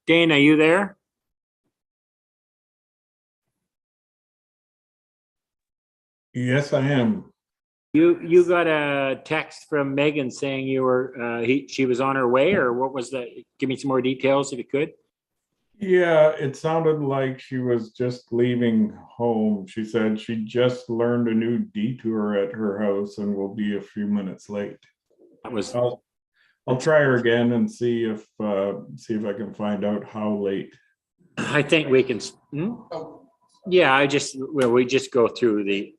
Dane, are you there? Yes, I am. You got a text from Megan saying you were she was on her way, or what was that? Give me some more details if you could. Yeah, it sounded like she was just leaving home. She said she just learned a new detour at her house and will be a few minutes late. That was I'll try her again and see if I can find out how late. I think we can. Yeah, we just go through the.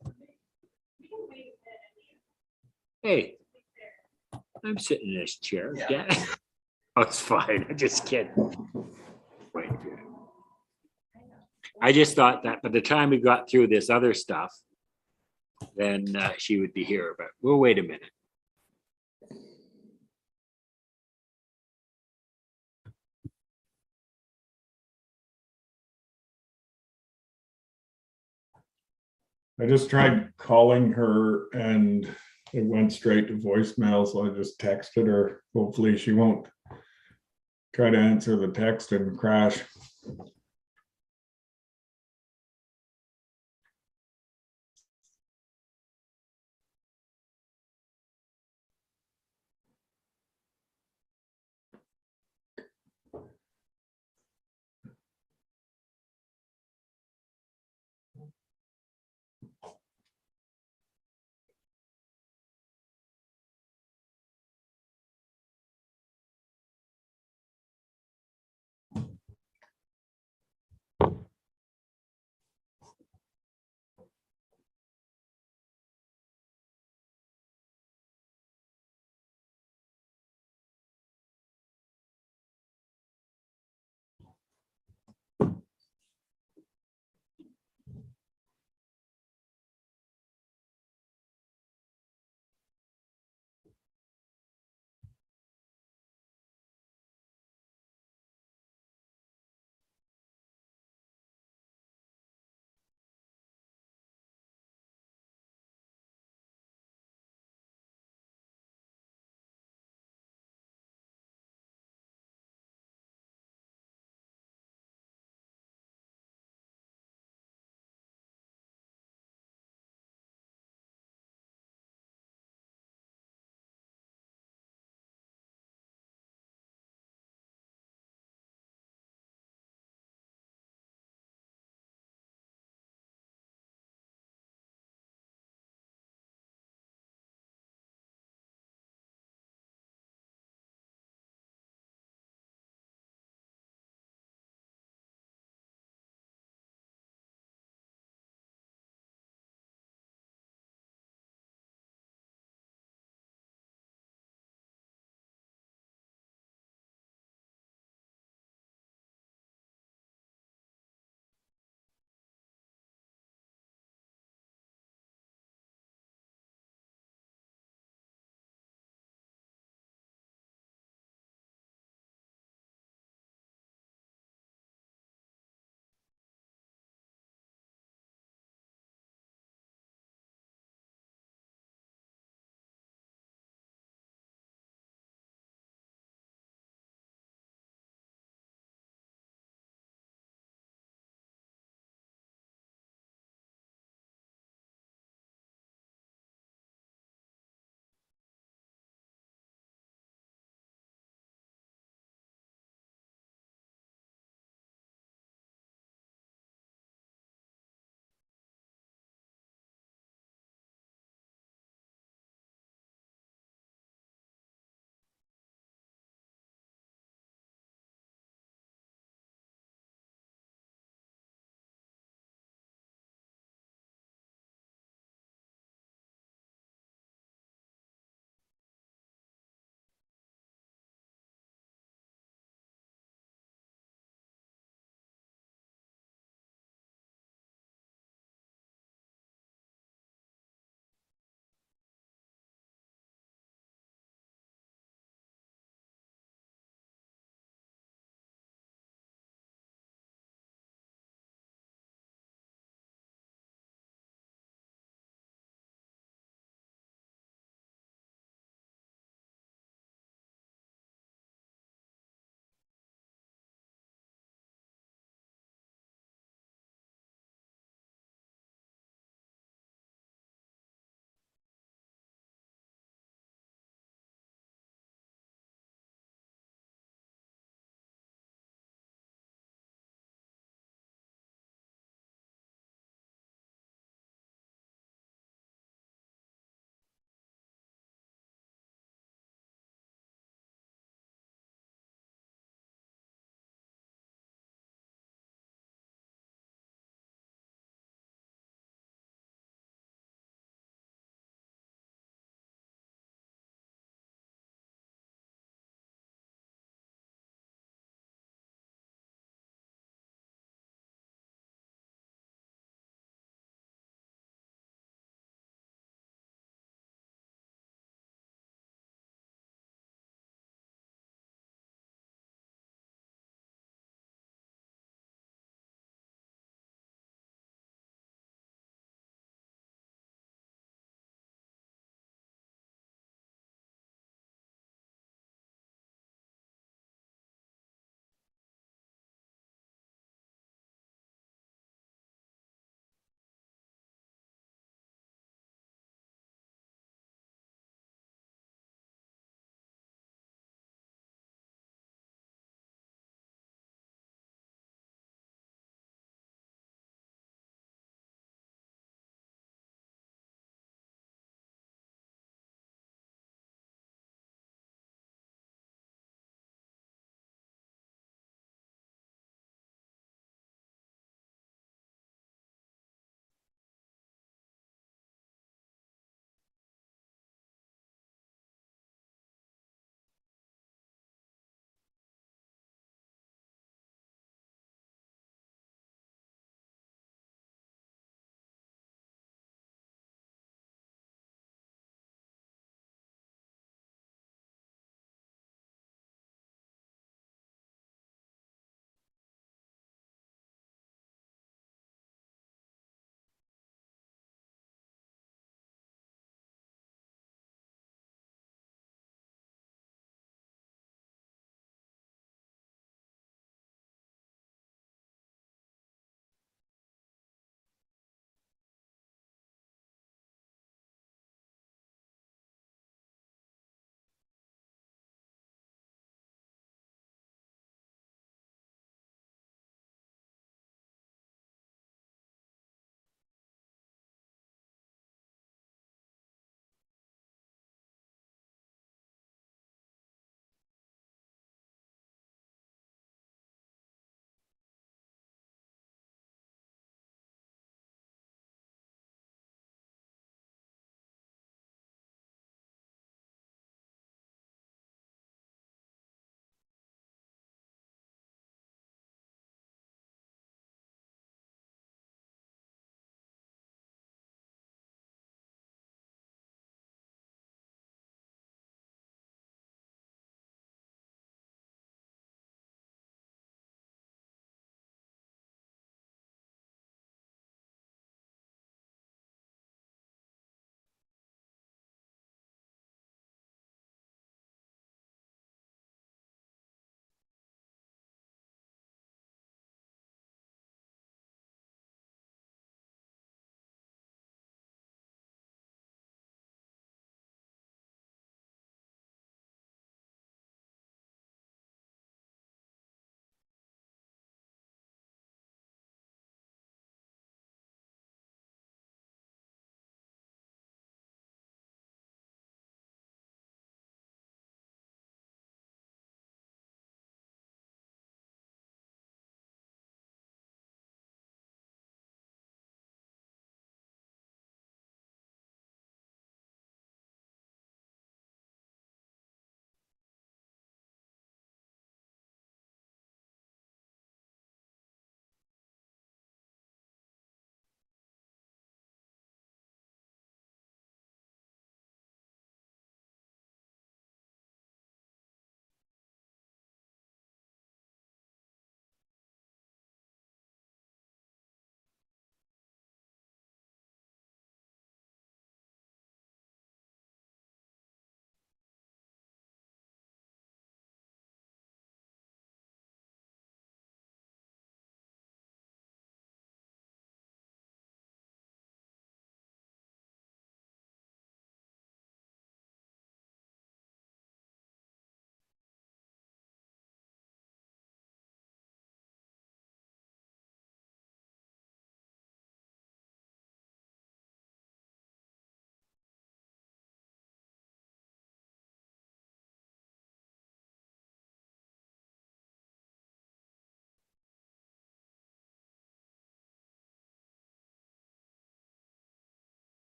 Hey, I'm sitting in this chair. Yeah. Oh, it's fine. I'm just kidding. Wait. I just thought that by the time we got through this other stuff, then she would be here, but we'll wait a minute. I just tried calling her and it went straight to voicemail, so I just texted her. Hopefully she won't try to answer the text and crash.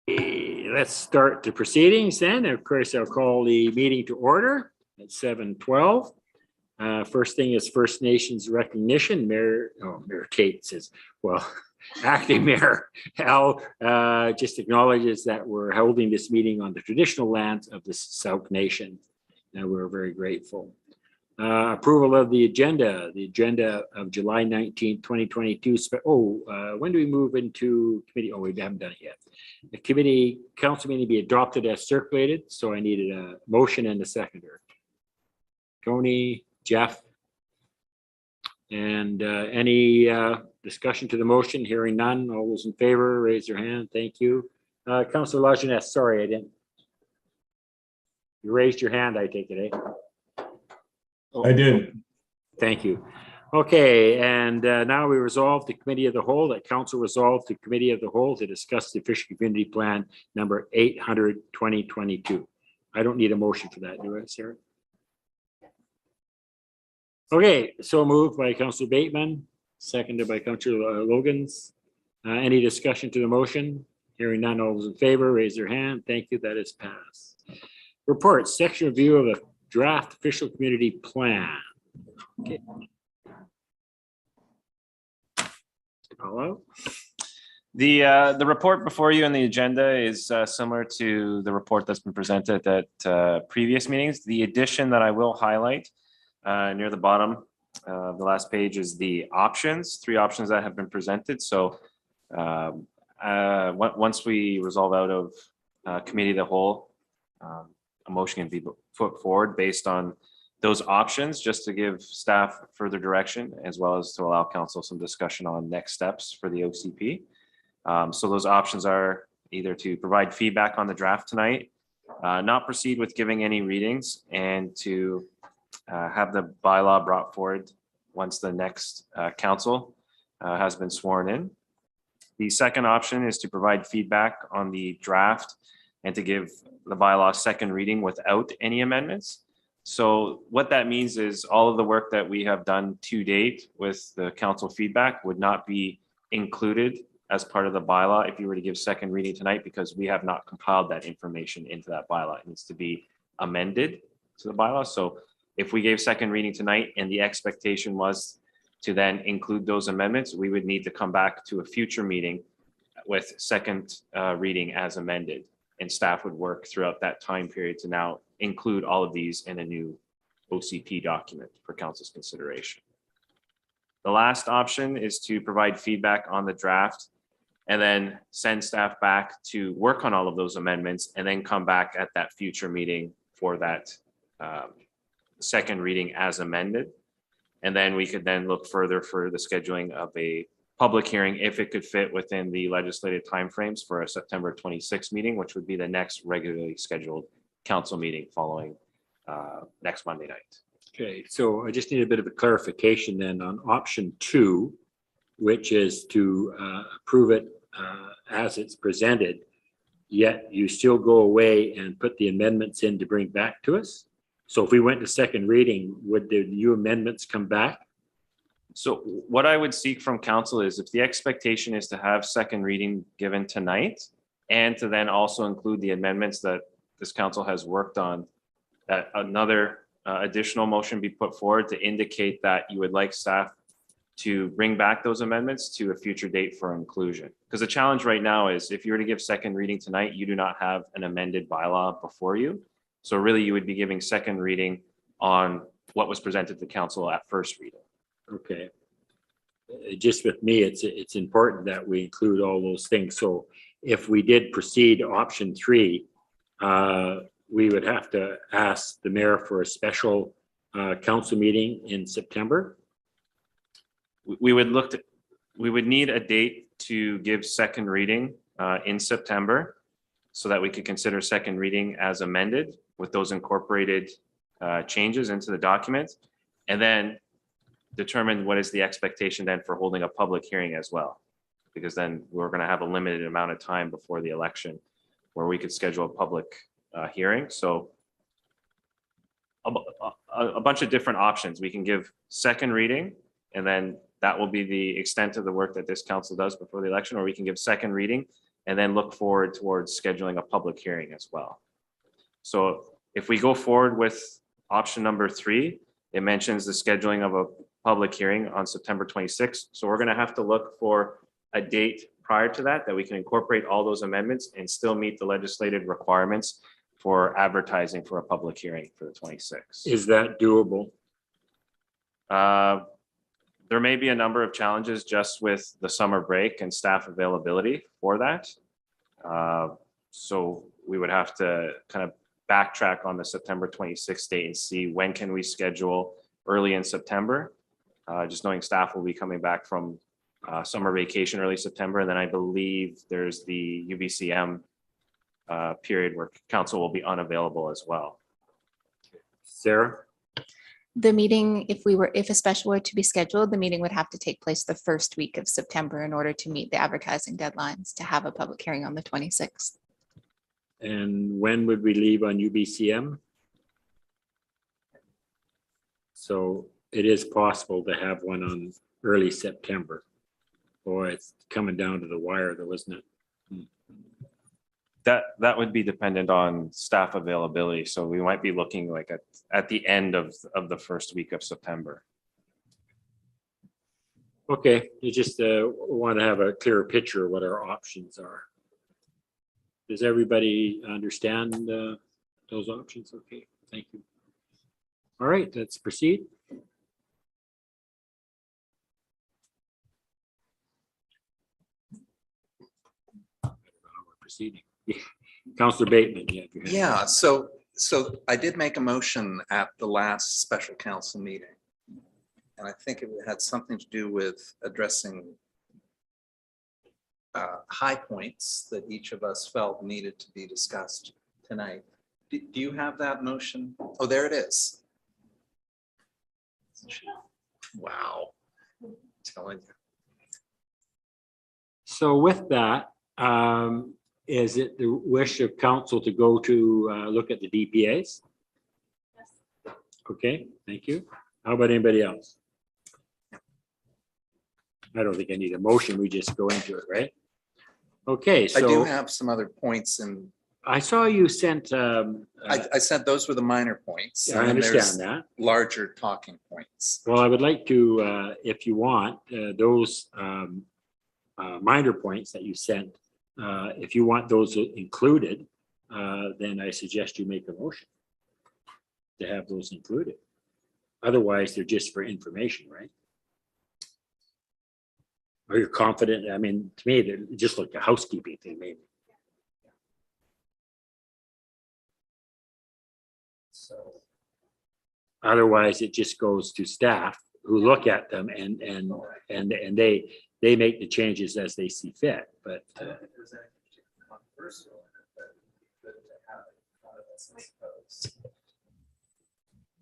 Let's start the proceedings then. Of course, I'll call the meeting to order at 7:12. First thing is First Nations recognition. Mayor Kate says, well, Acting Mayor Al just acknowledges that we're holding this meeting on the traditional lands of the Sauk Nation. And we're very grateful. Approval of the agenda of July 19th, 2022. When do we move into committee? Oh, we haven't done it yet. The committee council meeting be adopted as circulated. So I needed a motion and a seconder. Tony, Jeff, and any discussion to the motion? Hearing none. All those in favor, raise your hand. Thank you. Councillor Lajeunesse, sorry, I didn't. You raised your hand, I take it, eh? I did. Thank you. Okay, and now we resolve the committee of the whole, that council resolved the committee of the whole to discuss the Fisher Community Plan number 800 2022. I don't need a motion for that, do I, Sarah? Okay, so moved by Councillor Bateman, seconded by Councillor Logans. Any discussion to the motion? Hearing none, all those in favor, raise their hand. Thank you, that is passed. Reports, section review of the draft official community plan. Okay. Hello. The report before you on the agenda is similar to the report that's been presented at previous meetings. The addition that I will highlight near the bottom of the last page is the options, 3 options that have been presented. So once we resolve out of committee of the whole, a motion can be put forward based on those options, just to give staff further direction, as well as to allow council some discussion on next steps for the OCP. So those options are either to provide feedback on the draft tonight, not proceed with giving any readings, and to have the bylaw brought forward once the next council has been sworn in. The second option is to provide feedback on the draft and to give the bylaw second reading without any amendments. So what that means is all of the work that we have done to date with the council feedback would not be included as part of the bylaw if you were to give second reading tonight, because we have not compiled that information into that bylaw. It needs to be amended to the bylaw. So if we gave second reading tonight and the expectation was to then include those amendments, we would need to come back to a future meeting with second reading as amended. And staff would work throughout that time period to now include all of these in a new OCP document for council's consideration. The last option is to provide feedback on the draft and then send staff back to work on all of those amendments and then come back at that future meeting for that second reading as amended. And then we could then look further for the scheduling of a public hearing if it could fit within the legislative timeframes for a September 26th meeting, which would be the next regularly scheduled council meeting following next Monday night. Okay, so I just need a bit of a clarification then on option 2, which is to approve it as it's presented, yet you still go away and put the amendments in to bring back to us. So if we went to second reading, would the new amendments come back? So what I would seek from council is, if the expectation is to have second reading given tonight and to then also include the amendments that this council has worked on, that another additional motion be put forward to indicate that you would like staff to bring back those amendments to a future date for inclusion. Because the challenge right now is, if you were to give second reading tonight, you do not have an amended bylaw before you. So really you would be giving second reading on what was presented to council at first reading. Okay. Just with me, it's important that we include all those things. So if we did proceed option 3, we would have to ask the mayor for a special council meeting in September. We would need a date to give second reading in September, so that we could consider second reading as amended with those incorporated changes into the document, and then determine what is the expectation then for holding a public hearing as well, because then we're going to have a limited amount of time before the election where we could schedule a public hearing. So a bunch of different options. We can give second reading, and then that will be the extent of the work that this council does before the election, or we can give second reading and then look forward towards scheduling a public hearing as well. So if we go forward with option number 3, it mentions the scheduling of a public hearing on September 26th. So we're going to have to look for a date prior to that we can incorporate all those amendments and still meet the legislative requirements for advertising for a public hearing for the 26th. Is that doable? There may be a number of challenges just with the summer break and staff availability for that. So we would have to kind of backtrack on the September 26th date and see when can we schedule early in September. Just knowing staff will be coming back from summer vacation early September. And then I believe there's the UBCM period where council will be unavailable as well. Sarah? The meeting, if a special were to be scheduled, the meeting would have to take place the first week of September in order to meet the advertising deadlines to have a public hearing on the 26th. And when would we leave on UBCM? So it is possible to have one on early September. Boy, it's coming down to the wire though, isn't it? That would be dependent on staff availability. So we might be looking like at the end of the first week of September. Okay, you just want to have a clearer picture of what our options are. Does everybody understand those options? Okay, thank you. All right, let's proceed. I don't know how we're proceeding. Councillor Bateman, yeah. go ahead. Yeah, so I did make a motion at the last special council meeting. And I think it had something to do with addressing high points that each of us felt needed to be discussed tonight. Do you have that motion? Oh, there it is. Wow. Telling you. So with that, is it the wish of council to go to look at the DPAs? Yes. Okay, thank you. How about anybody else? I don't think I need a motion. We just go into it, right? Okay, so I do have some other points, and I saw you sent. I said those were the minor points. I and there's understand that. larger talking points. Well, I would like to, if you want, those minor points that you sent, if you want those included, then I suggest you make a motion to have those included. Otherwise, they're just for information, right? Are you confident? I mean, to me, they're just like a housekeeping thing, maybe. So otherwise, it just goes to staff who look at them and they make the changes as they see fit. But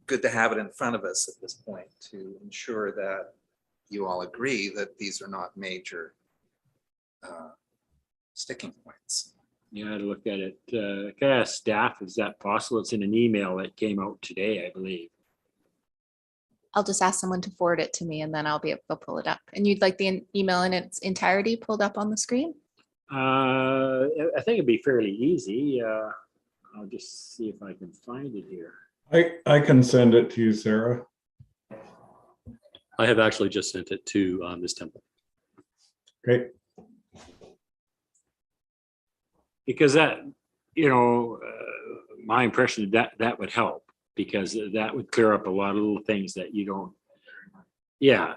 good to have it in front of us at this point to ensure that you all agree that these are not major sticking points. you had to look at it. Can I ask staff, is that possible? It's in an email that came out today, I believe. I'll just ask someone to forward it to me and then I'll be able to pull it up. And you'd like the email in its entirety pulled up on the screen? I think it'd be fairly easy. I'll just see if I can find it here. I can send it to you, Sarah. I have actually just sent it to Ms. Temple. Great. Because that, you know, my impression that would help, because that would clear up a lot of little things that you don't. Yeah,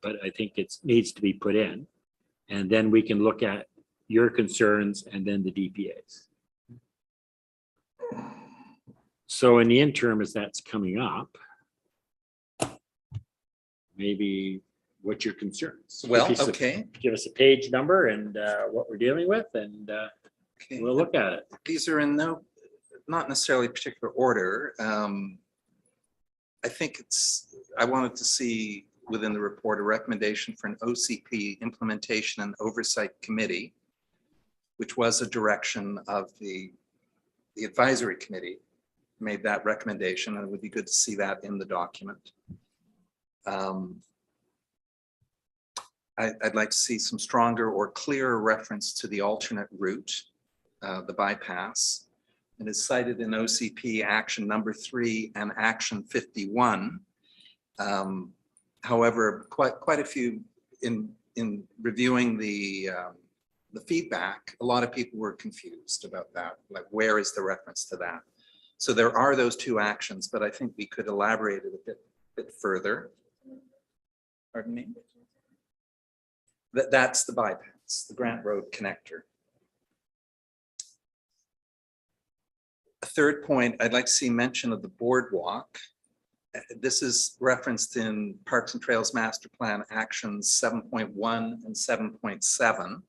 but I think it needs to be put in, and then we can look at your concerns and then the DPAs. So in the interim, as that's coming up, maybe what's your concerns? Well, okay. Give us a page number and what we're dealing with, and Okay. we'll look at it. These are in not necessarily particular order. I think I wanted to see within the report a recommendation for an OCP implementation and oversight committee, which was a direction of the advisory committee made that recommendation, and it would be good to see that in the document. I'd like to see some stronger or clearer reference to the alternate route, the bypass. And is cited in OCP action number 3 and action 51. However, quite a few in reviewing the feedback, a lot of people were confused about that. Like, where is the reference to that? So there are those 2 actions, but I think we could elaborate it a bit further. Pardon me? That's the bypass, the Grant Road connector. A third point, I'd like to see mention of the boardwalk. This is referenced in Parks and Trails Master Plan actions 7.1 and 7.7.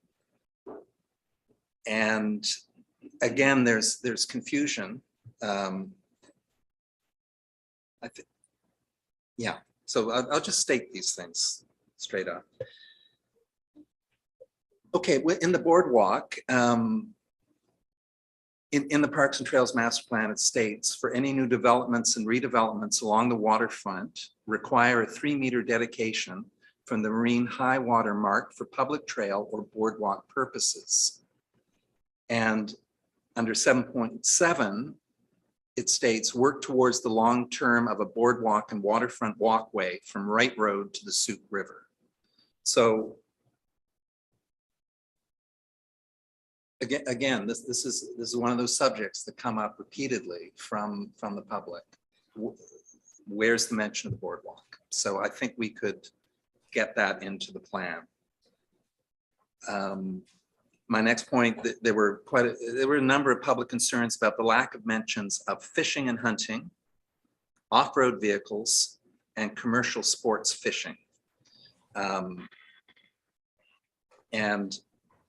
And again, there's confusion. Yeah, so I'll just state these things straight up. Okay, in the boardwalk, in the Parks and Trails Master Plan, it states, for any new developments and redevelopments along the waterfront require a 3-meter dedication from the marine high water mark for public trail or boardwalk purposes. And under 7.7, it states, work towards the long term of a boardwalk and waterfront walkway from Wright Road to the Suke River. So again, this is one of those subjects that come up repeatedly from the public. Where's the mention of the boardwalk? So I think we could get that into the plan. My next point, there were a number of public concerns about the lack of mentions of fishing and hunting, off-road vehicles, and commercial sports fishing. And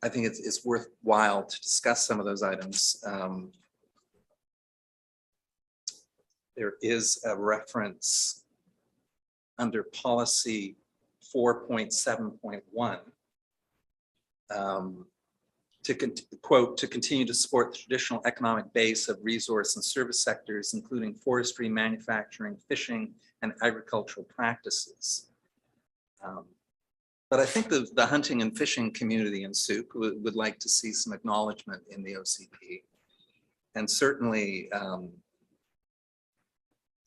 I think it's worthwhile to discuss some of those items. There is a reference under policy 4.7.1 quote, to continue to support the traditional economic base of resource and service sectors, including forestry, manufacturing, fishing, and agricultural practices. But I think the hunting and fishing community in Suke would like to see some acknowledgement in the OCP. And certainly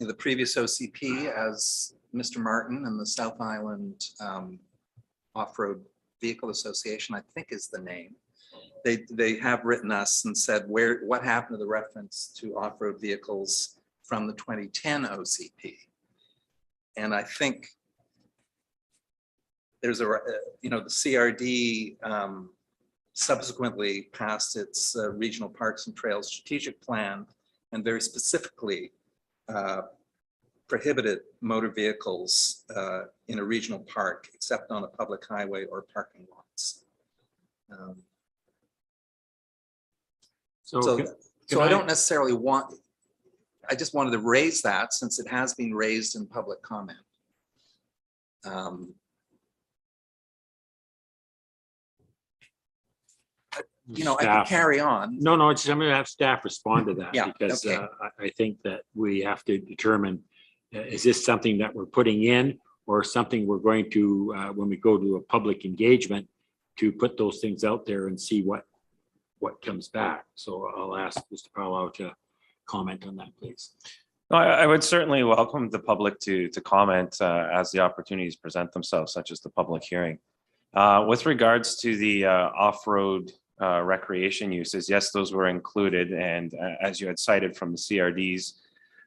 in the previous OCP, as Mr. Martin and the South Island Off-Road Vehicle Association, I think is the name, they have written us and said what happened to the reference to off-road vehicles from the 2010 OCP. And I think there's the CRD subsequently passed its regional parks and trails strategic plan, and very specifically prohibited motor vehicles in a regional park except on a public highway or parking lots. So I don't necessarily want, I just wanted to raise that since it has been raised in public comment. I could carry on. No, it's, I'm gonna have staff respond to that. Yeah, because okay. I think that we have to determine, is this something that we're putting in or something we're going to, when we go to a public engagement, to put those things out there and see what comes back. So I'll ask Mr. Paolo to comment on that, please. No, I would certainly welcome the public to comment as the opportunities present themselves, such as the public hearing. With regards to the off-road recreation uses, yes, those were included. And as you had cited from the CRD's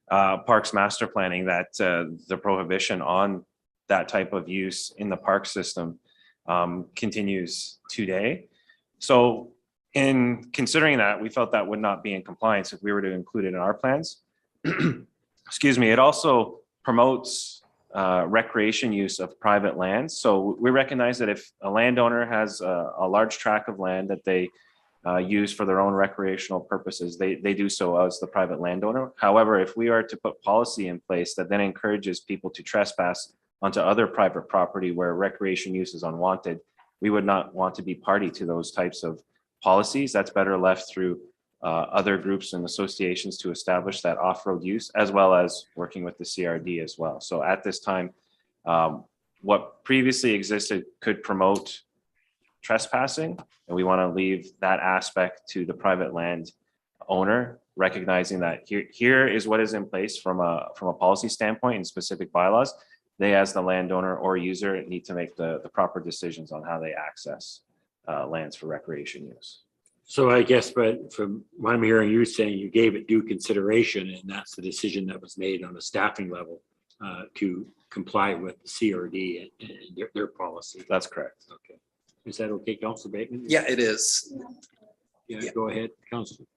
Parks Master Planning, that the prohibition on that type of use in the park system continues today. So in considering that, we felt that would not be in compliance if we were to include it in our plans. Excuse me. It also promotes recreation use of private lands. So we recognize that if a landowner has a large tract of land that they use for their own recreational purposes, they do so as the private landowner. However, if we are to put policy in place that then encourages people to trespass onto other private property where recreation use is unwanted, we would not want to be party to those types of policies. That's better left through other groups and associations to establish that off-road use, as well as working with the CRD as well. So at this time, what previously existed could promote trespassing, and we want to leave that aspect to the private land owner, recognizing that here is what is in place from a policy standpoint and specific bylaws. They, as the landowner or user, need to make the proper decisions on how they access lands for recreation use. So I guess, but from what I'm hearing you saying, you gave it due consideration, and that's the decision that was made on a staffing level to comply with the CRD and their policy. That's correct. Okay. Is that okay, Councillor Bateman? Yeah, it is. Yeah, Yeah. go ahead, Councillor.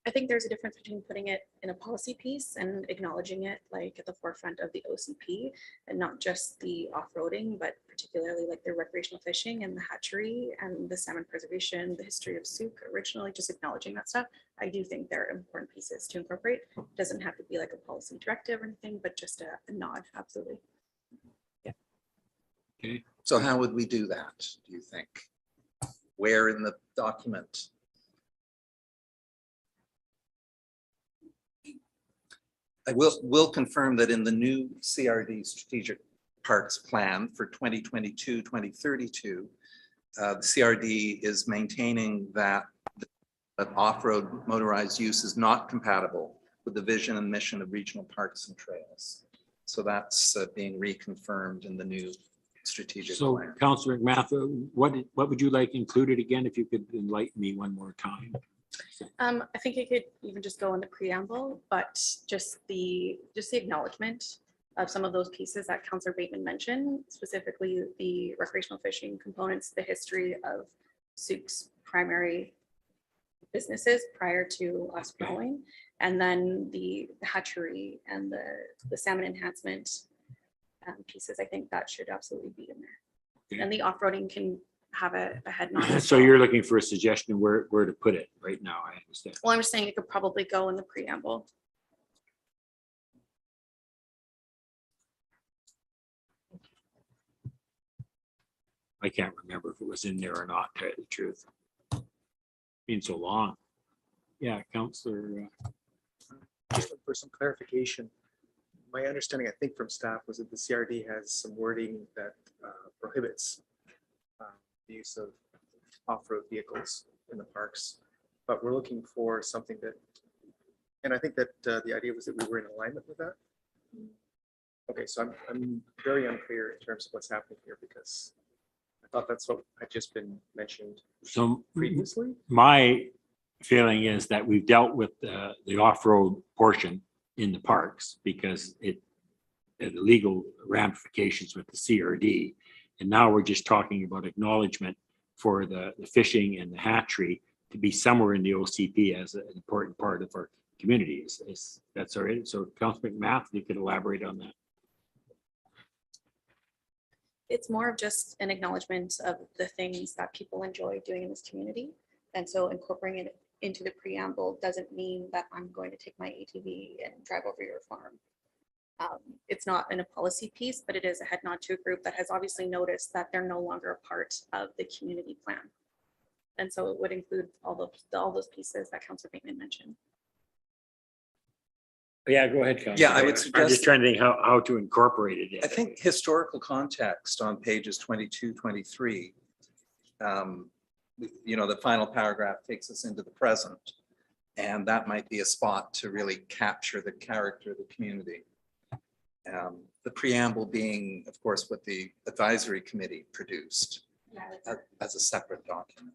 I think there's a difference between putting it in a policy piece and acknowledging it like at the forefront of the OCP and not just the off-roading, but particularly like the recreational fishing and the hatchery and the salmon preservation, the history of Souk originally, just acknowledging that stuff. I do think they're important pieces to incorporate. It doesn't have to be like a policy directive or anything, but just a nod, absolutely. Okay. So how would we do that, do you think? Where in the document? I will confirm that in the new CRD Strategic Parks Plan for 2022, 2032, the CRD is maintaining that off-road motorized use is not compatible with the vision and mission of regional parks and trails. So that's being reconfirmed in the new strategic So plan. Councillor McMath, what would you like included again, if you could enlighten me one more time? I think it could even just go in the preamble, but just the acknowledgement of some of those pieces that Councillor Bateman mentioned, specifically the recreational fishing components, the history of Souk's primary businesses prior to us growing, and then the hatchery and the salmon enhancement pieces. I think that should absolutely be in there. Okay. And the off-roading can have a head nod. as So well. you're looking for a suggestion where to put it right now, I understand. Well, I'm just saying it could probably go in the preamble. I can't remember if it was in there or not, to tell you the truth. Been so long. Yeah, Councillor. Just for some clarification, my understanding, I think from staff, was that the CRD has some wording that prohibits the use of off-road vehicles in the parks, but we're looking for something that, and I think that the idea was that we were in alignment with that. Okay, so I'm very unclear in terms of what's happening here, because I thought that's what had just been mentioned So previously. my feeling is that we've dealt with the off-road portion in the parks because the legal ramifications with the CRD. And now we're just talking about acknowledgement for the fishing and the hatchery to be somewhere in the OCP as an important part of our community. That's all right. So Councillor McMath, you could elaborate on that. It's more of just an acknowledgement of the things that people enjoy doing in this community. And so incorporating it into the preamble doesn't mean that I'm going to take my ATV and drive over your farm. It's not in a policy piece, but it is a head nod to a group that has obviously noticed that they're no longer a part of the community plan. And so it would include all those pieces that Councillor Bateman mentioned. Yeah, go ahead, Councillor. Yeah, I would I'm suggest- just trying to think how to incorporate it in. I think historical context on pages 22, 23, the final paragraph takes us into the present. And that might be a spot to really capture the character of the community. The preamble being, of course, what the advisory committee produced as a separate document.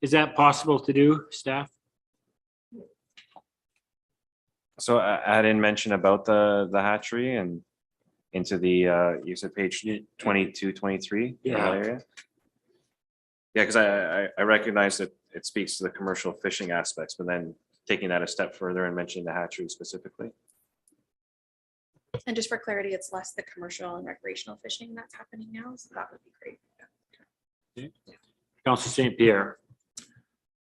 Is that possible to do, staff? So add in mention about the hatchery and into the, you said page 22, 23. Yeah. Area. Yeah, because I recognize that it speaks to the commercial fishing aspects, but then taking that a step further and mentioning the hatchery specifically. And just for clarity, it's less the commercial and recreational fishing that's happening now. So that would be great. Councillor St. Pierre.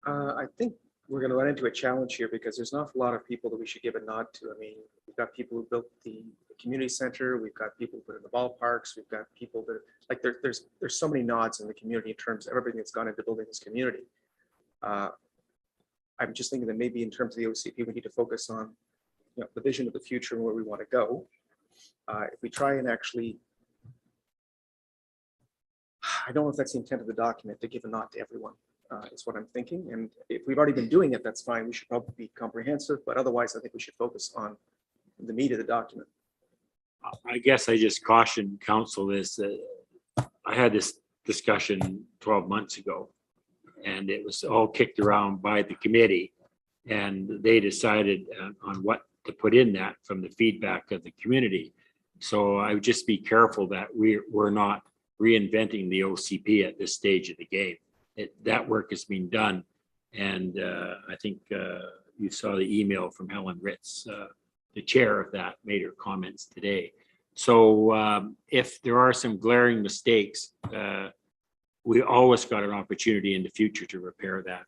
I think we're going to run into a challenge here because there's an awful lot of people that we should give a nod to. I mean, we've got people who built the community center. We've got people who put in the ballparks. We've got people that like there's so many nods in the community in terms of everything that's gone into building this community. I'm just thinking that maybe in terms of the OCP, we need to focus on the vision of the future and where we want to go. If we try and actually, I don't know if that's the intent of the document, to give a nod to everyone, is what I'm thinking. And if we've already been doing it, that's fine. We should probably be comprehensive, but otherwise I think we should focus on the meat of the document. I guess I just caution council this, I had this discussion 12 months ago, and it was all kicked around by the committee, and they decided on what to put in that from the feedback of the community. So I would just be careful that we're not reinventing the OCP at this stage of the game. That work has been done, and I think you saw the email from Helen Ritz, the chair of that, made her comments today. So if there are some glaring mistakes, we always got an opportunity in the future to repair that.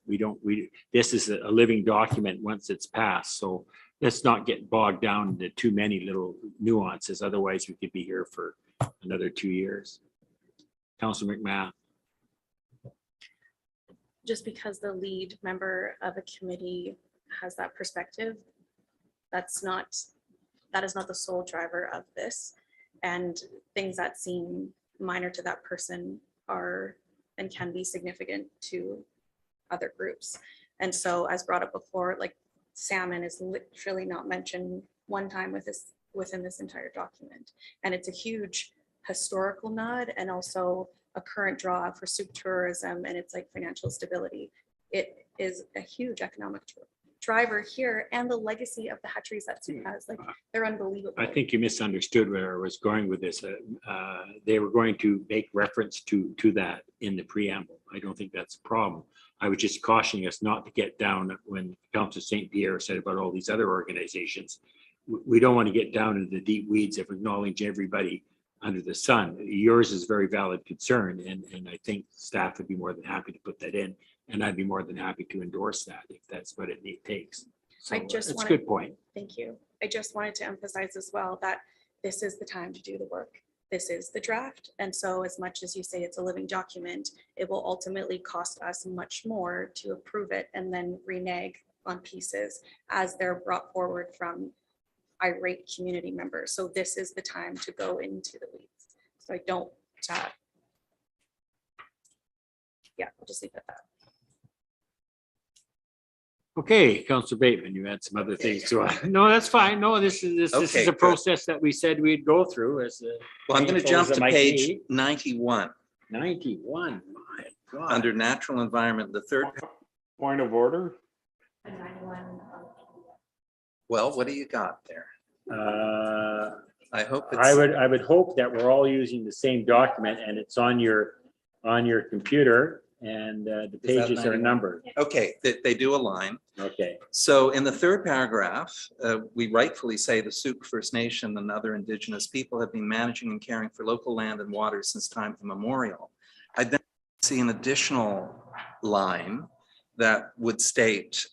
This is a living document once it's passed. So let's not get bogged down into too many little nuances. Otherwise we could be here for another 2 years. Councillor McMath. Just because the lead member of a committee has that perspective, that is not the sole driver of this. And things that seem minor to that person are and can be significant to other groups. And so, as brought up before, like salmon is literally not mentioned one time within this entire document. And it's a huge historical nod and also a current draw for soup tourism and it's like financial stability. It is a huge economic driver here, and the legacy of the hatcheries that soup has, like they're unbelievable. I think you misunderstood where I was going with this. They were going to make reference to that in the preamble. I don't think that's a problem. I was just cautioning us not to get down when Councillor St. Pierre said about all these other organizations. We don't want to get down into the deep weeds of acknowledging everybody under the sun. Yours is a very valid concern, and I think staff would be more than happy to put that in, and I'd be more than happy to endorse that if that's what it takes. So it's a good point. Thank you. I just wanted to emphasize as well that this is the time to do the work. This is the draft. And so as much as you say it's a living document, it will ultimately cost us much more to approve it and then renege on pieces as they're brought forward from irate community members. So this is the time to go into the weeds. So I don't, yeah, I'll just leave it at that. Okay, Councillor Bateman, you had some other things to. No, that's fine. No, this is Okay, a good. process that we said we'd go through as. Well, I'm going to painful jump as it to might page be. 91 91. My God. under natural environment, the third. Point of order? Well, what do you got there? I hope it's. I would hope that we're all using the same document and it's on your computer and the that pages are 91? numbered. Okay, they do align. Okay. So in the third paragraph, we rightfully say the Sooke First Nation and other Indigenous people have been managing and caring for local land and water since time immemorial. I then see an additional line that would state,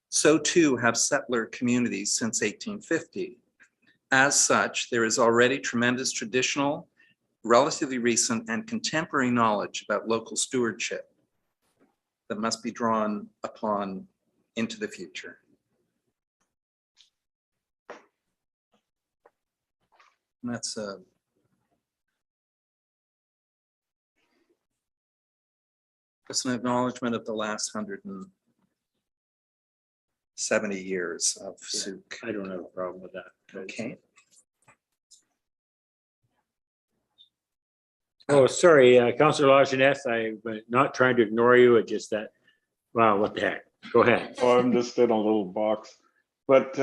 so too have settler communities since 1850. As such, there is already tremendous traditional, relatively recent and contemporary knowledge about local stewardship that must be drawn upon into the future. And that's an acknowledgement of the last 170 years of Sooke. I don't have a problem with that. Okay. Oh, sorry, Councillor Lajeunesse, I'm not trying to ignore you. It's just that, wow, what the heck? Go ahead. Oh, I'm just in a little box. But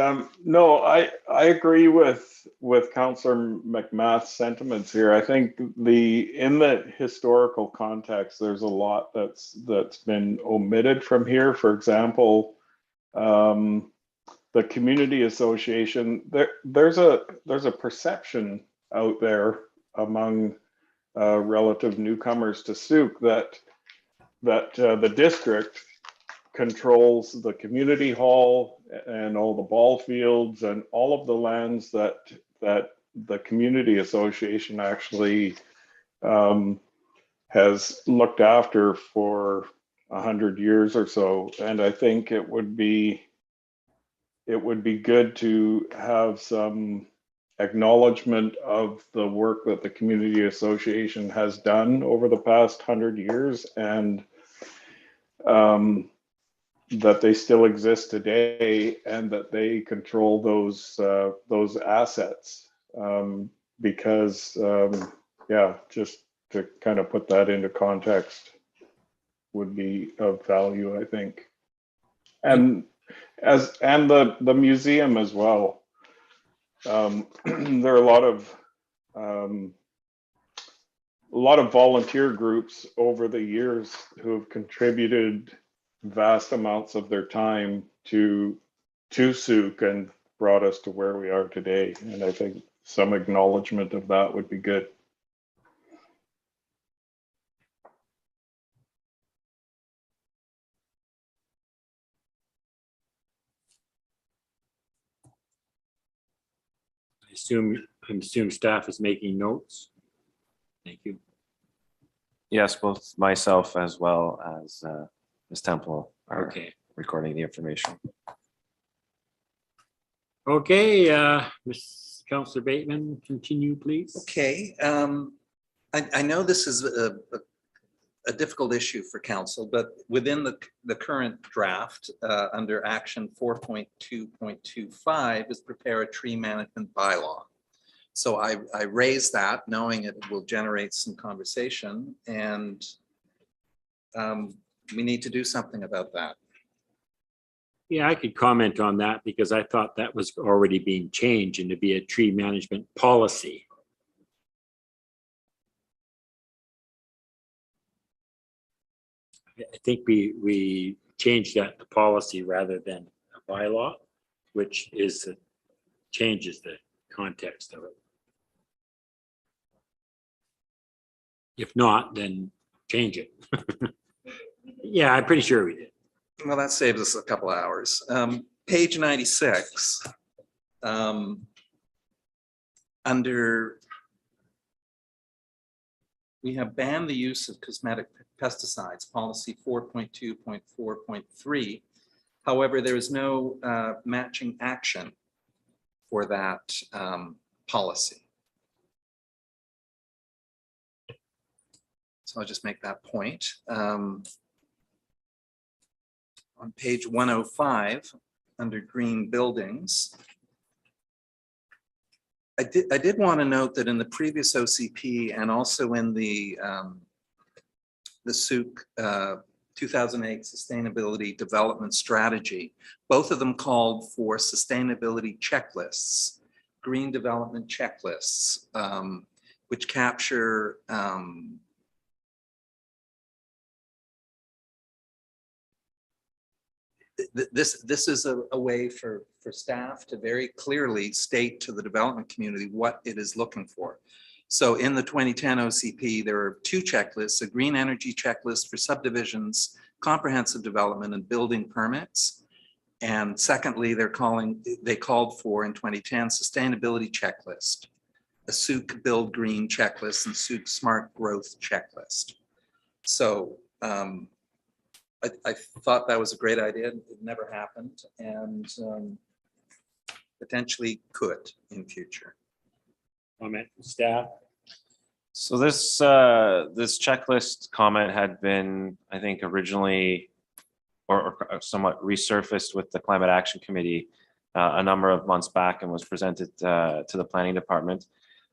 no, I agree with Councillor McMath's sentiments here. I think in the historical context, there's a lot that's been omitted from here. For example, the community association. There's a perception out there among relative newcomers to Sooke that the district controls the community hall and all the ball fields and all of the lands that the community association actually has looked after for 100 years or so. And I think it would be good to have some acknowledgement of the work that the community association has done over the past 100 years, and that they still exist today, and that they control those assets. Because yeah, just to kind of put that into context would be of value, I think. And the museum as well. There are a lot of volunteer groups over the years who have contributed vast amounts of their time to Souk and brought us to where we are today. And I think some acknowledgement of that would be good. I assume staff is making notes. Thank you. Yes, both myself as well as Ms. Temple are Okay. recording the information. Okay, Ms. Councillor Bateman, continue, please. Okay, I know this is a difficult issue for council, but within the current draft, under action 4.2.25 is prepare a tree management bylaw. So I raised that knowing it will generate some conversation, and we need to do something about that. Yeah, I could comment on that because I thought that was already being changed and to be a tree management policy. I think we changed that to policy rather than a bylaw, which is changes the context of it. If not, then change it. Yeah, I'm pretty sure we did. Well, that saves us a couple hours. Page 96. Under, we have banned the use of cosmetic pesticides, policy 4.2.4.3. However, there is no matching action for that policy. So I'll just make that point. On page 105, under green buildings, I did want to note that in the previous OCP and also in the Souk 2008 Sustainability Development Strategy, both of them called for sustainability checklists, green development checklists, which capture this is a way for staff to very clearly state to the development community what it is looking for. So in the 2010 OCP, there are two checklists: a green energy checklist for subdivisions, comprehensive development, and building permits. And secondly, they called for in 2010 sustainability checklist, a Souk Build Green checklist, and Souk Smart Growth checklist. So I thought that was a great idea. It never happened, and potentially could in future. Comment from staff. So this checklist comment had been, I think, originally or somewhat resurfaced with the Climate Action Committee a number of months back and was presented to the planning department.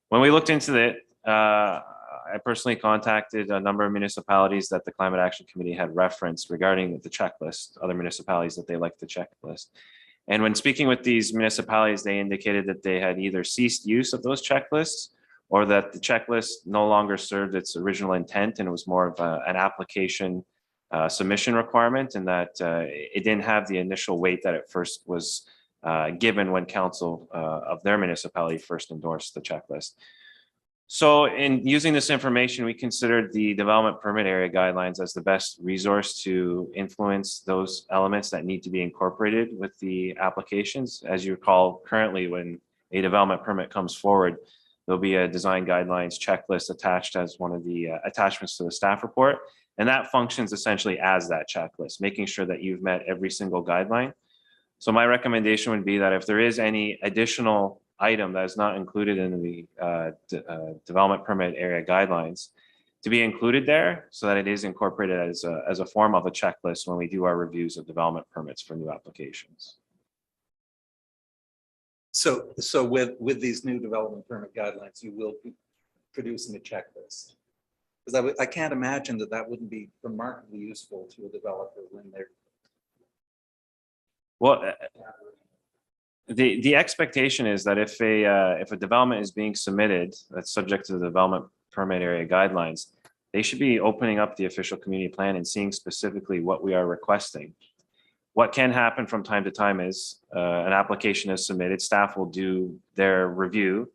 When we looked into it, I personally contacted a number of municipalities that the Climate Action Committee had referenced regarding the checklist, other municipalities that they liked the checklist. And when speaking with these municipalities, they indicated that they had either ceased use of those checklists or that the checklist no longer served its original intent and it was more of an application submission requirement, and that it didn't have the initial weight that it first was given when council of their municipality first endorsed the checklist. So in using this information, we considered the development permit area guidelines as the best resource to influence those elements that need to be incorporated with the applications. As you recall, currently when a development permit comes forward, there'll be a design guidelines checklist attached as one of the attachments to the staff report. And that functions essentially as that checklist, making sure that you've met every single guideline. So my recommendation would be that if there is any additional item that is not included in the development permit area guidelines to be included there so that it is incorporated as a form of a checklist when we do our reviews of development permits for new applications. So with these new development permit guidelines, you will be producing a checklist. Because I can't imagine that wouldn't be remarkably useful to a developer when they're. Well, the expectation is that if a development is being submitted that's subject to the development permit area guidelines, they should be opening up the official community plan and seeing specifically what we are requesting. What can happen from time to time is an application is submitted, staff will do their review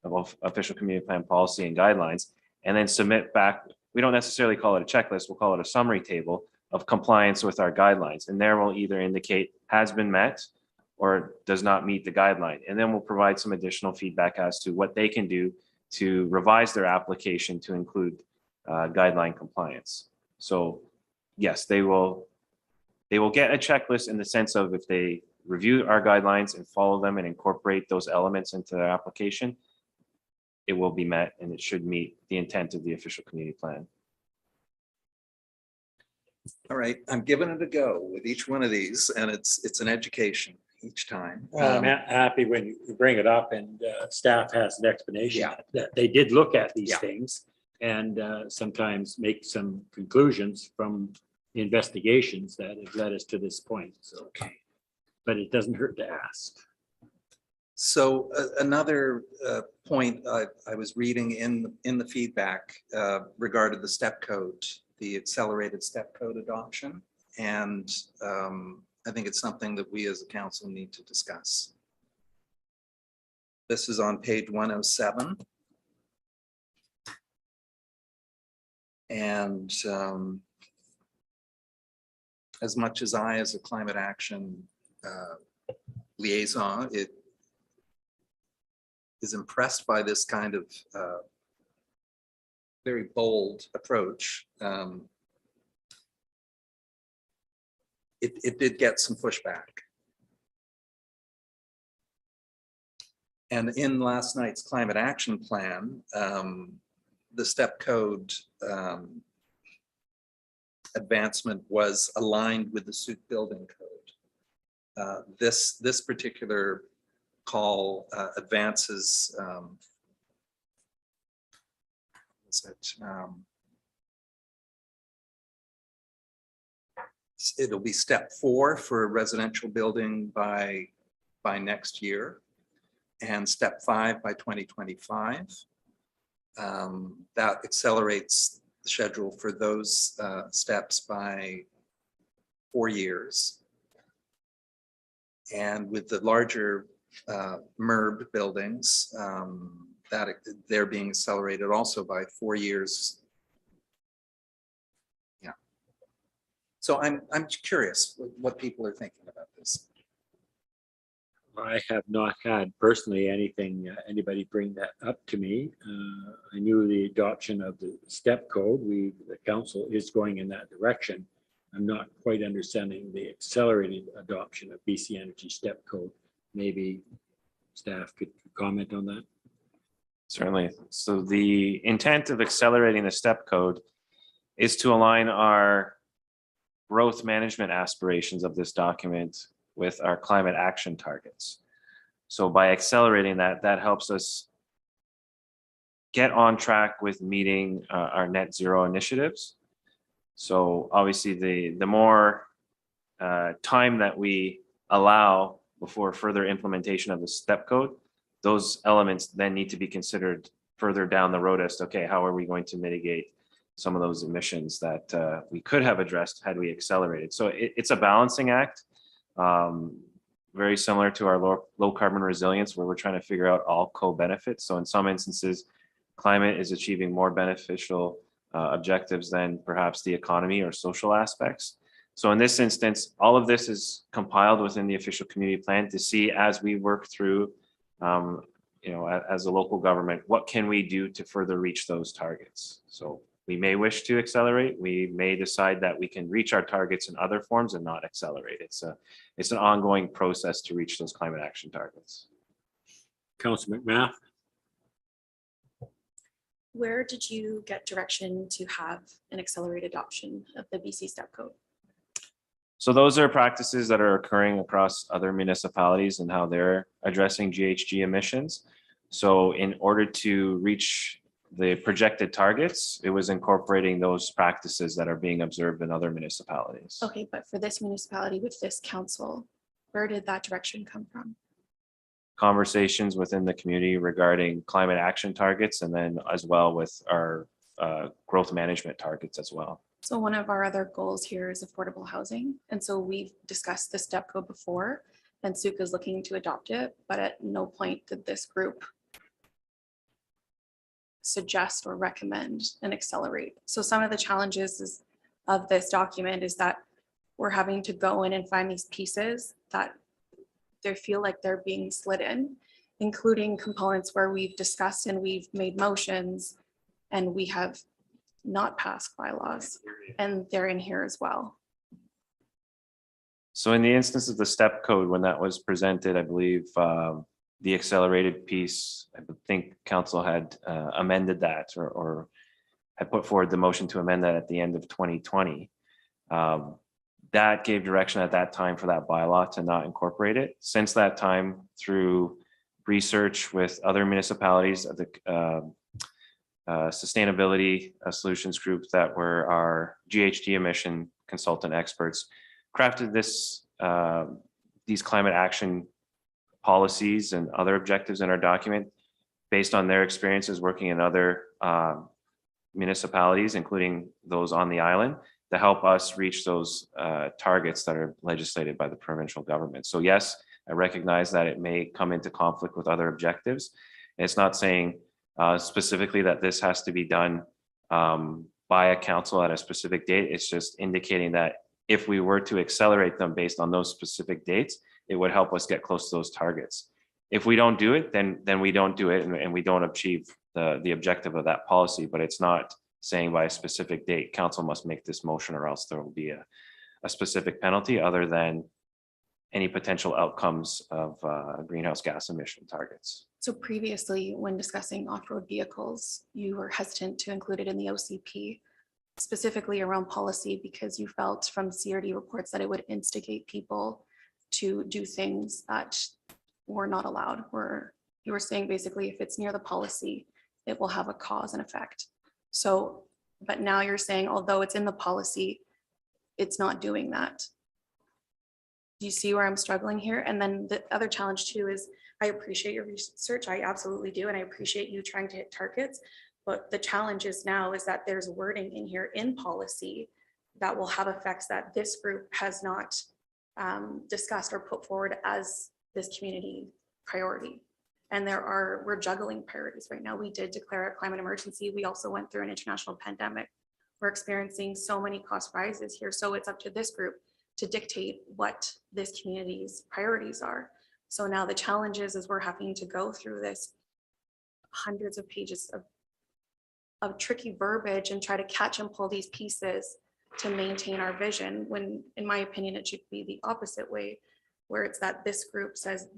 of official community plan policy and guidelines, and then submit back. We don't necessarily call it a checklist, we'll call it a summary table of compliance with our guidelines. And there will either indicate has been met or does not meet the guideline. And then we'll provide some additional feedback as to what they can do to revise their application to include guideline compliance. So yes, they will get a checklist in the sense of if they review our guidelines and follow them and incorporate those elements into their application, it will be met and it should meet the intent of the official community plan. All right, I'm giving it a go with each one of these, and it's an education each time. Well, I'm happy when you bring it up and staff has an explanation Yeah. that they did look at these Yeah. things and sometimes make some conclusions from the investigations that have led us to this point. So, but it doesn't hurt to ask. So another point I was reading in the feedback regarded the step code, the accelerated step code adoption. And I think it's something that we as a council need to discuss. This is on page 107. And as much as I, as a climate action liaison, it is impressed by this kind of very bold approach. It did get some pushback. And in last night's climate action plan, the step code advancement was aligned with the suit building code. This particular call advances it'll be step 4 for a residential building by next year, and step 5 by 2025. That accelerates the schedule for those steps by 4 years. And with the larger MERB buildings, that they're being accelerated also by 4 years. Yeah. So I'm curious what people are thinking about this. I have not had personally anybody bring that up to me. I knew the adoption of the step code. The council is going in that direction. I'm not quite understanding the accelerated adoption of BC Energy step code. Maybe staff could comment on that. Certainly. So the intent of accelerating the step code is to align our growth management aspirations of this document with our climate action targets. So by accelerating that helps us get on track with meeting our net zero initiatives. So obviously the more time that we allow before further implementation of the step code, those elements then need to be considered further down the road as to, okay, how are we going to mitigate some of those emissions that we could have addressed had we accelerated. So it's a balancing act, very similar to our low carbon resilience, where we're trying to figure out all co-benefits. So in some instances, climate is achieving more beneficial objectives than perhaps the economy or social aspects. So in this instance, all of this is compiled within the official community plan to see as we work through, as a local government, what can we do to further reach those targets? So we may wish to accelerate. We may decide that we can reach our targets in other forms and not accelerate. It's an ongoing process to reach those climate action targets. Councillor McMath. Where did you get direction to have an accelerated adoption of the BC step code? So those are practices that are occurring across other municipalities and how they're addressing GHG emissions. So in order to reach the projected targets, it was incorporating those practices that are being observed in other municipalities. Okay, but for this municipality with this council, where did that direction come from? Conversations within the community regarding climate action targets, and then as well with our growth management targets as well. So one of our other goals here is affordable housing. And so we've discussed the step code before, and Suk is looking to adopt it, but at no point did this group suggest or recommend and accelerate. So some of the challenges of this document is that we're having to go in and find these pieces that they feel like they're being slid in, including components where we've discussed and we've made motions and we have not passed bylaws, and they're in here as well. So in the instance of the step code, when that was presented, I believe the accelerated piece, I think council had amended that or had put forward the motion to amend that at the end of 2020. That gave direction at that time for that bylaw to not incorporate it. Since that time, through research with other municipalities, the sustainability solutions group that were our GHG emission consultant experts, crafted these climate action policies and other objectives in our document based on their experiences working in other municipalities, including those on the island, to help us reach those targets that are legislated by the provincial government. So yes, I recognize that it may come into conflict with other objectives. It's not saying specifically that this has to be done by a council at a specific date. It's just indicating that if we were to accelerate them based on those specific dates, it would help us get close to those targets. If we don't do it, then we don't do it, and we don't achieve the objective of that policy. But it's not saying by a specific date, council must make this motion or else there will be a specific penalty other than any potential outcomes of greenhouse gas emission targets. So previously, when discussing off-road vehicles, you were hesitant to include it in the OCP, specifically around policy, because you felt from CRD reports that it would instigate people to do things that were not allowed. Where you were saying basically, if it's near the policy, it will have a cause and effect. So, but now you're saying, although it's in the policy, it's not doing that. Do you see where I'm struggling here? And then the other challenge too is, I appreciate your research. I absolutely do. And I appreciate you trying to hit targets. But the challenge is now is that there's wording in here in policy that will have effects that this group has not discussed or put forward as this community priority. And we're juggling priorities right now. We did declare a climate emergency. We also went through an international pandemic. We're experiencing so many cost rises here. So it's up to this group to dictate what this community's priorities are. So now the challenge is we're having to go through this hundreds of pages of tricky verbiage and try to catch and pull these pieces to maintain our vision, when in my opinion, it should be the opposite way, where it's that this group says,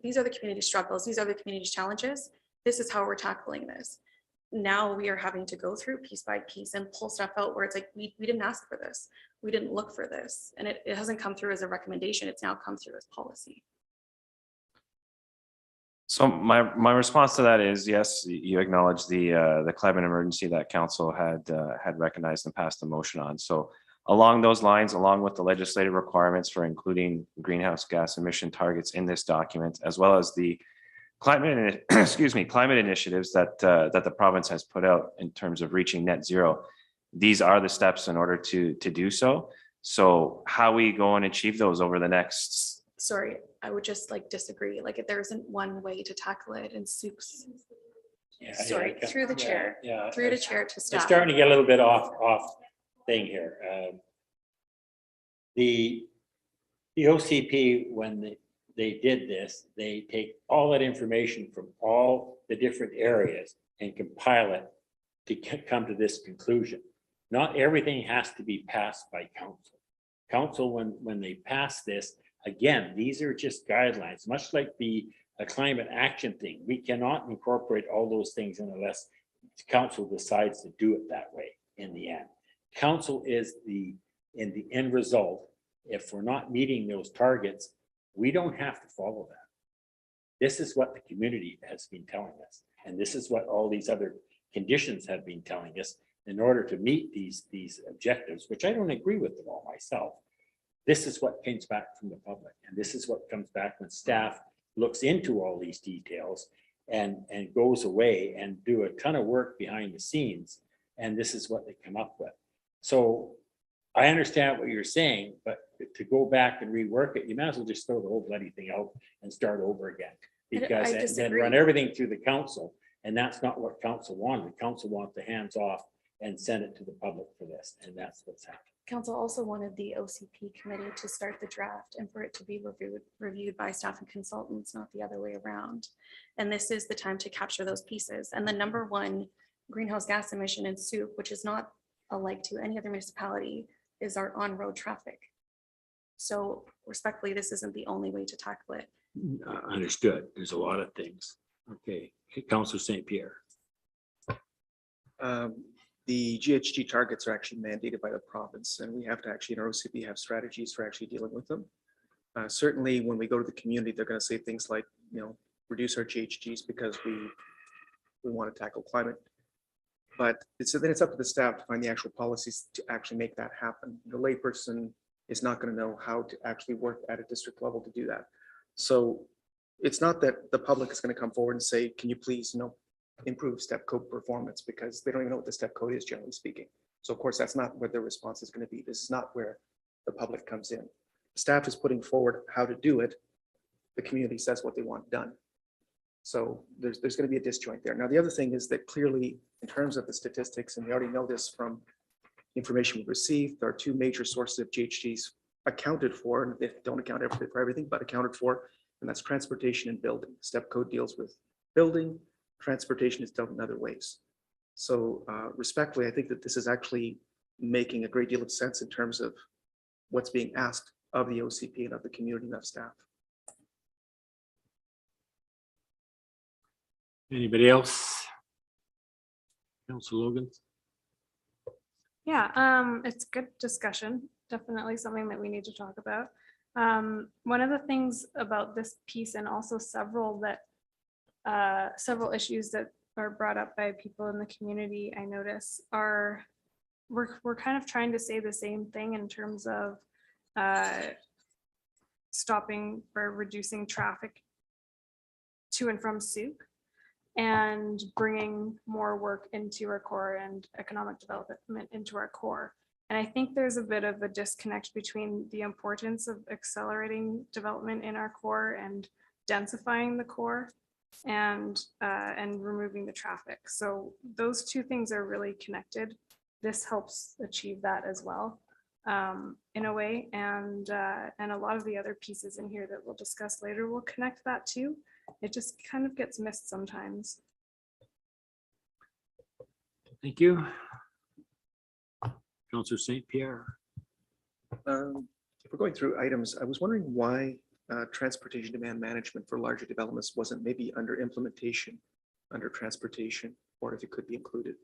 these are the community struggles, these are the community challenges, this is how we're tackling this. Now we are having to go through piece by piece and pull stuff out where it's like, we didn't ask for this, we didn't look for this, and it hasn't come through as a recommendation, it's now come through as policy. So my response to that is, yes, you acknowledge the climate emergency that council had recognized and passed a motion on. So along those lines, along with the legislative requirements for including greenhouse gas emission targets in this document, as well as the climate initiatives that the province has put out in terms of reaching net zero, these are the steps in order to do so. So how we go and achieve those over the next. Sorry, I would just disagree. If there isn't one way to tackle it, and Soup's, sorry, through the chair, through the chair to staff. It's starting to get a little bit off thing here. The OCP, when they did this, they take all that information from all the different areas and compile it to come to this conclusion. Not everything has to be passed by council. Council, when they pass this, again, these are just guidelines, much like the a climate action thing. We cannot incorporate all those things in unless council decides to do it that way in the end. Council is in the end result. If we're not meeting those targets, we don't have to follow that. This is what the community has been telling us. And this is what all these other conditions have been telling us in order to meet these objectives, which I don't agree with them all myself. This is what comes back from the public. And this is what comes back when staff looks into all these details and goes away and do a ton of work behind the scenes. And this is what they come up with. So I understand what you're saying, but to go back and rework it, you might as well just throw the whole bloody thing out and start over again. Because then disagree. run everything through the council. And that's not what council wanted. The council wants the hands off and send it to the public for this. And that's what's happening. Council also wanted the OCP committee to start the draft and for it to be reviewed by staff and consultants, not the other way around. And this is the time to capture those pieces. And the number one greenhouse gas emission in Soup, which is not alike to any other municipality, is our on-road traffic. So respectfully, this isn't the only way to tackle it. Understood. There's a lot of things. Okay, Councillor St. Pierre. The GHG targets are actually mandated by the province, and we have to actually in our OCP have strategies for actually dealing with them. Certainly, when we go to the community, they're going to say things like, reduce our GHGs because we want to tackle climate. But then it's up to the staff to find the actual policies to actually make that happen. The layperson is not going to know how to actually work at a district level to do that. So it's not that the public is going to come forward and say, can you please, improve step code performance, because they don't even know what the step code is, generally speaking. So of course, that's not where their response is going to be. This is not where the public comes in. Staff is putting forward how to do it. The community says what they want done. So there's going to be a disjoint there. Now, the other thing is that clearly, in terms of the statistics, and we already know this from information we've received, there are two major sources of GHGs accounted for, and they don't account for everything, but accounted for, and that's transportation and building. Step code deals with building. Transportation is dealt in other ways. So respectfully, I think that this is actually making a great deal of sense in terms of what's being asked of the OCP and of the community and of staff. Anybody else? Councillor Logan? Yeah, it's good discussion. Definitely something that we need to talk about. One of the things about this piece, and also several issues that are brought up by people in the community, I notice, are we're kind of trying to say the same thing in terms of stopping or reducing traffic to and from Soup and bringing more work into our core and economic development into our core. And I think there's a bit of a disconnect between the importance of accelerating development in our core and densifying the core and removing the traffic. So those two things are really connected. This helps achieve that as well, in a way. And a lot of the other pieces in here that we'll discuss later will connect that too. It just kind of gets missed sometimes. Thank you. Councillor St. Pierre. If we're going through items, I was wondering why transportation demand management for larger developments wasn't maybe under implementation, under transportation, or if it could be included.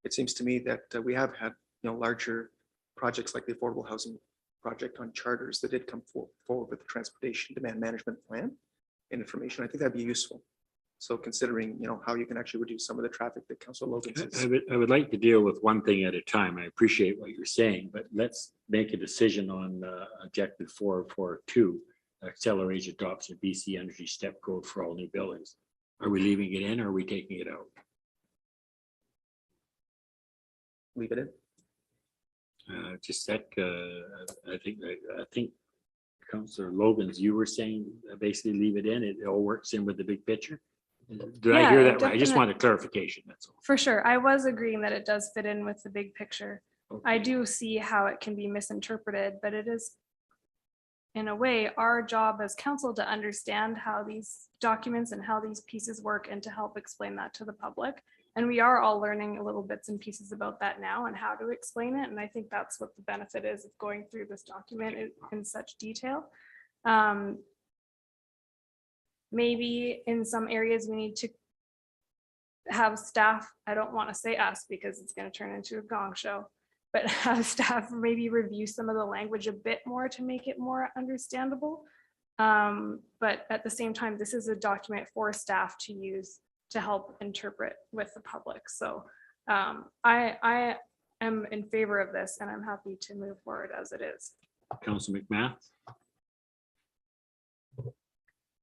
It seems to me that we have had larger projects like the affordable housing project on charters that did come forward with the transportation demand management plan and information. I think that'd be useful. So considering how you can actually reduce some of the traffic that Councillor Logan says. I would like to deal with one thing at a time. I appreciate what you're saying, but let's make a decision on objective 4.4.2, accelerate adoption of BC Energy Step Code for all new buildings. Are we leaving it in or are we taking it out? Leave it in. Just that, I think Councillor Logan's, you were saying basically leave it in. It all works in with the big picture. Did I hear that right? I just wanted clarification. That's all. For sure. I was agreeing that it does fit in with the big picture. Okay. I do see how it can be misinterpreted, but it is, in a way, our job as council to understand how these documents and how these pieces work and to help explain that to the public. And we are all learning a little bits and pieces about that now and how to explain it. And I think that's what the benefit is of going through this document in such detail. Maybe in some areas we need to have staff, I don't want to say us because it's going to turn into a gong show, but have staff maybe review some of the language a bit more to make it more understandable. But at the same time, this is a document for staff to use to help interpret with the public. So I am in favor of this and I'm happy to move forward as it is. Councillor McMath.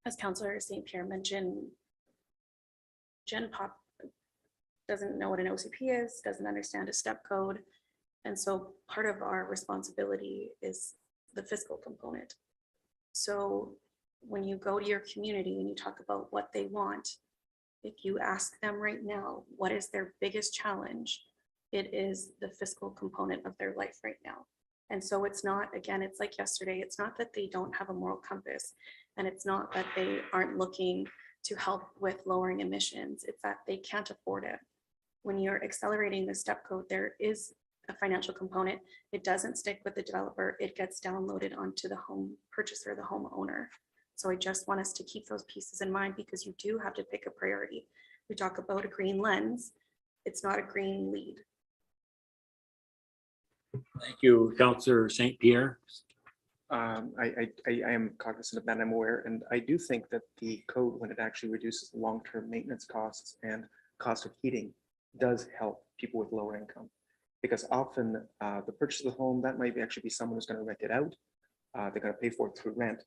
As Councillor St. Pierre mentioned, Gen Pop doesn't know what an OCP is, doesn't understand a step code. And so part of our responsibility is the fiscal component. So when you go to your community and you talk about what they want, if you ask them right now, what is their biggest challenge? It is the fiscal component of their life right now. And so it's not, again, it's like yesterday, it's not that they don't have a moral compass, and it's not that they aren't looking to help with lowering emissions, it's that they can't afford it. When you're accelerating the step code, there is a financial component. It doesn't stick with the developer, it gets downloaded onto the home purchaser, the homeowner. So I just want us to keep those pieces in mind, because you do have to pick a priority. We talk about a green lens, it's not a green lead. Thank you, Councillor St. Pierre. I am cognizant of that, I'm aware, and I do think that the code, when it actually reduces the long-term maintenance costs and cost of heating, does help people with lower income. Because often the purchase of the home, that might actually be someone who's going to rent it out. They're going to pay for it through rent.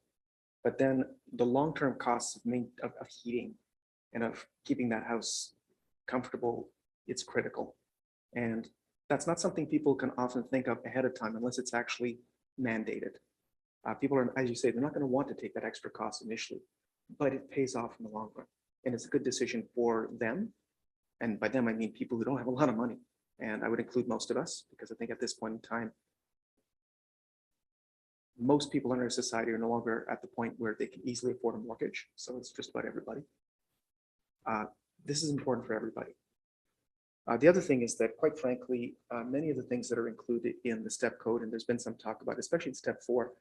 But then the long-term costs of heating and of keeping that house comfortable, it's critical. And that's not something people can often think of ahead of time unless it's actually mandated. People are, as you say, they're not going to want to take that extra cost initially, but it pays off in the long run. And it's a good decision for them. And by them, I mean people who don't have a lot of money. And I would include most of us, because I think at this point in time, most people in our society are no longer at the point where they can easily afford a mortgage. So it's just about everybody. This is important for everybody. The other thing is that, quite frankly, many of the things that are included in the STEP code, and there's been some talk about, especially in step 4,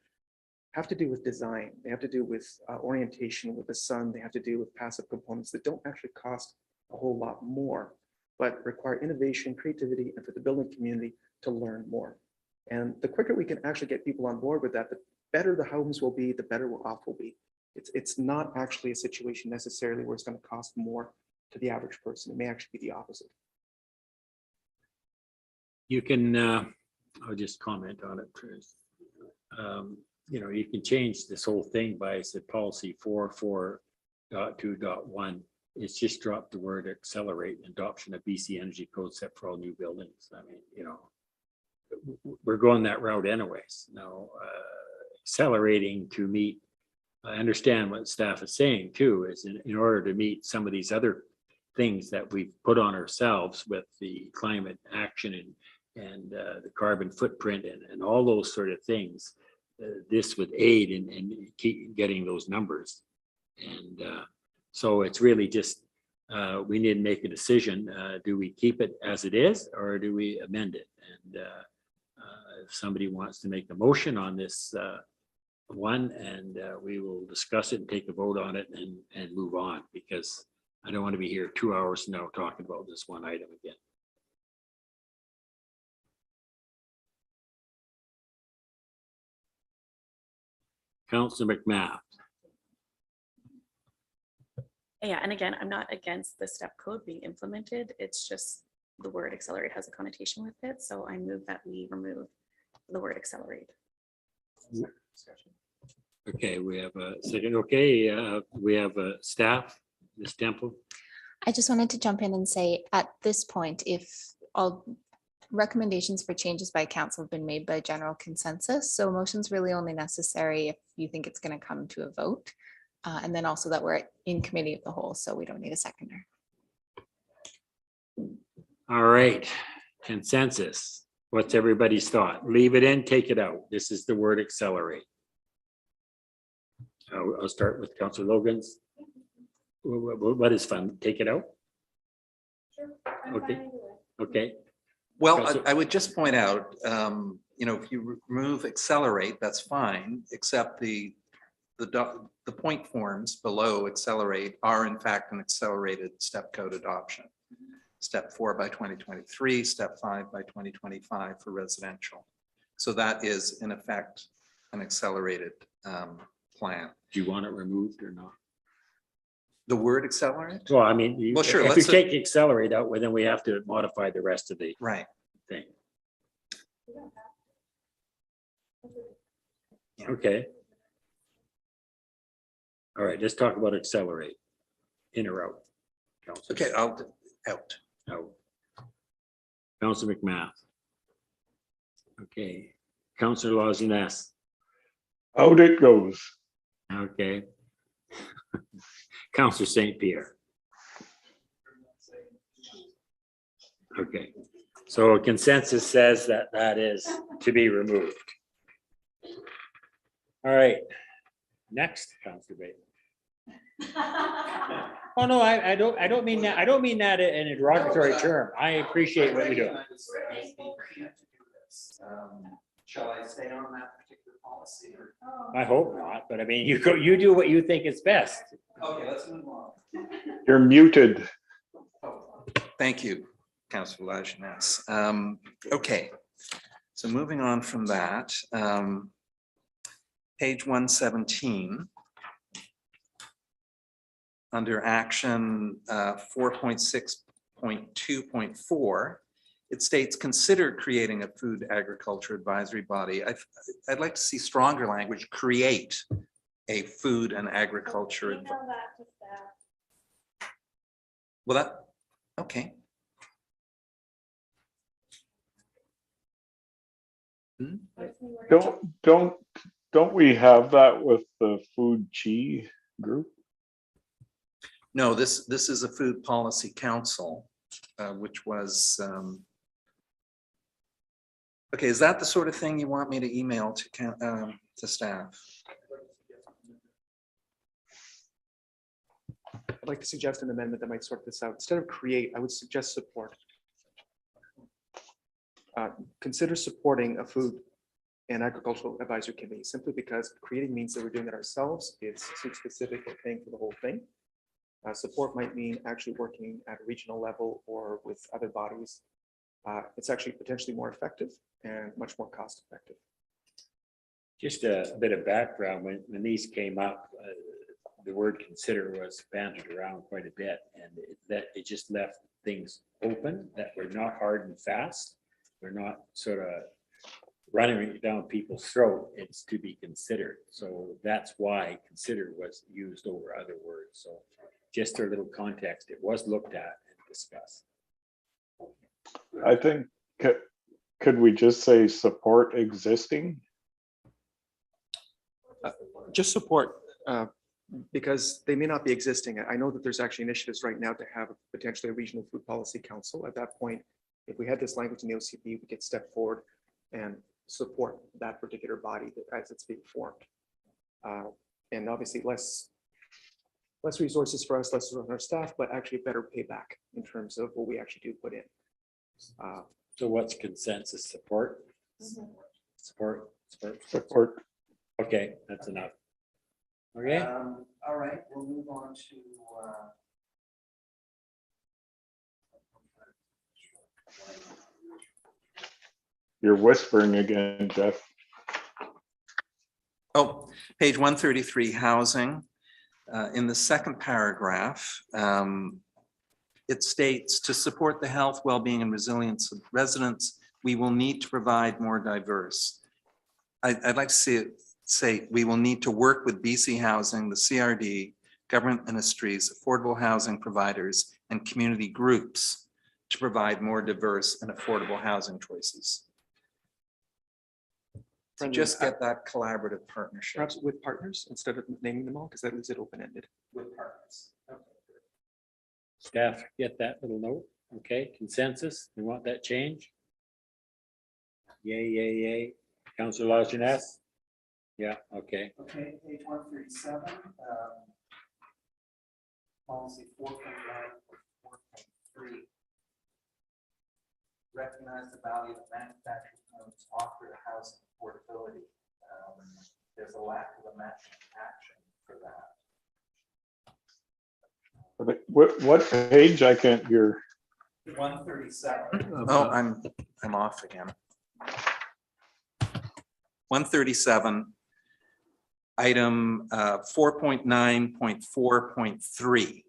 have to do with design. They have to do with orientation with the sun. They have to do with passive components that don't actually cost a whole lot more, but require innovation, creativity, and for the building community to learn more. And the quicker we can actually get people on board with that, the better the homes will be, the better off we'll be. It's not actually a situation necessarily where it's going to cost more to the average person. It may actually be the opposite. You can, I'll just comment on it, Chris. You can change this whole thing by, say, policy 44.2.1. It's just dropped the word accelerate adoption of BC Energy Code set for all new buildings. I mean, we're going that route anyways. Now, accelerating to meet, I understand what staff is saying too, is in order to meet some of these other things that we've put on ourselves with the climate action and the carbon footprint and all those sort of things. This would aid in keep getting those numbers. And so it's really just, we need to make a decision. Do we keep it as it is or do we amend it? And if somebody wants to make the motion on this one, and we will discuss it and take a vote on it and move on, because I don't want to be here 2 hours now talking about this one item again. Councillor McMath. Yeah, and again, I'm not against the step code being implemented. It's just the word accelerate has a connotation with it. So I move that we remove the word accelerate. Okay, we have a second. Okay, we have a staff, Ms. Temple. I just wanted to jump in and say at this point, if all recommendations for changes by council have been made by general consensus, so motion's really only necessary if you think it's going to come to a vote. And then also that we're in committee of the whole, so we don't need a seconder. All right, consensus. What's everybody's thought? Leave it in, take it out. This is the word accelerate. I'll start with Councillor Logan's. What is fun? Take it out? Sure. Okay. Okay. Well, I would just point out, if you remove accelerate, that's fine, except the the point forms below accelerate are in fact an accelerated step code adoption. Step 4 by 2023, step 5 by 2025 for residential. So that is in effect an accelerated plan. Do you want it removed or not? The word accelerate? Well, I mean, Well, sure, if you let's- take accelerate out, well, then we have to modify the rest of the Right. thing. Yeah. Okay. All right, let's talk about accelerate. In or out? Councillor? Okay, I'll out. Out. Councillor McMath. Okay. Councillor Lajeunesse. Out it goes. Okay. Councillor St. Pierre. Okay, so a consensus says that that is to be removed. All right, next, Councillor Bateman. Oh, no, I don't mean that, I don't mean that in a derogatory term. I appreciate what you're doing. Shall I stay on that particular policy? I hope not, but I mean, you go, you do what you think is best. Okay, let's move on. You're muted. Thank you, Councillor Lajeunesse. Okay, so moving on from that, page 117. Under action 4.6.2.4, it states consider creating a food agriculture advisory body. I'd like to see stronger language, create a food and agriculture. Well, that, okay. Don't we have that with the food chi group? No, this is a food policy council, which was, okay, is that the sort of thing you want me to email to staff? I'd like to suggest an amendment that might sort this out. Instead of create, I would suggest support. Consider supporting a food and agricultural advisory committee, simply because creating means that we're doing it ourselves. It's specific, we're paying for the whole thing. Support might mean actually working at a regional level or with other bodies. It's actually potentially more effective and much more cost effective. Just a bit of background, when these came up, the word consider was bandied around quite a bit, and it just left things open that were not hard and fast. We're not sort of running down people's throat. It's to be considered. So that's why consider was used over other words. So just for a little context, it was looked at and discussed. I think, could we just say support existing? Just support, because they may not be existing. I know that there's actually initiatives right now to have potentially a regional food policy council. At that point, if we had this language in the OCP, we could step forward and support that particular body as it's being formed. And obviously less resources for us, less on our staff, but actually better payback in terms of what we actually do put in. So what's consensus? Support? Support? Support. Okay, that's enough. Okay. All right, we'll move on to You're whispering again, Jeff. oh, page 133, housing. In the second paragraph, it states to support the health, well-being, and resilience of residents, we will need to provide more diverse. I'd like to see it say we will need to work with BC Housing, the CRD, government ministries, affordable housing providers, and community groups to provide more diverse and affordable housing choices. To just get that collaborative partnership. Perhaps with partners instead of naming them all, because that leaves it open-ended. With partners. Staff get that little note. Okay, consensus. We want that change. Yay, yay, yay. Councillor Lajeunesse? Yeah, okay. Okay, page 137. Policy 4.9, 4.3. Recognize the value that manufactured homes offer to housing affordability. There's a lack of a matching action. What page? I can't hear. 137. Oh, I'm off again. 137, item 4.9.4.3.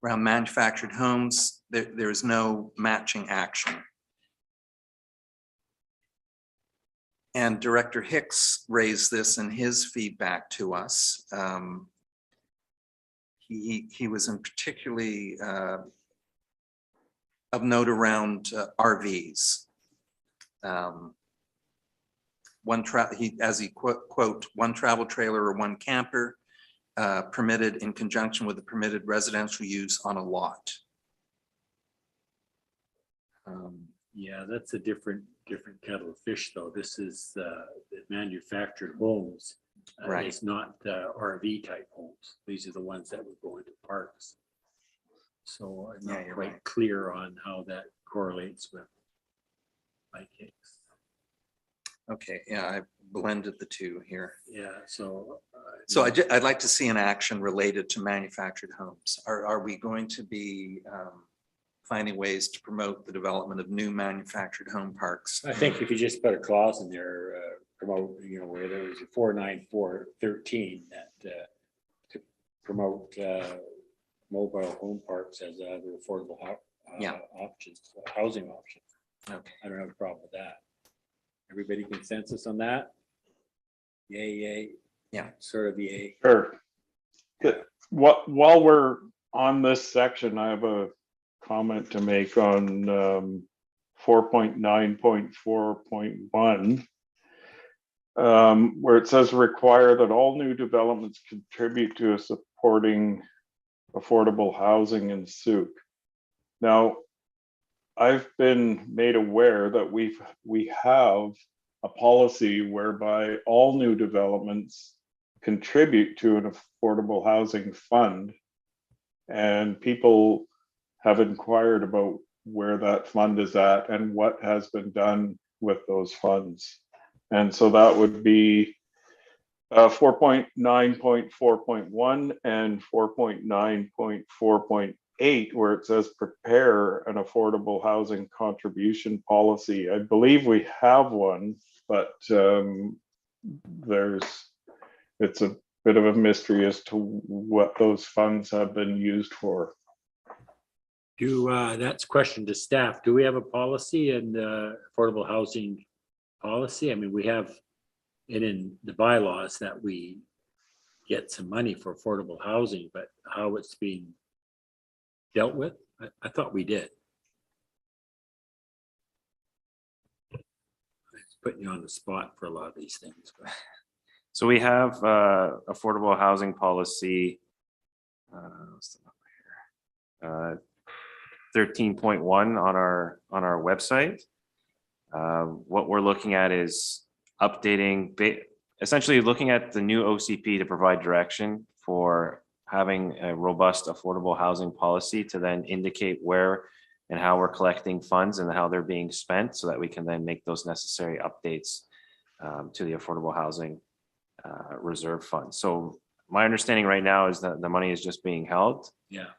Around manufactured homes, there's no matching action. And Director Hicks raised this in his feedback to us. He was in particularly of note around RVs. As he quote, one travel trailer or one camper permitted in conjunction with the permitted residential use on a lot. Yeah, that's a different kettle of fish, though. This is the manufactured homes. Right. It's not RV type homes. These are the ones that would go into parks. So I'm Yeah, not you're quite right. clear on how that correlates with my case. Okay, yeah, I blended the two here. Yeah, so. So I'd like to see an action related to manufactured homes. Are we going to be finding ways to promote the development of new manufactured home parks? I think if you just put a clause in there, promote, where there was a 49413 that to promote mobile home parks as other affordable options, housing options. Okay. I don't have a problem with that. Everybody consensus on that? Yay. Yeah. Sort of yay. Sure. Good. While we're on this section, I have a comment to make on 4.9.4.1, where it says require that all new developments contribute to a supporting affordable housing in Souk. Now, I've been made aware that we have a policy whereby all new developments contribute to an affordable housing fund, and people have inquired about where that fund is at and what has been done with those funds. And so that would be 4.9.4.1 and 4.9.4.8, where it says prepare an affordable housing contribution policy. I believe we have one, but it's a bit of a mystery as to what those funds have been used for. That's a question to staff. Do we have a policy and affordable housing policy? I mean, we have it in the bylaws that we get some money for affordable housing, but how it's being dealt with, I thought we did. It's putting you on the spot for a lot of these things. But. So we have affordable housing policy. What's the number here? 13.1 on our website. What we're looking at is updating, essentially looking at the new OCP to provide direction for having a robust affordable housing policy to then indicate where and how we're collecting funds and how they're being spent, so that we can then make those necessary updates to the affordable housing reserve fund. So my understanding right now is that the money is just being held. Yeah.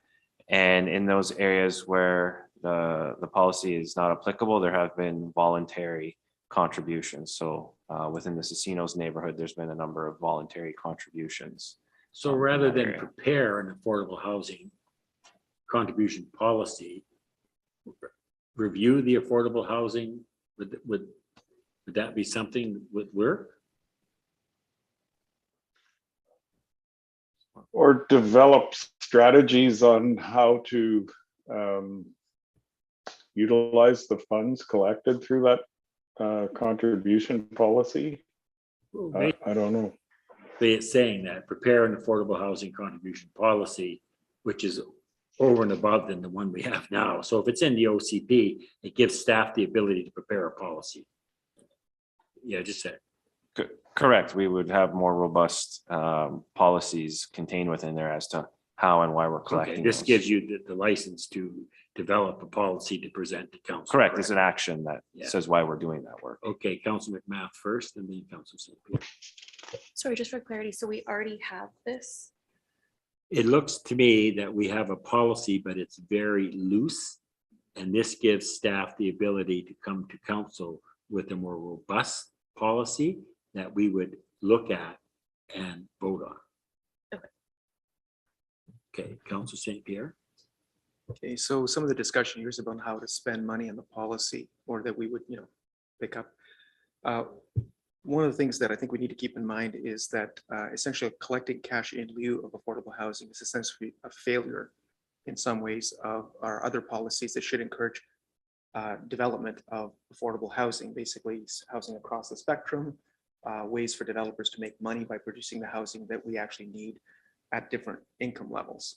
And in those areas where the policy is not applicable, there have been voluntary contributions. So within the Casinos neighborhood, there's been a number of voluntary contributions. So rather than prepare an affordable housing contribution policy, review the affordable housing, would that be something would work? Or develop strategies on how to utilize the funds collected through that contribution policy. Well, I don't know. It's saying that prepare an affordable housing contribution policy, which is over and above than the one we have now. So if it's in the OCP, it gives staff the ability to prepare a policy. Yeah, just say. Correct. We would have more robust policies contained within there as to how and why we're collecting. Okay, this those. gives you the license to develop a policy to present to council. Correct. It's an action that says why we're doing that work. Okay, Councillor McMath first, and then Councillor St. Pierre. Sorry, just for clarity, so we already have this it looks to me that we have a policy, but it's very loose. And this gives staff the ability to come to council with a more robust policy that we would look at and vote on. Okay, Councillor St. Pierre. Okay, so some of the discussion here is about how to spend money on the policy, or that we would, pick up. One of the things that I think we need to keep in mind is that essentially collecting cash in lieu of affordable housing is essentially a failure in some ways of our other policies that should encourage development of affordable housing, basically housing across the spectrum, ways for developers to make money by producing the housing that we actually need at different income levels.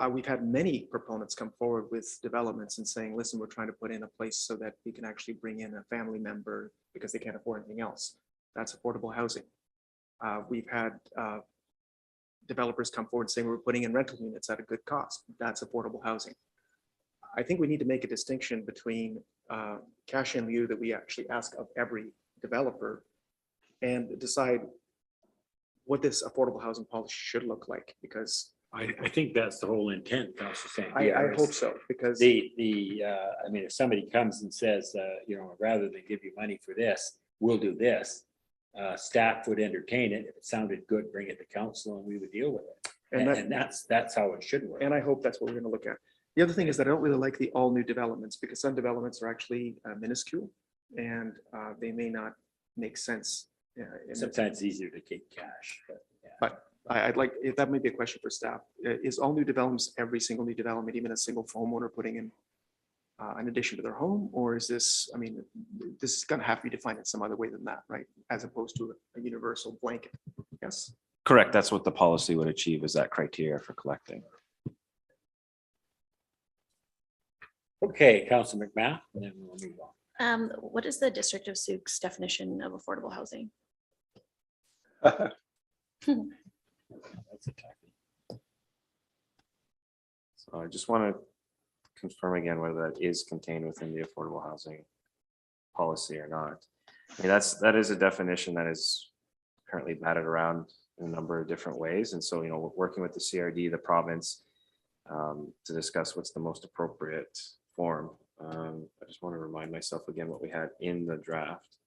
We've had many proponents come forward with developments and saying, listen, we're trying to put in a place so that we can actually bring in a family member because they can't afford anything else. That's affordable housing. We've had developers come forward saying we're putting in rental units at a good cost. That's affordable housing. I think we need to make a distinction between cash in lieu that we actually ask of every developer and decide what this affordable housing policy should look like, because I think that's the whole intent, Councillor St. I Pierre. hope so, because I mean, if somebody comes and says, rather than give you money for this, we'll do this. Staff would entertain it. If it sounded good, bring it to council and we would deal with it. And that's how it should work. and I hope that's what we're going to look at. The other thing is that I don't really like the all new developments, because some developments are actually minuscule and they may not make sense. Sometimes it's easier to take cash, but yeah. But I'd like, if that may be a question for staff, is all new developments, every single new development, even a single homeowner putting in an addition to their home? Or is this, I mean, this is going to have to be defined in some other way than that, right? As opposed to a universal blanket. Yes. Correct. That's what the policy would achieve, is that criteria for collecting. Okay, Councillor McMath, and then we'll move on. What is the District of Sauk's definition of affordable housing? That's a toughie. So I just want to confirm again whether that is contained within the affordable housing policy or not. I mean, that is a definition that is currently batted around in a number of different ways. And so, we're working with the CRD, the province, to discuss what's the most appropriate form. I just want to remind myself again what we had in the draft.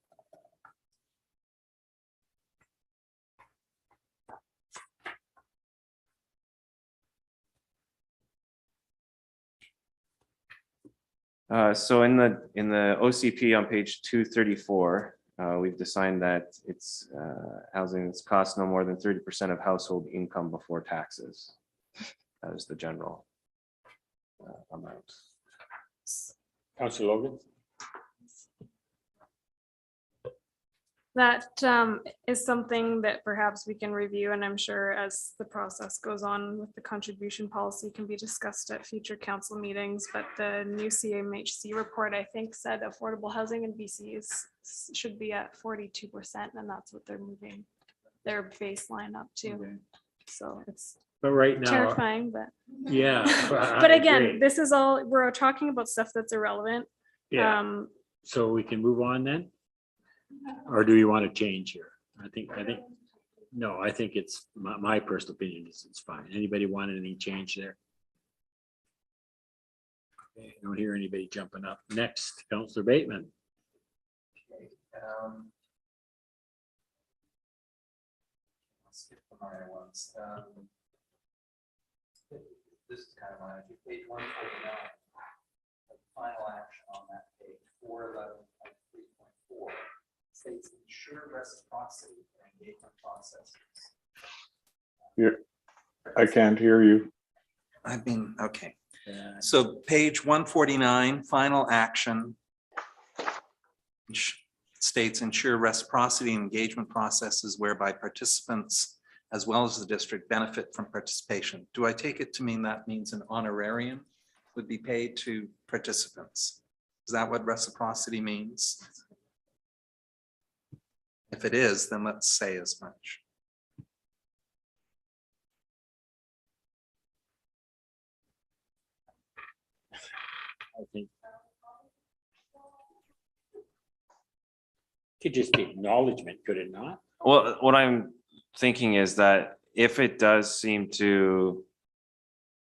So in the OCP on page 234, we've decided that it's housing that's cost no more than 30% of household income before taxes. That is the general amount. Councillor Logan. That is something that perhaps we can review, and I'm sure as the process goes on with the contribution policy can be discussed at future council meetings. But the new CMHC report, I think, said affordable housing in BC should be at 42%, and that's what they're moving their baseline up to. So it's But right now, terrifying, but yeah. but again, this is all, we're talking about stuff that's irrelevant. Yeah, so we can move on then? Or do you want to change here? I think, no, I think it's, my personal opinion is it's fine. Anybody want any change there? Okay, I don't hear anybody jumping up. Next, Councillor Bateman. I'll skip the minor ones. This is kind of minor. Page 149, the final action on that page, 411.3.4, states ensure reciprocity for engagement processes. I can't hear you. Okay. So page 149, final action, which states ensure reciprocity and engagement processes whereby participants as well as the district benefit from participation. Do I take it to mean that means an honorarium would be paid to participants? Is that what reciprocity means? If it is, then let's say as much. I think could just be acknowledgement, could it not? Well, what I'm thinking is that if it does seem to,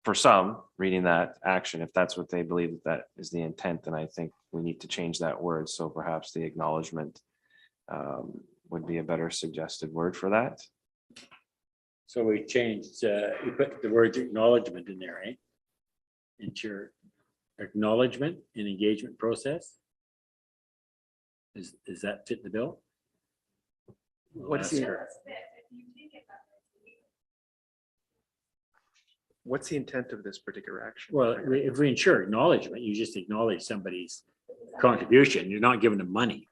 for some, reading that action, if that's what they believe that is the intent, then I think we need to change that word. So perhaps the acknowledgement would be a better suggested word for that. So we changed, we put the words acknowledgement in there, right? Ensure acknowledgement in engagement process. Does that fit the bill? What's Ask the, her. what's the intent of this particular action? Well, if we ensure acknowledgement, you just acknowledge somebody's contribution. You're not giving them money.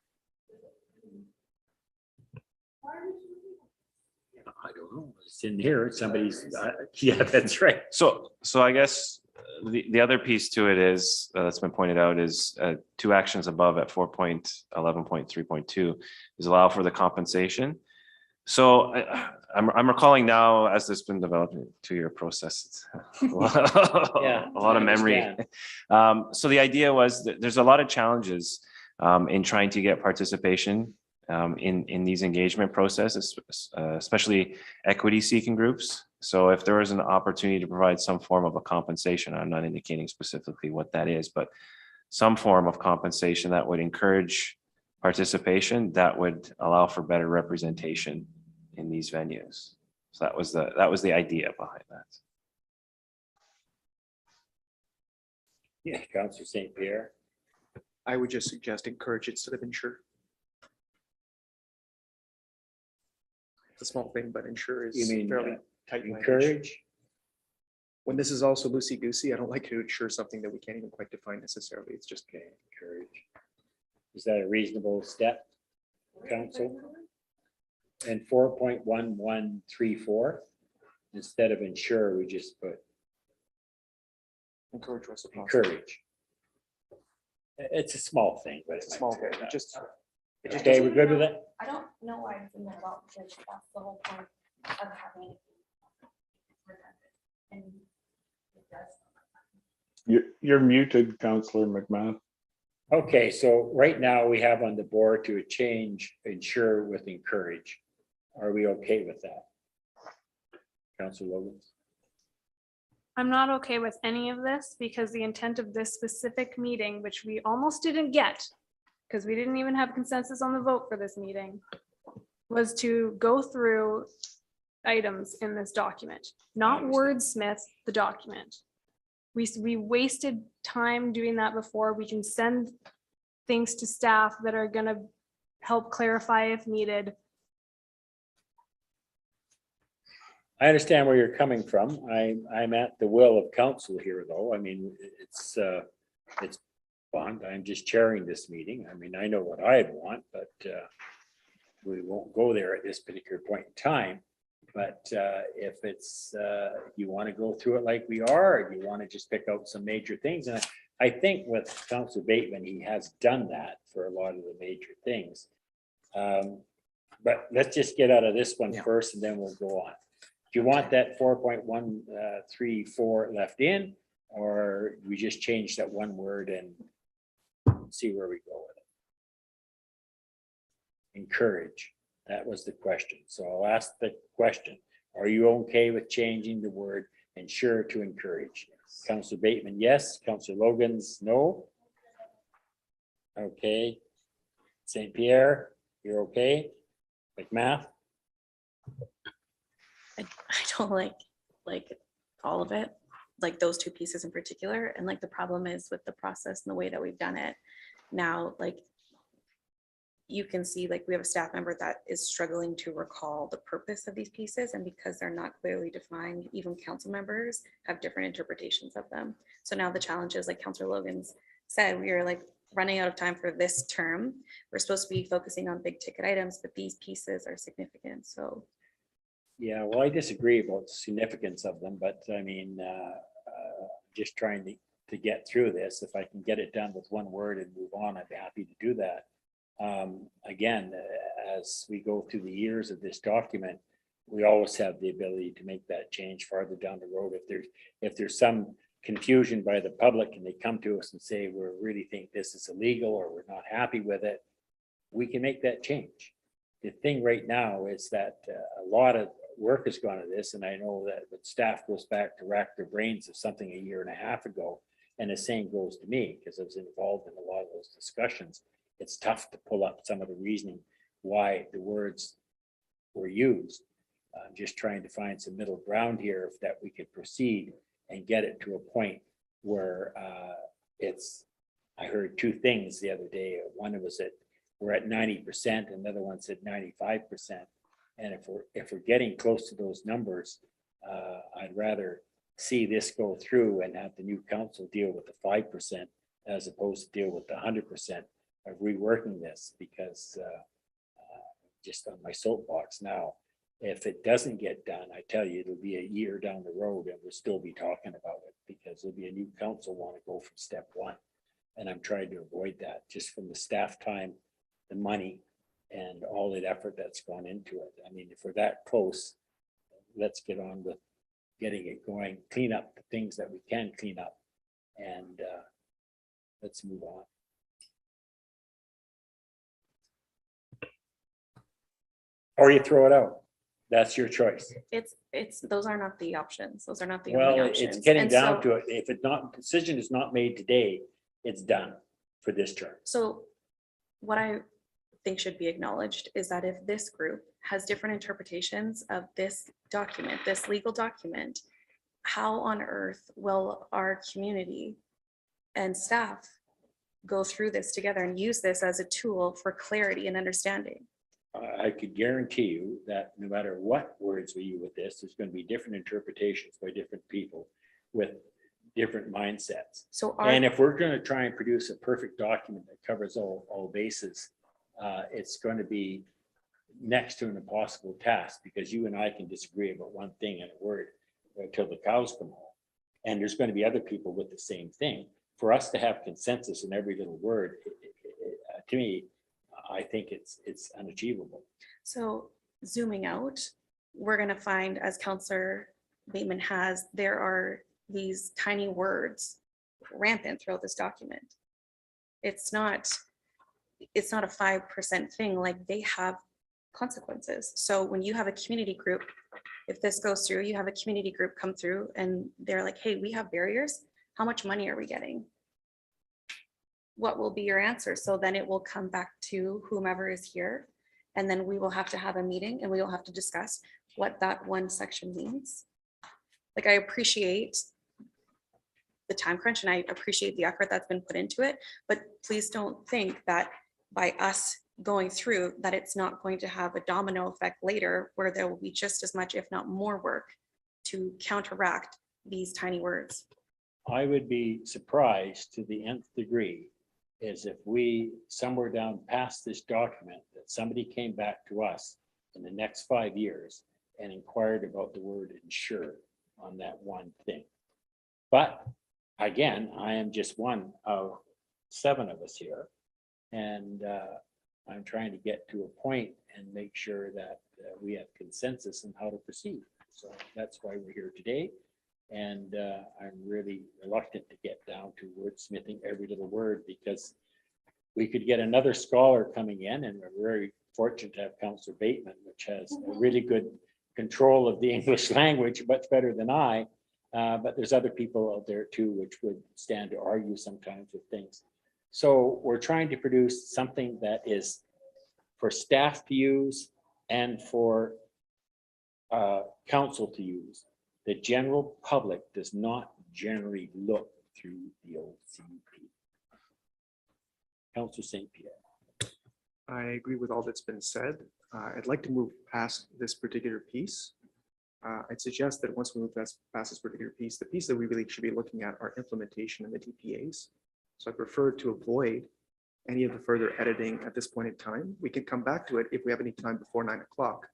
I don't know. It's in here. Somebody's, yeah, that's right. So I guess the other piece to it is, that's been pointed out, is two actions above at 4.11.3.2 is allow for the compensation. So I'm recalling now, as this has been developed, 2-year process, Yeah, a lot of I memory. understand. So the idea was that there's a lot of challenges in trying to get participation in these engagement processes, especially equity seeking groups. So if there is an opportunity to provide some form of a compensation, I'm not indicating specifically what that is, but some form of compensation that would encourage participation, that would allow for better representation in these venues. So that was the idea behind that. Yeah, Councillor St. Pierre. I would just suggest encourage instead of ensure. It's a small thing, but ensure You is mean fairly tight language. encourage? When this is also loosey-goosey, I don't like to ensure something that we can't even quite define necessarily. It's just, Okay, encourage. Is that a reasonable step, council? And 4.1134, instead of ensure, we just put encourage reciprocity. encourage. It's a small thing, but It's it's a small bit. It just Okay, we're good with it? I don't know why it's in there about, because that's the whole point of having. And it does. You're muted, Councillor McMath. Okay, so right now we have on the board to change ensure with encourage. Are we okay with that? Councillor Logan? I'm not okay with any of this because the intent of this specific meeting, which we almost didn't get, because we didn't even have consensus on the vote for this meeting, was to go through items in this document, not wordsmith the document. We wasted time doing that before. We can send things to staff that are gonna help clarify if needed. I understand where you're coming from. I'm at the will of council here, though. I mean, it's fun. I'm just chairing this meeting. I mean, I know what I'd want, but we won't go there at this particular point in time. But if it's, you want to go through it like we are, or you want to just pick out some major things, and I think with Councillor Bateman, he has done that for a lot of the major things. But let's just get out of this one first, and then we'll go on. Do you want that 4.134 left in, or we just change that one word and see where we go with it? Encourage. That was the question. So I'll ask the question. Are you okay with changing the word ensure to encourage? Councillor Bateman, yes. Councillor Logan's no. Okay. St. Pierre, you're okay? McMath? I don't like all of it, like those two pieces in particular. And like the problem is with the process and the way that we've done it now, like you can see, like we have a staff member that is struggling to recall the purpose of these pieces, and because they're not clearly defined, even council members have different interpretations of them. So now the challenge is, like Councillor Logan's said, we are like running out of time for this term. We're supposed to be focusing on big ticket items, but these pieces are significant. So Yeah, well, I disagree about the significance of them, but I mean, just trying to get through this. If I can get it done with one word and move on, I'd be happy to do that. Again, as we go through the years of this document, we always have the ability to make that change farther down the road. If there's some confusion by the public and they come to us and say, we really think this is illegal or we're not happy with it, we can make that change. The thing right now is that a lot of work has gone into this, and I know that the staff goes back to rack their brains of something a year and a half ago. And the same goes to me, because I was involved in a lot of those discussions. It's tough to pull up some of the reasoning why the words were used. I'm just trying to find some middle ground here, if that we could proceed and get it to a point where I heard two things the other day. One was that we're at 90%, another one said 95%. And if we're getting close to those numbers, I'd rather see this go through and have the new council deal with the 5% as opposed to deal with the 100% of reworking this, because just on my soapbox now, if it doesn't get done, I tell you, it'll be a year down the road and we'll still be talking about it, because there'll be a new council want to go from step one. And I'm trying to avoid that, just from the staff time, the money, and all the effort that's gone into it. I mean, if we're that close, let's get on with getting it going, clean up the things that we can clean up, and let's move on. Or you throw it out. That's your choice. Those are not the options. Those are not the Well, only options. it's getting And down so- to it. If it's not, decision is not made today, it's done for this term. So what I think should be acknowledged is that if this group has different interpretations of this document, this legal document, how on earth will our community and staff go through this together and use this as a tool for clarity and understanding? I could guarantee you that no matter what words we use with this, there's going to be different interpretations by different people with different mindsets. So And if we're going to try and produce a perfect document that covers all bases, it's going to be next to an impossible task, because you and I can disagree about one thing and a word until the cows come home. And there's going to be other people with the same thing. For us to have consensus in every little word, to me, I think it's unachievable. So zooming out, we're going to find, as Councillor Bateman has, there are these tiny words rampant throughout this document. It's not a 5% thing, like they have consequences. So when you have a community group, if this goes through, you have a community group come through and they're like, hey, we have barriers. How much money are we getting? What will be your answer? So then it will come back to whomever is here. And then we will have to have a meeting and we will have to discuss what that one section means. Like, I appreciate the time crunch and I appreciate the effort that's been put into it, but please don't think that by us going through that it's not going to have a domino effect later, where there will be just as much, if not more work to counteract these tiny words. I would be surprised to the nth degree is if we, somewhere down past this document, that somebody came back to us in the next 5 years and inquired about the word ensure on that one thing. But again, I am just one of 7 of us here. And I'm trying to get to a point and make sure that we have consensus on how to proceed. So that's why we're here today. And I'm really reluctant to get down to wordsmithing every little word, because we could get another scholar coming in, and we're very fortunate to have Councillor Bateman, which has a really good control of the English language, much better than I. But there's other people out there too, which would stand to argue sometimes with things. So we're trying to produce something that is for staff to use and for council to use. The general public does not generally look through the OCP. Councillor St. Pierre. I agree with all that's been said. I'd like to move past this particular piece. I'd suggest that once we move past this particular piece, the piece that we really should be looking at are implementation and the DPAs. So I prefer to avoid any of the further editing at this point in time. We can come back to it if we have any time before 9 o'clock.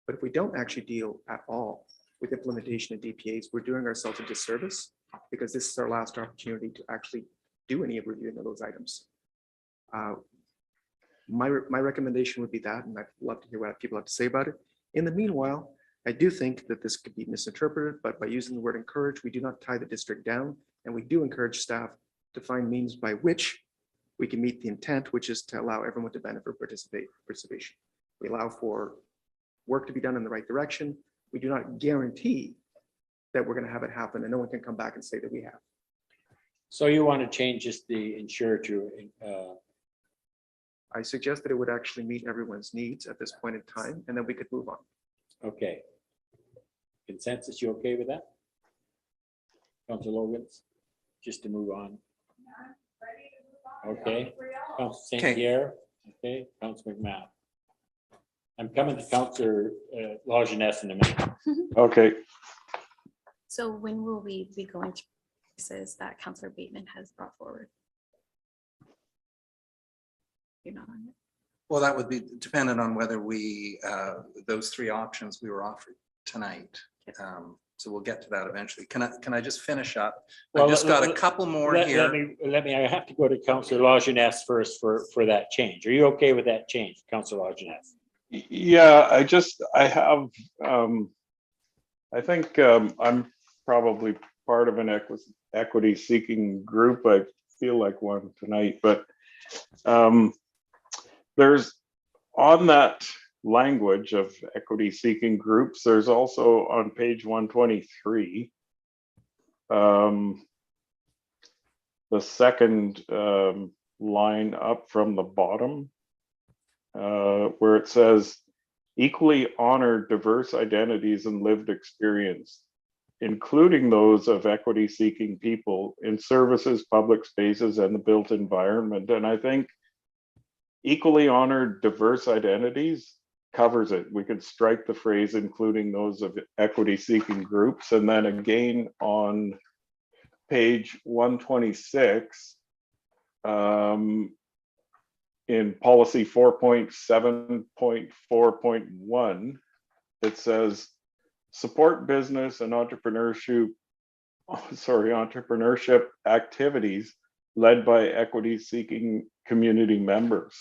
But if we don't actually deal at all with implementation and DPAs, we're doing ourselves a disservice, because this is our last opportunity to actually do any reviewing of those items. My recommendation would be that, and I'd love to hear what people have to say about it. In the meanwhile, I do think that this could be misinterpreted, but by using the word encourage, we do not tie the district down, and we do encourage staff to find means by which we can meet the intent, which is to allow everyone to benefit participation. We allow for work to be done in the right direction. We do not guarantee that we're going to have it happen, and no one can come back and say that we have. So you want to change just the insurer to, I suggest that it would actually meet everyone's needs at this point in time, and then we could move on. okay. Consensus, you okay with that? Councilor Logans, just to move on. Okay. Councilor St. Okay. Pierre, okay, Councilor McMath. I'm coming to Councilor Lajeunesse in a minute. Okay, So when will we be going to cases that Councillor Bateman has brought forward? You're not on it. Well, that would be dependent on whether we, those three options we were offered tonight. So we'll get to that eventually. Can I just finish up? I Well, just got a couple more here. Let me, I have to go to Councilor Lajeunesse first for that change. Are you okay with that change, Councilor Lajeunesse? yeah, I have, I think I'm probably part of an equity seeking group. I feel like one tonight, but there's on that language of equity seeking groups, there's also on page 123, the second line up from the bottom, where it says equally honor diverse identities and lived experience, including those of equity seeking people in services, public spaces, and the built environment. And I think equally honored diverse identities covers it. We could strike the phrase including those of equity seeking groups. And then again on page 126, in policy 4.7.4.1, it says support business and entrepreneurship activities led by equity seeking community members.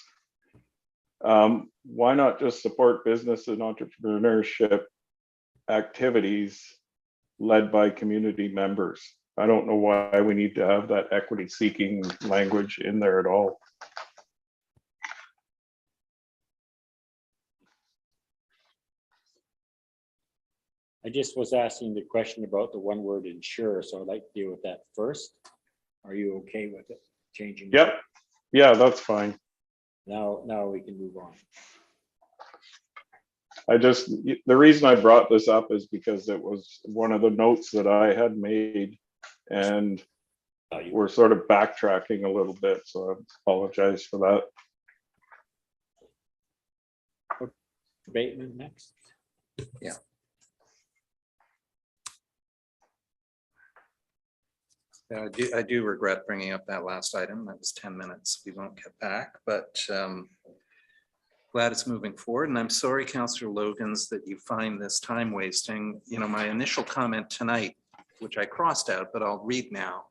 Why not just support business and entrepreneurship activities led by community members? I don't know why we need to have that equity seeking language in there at all. I just was asking the question about the one word ensure, so I'd like to deal with that first. Are you okay with it changing? Yep. Yeah, that's fine. Now we can move on. The reason I brought this up is because it was one of the notes that I had made, and we're sort of backtracking a little bit, so I apologize for that. Bateman next. Yeah. I do regret bringing up that last item. That was 10 minutes. We won't get back, but glad it's moving forward. And I'm sorry, Councillor Logans, that you find this time wasting. You know, my initial comment tonight, which I crossed out, but I'll read now.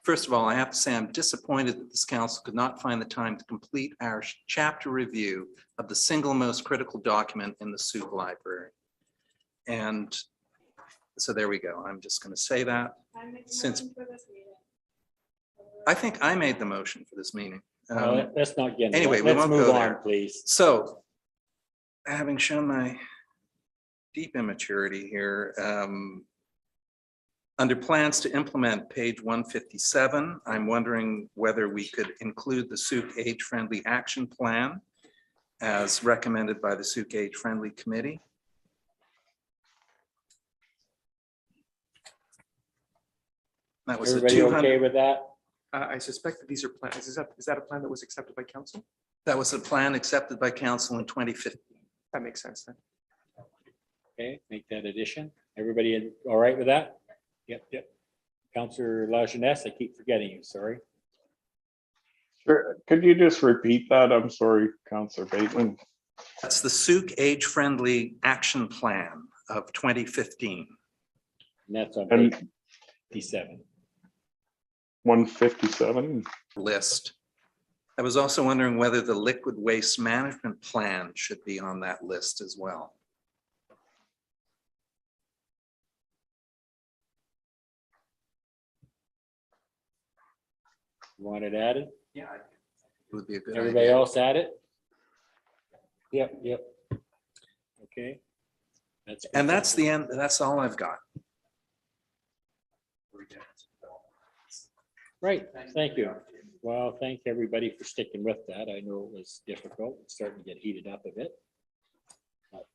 First of all, I have to say I'm disappointed that this council could not find the time to complete our chapter review of the single most critical document in the Souk Library. And so there we go. I'm just going to say that. Since I think I made the motion for this meeting. Let's not get into anyway, that. we Let's won't move go on, there. please. So, having shown my deep immaturity here, under plans to implement page 157, I'm wondering whether we could include the Souk Age-Friendly Action Plan as recommended by the Souk Age-Friendly Committee. That was Everybody a okay 200. with that? I suspect that these are plans. Is that a plan that was accepted by council? That was a plan accepted by council in 2015. That makes sense then. Okay, make that addition. Everybody all right with that? Yep. Councillor Lajeunesse, I keep forgetting you, sorry. Sure. Could you just repeat that? I'm sorry, Councillor Bateman. That's the Souk Age-Friendly Action Plan of 2015. And that's on And page 57. 157. List. I was also wondering whether the liquid waste management plan should be on that list as well. Want it added? Yeah. It would be a good Everybody idea. else add it? Yep. Okay. And that's the end. That's all I've got. Right, thank you. Well, thank everybody for sticking with that. I know it was difficult. It's starting to get heated up a bit. But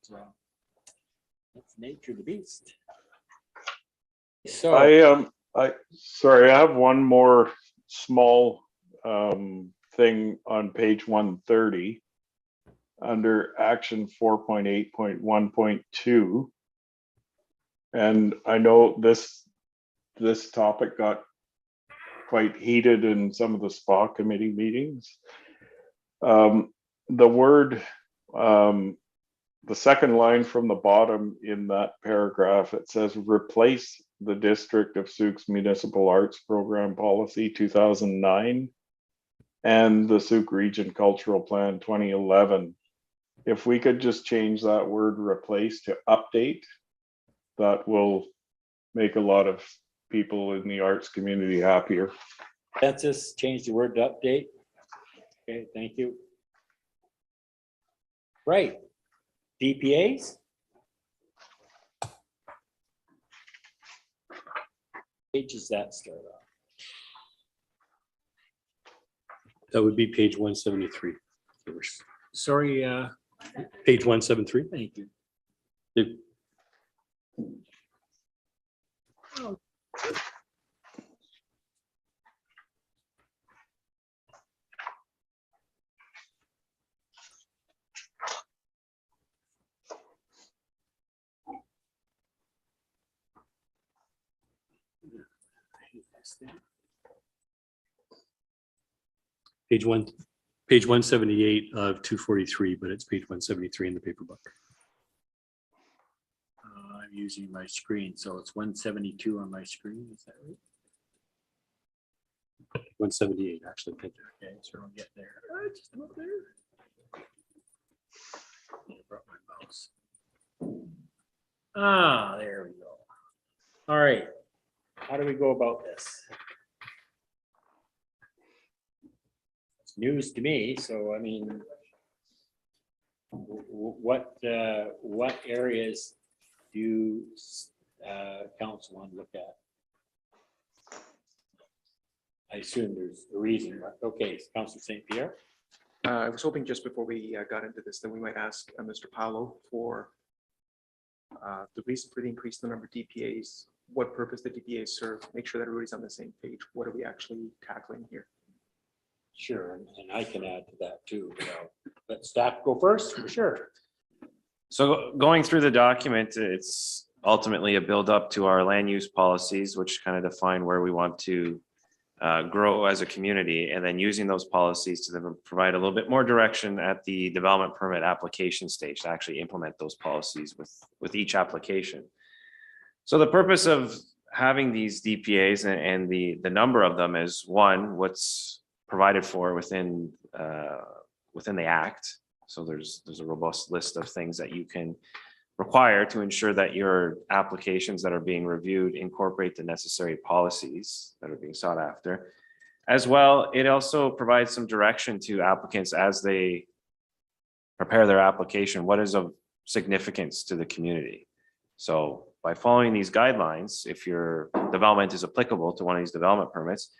that's nature of the beast. So, Sorry, I have one more small thing on page 130 under action 4.8.1.2. And I know this topic got quite heated in some of the SPA committee meetings. The word, the second line from the bottom in that paragraph, it says replace the District of Souk's Municipal Arts Program Policy 2009 and the Souk Region Cultural Plan 2011. If we could just change that word replace to update, that will make a lot of people in the arts community happier. that's just change the word to update. Okay, thank you. Right. DPAs? Page does that start off? That would be page 173. Sorry, Page 173. thank you. It- Page 178 of 243, but it's page 173 in the paper book. I'm using my screen, so it's 172 on my screen, is that right? 178, actually. Okay, so I'll get there. Just about there. I brought my mouse. Ah, there we go. All right, how do we go about this? It's news to me, so I mean, what areas do council want to look at? I assume there's a reason, but okay, Councillor St. Pierre. I was hoping just before we got into this, that we might ask Mr. Paolo for the reason for the increase in the number of DPAs, what purpose the DPAs serve, make sure that everybody's on the same page. What are we actually tackling here? Sure, and I can add to that too. So let staff go first, for sure. So going through the document, it's ultimately a build up to our land use policies, which kind of define where we want to grow as a community, and then using those policies to then provide a little bit more direction at the development permit application stage to actually implement those policies with each application. So the purpose of having these DPAs and the number of them is, one, what's provided for within the act. So there's a robust list of things that you can require to ensure that your applications that are being reviewed incorporate the necessary policies that are being sought after. As well, it also provides some direction to applicants as they prepare their application, what is of significance to the community. So by following these guidelines, if your development is applicable to one of these development permits,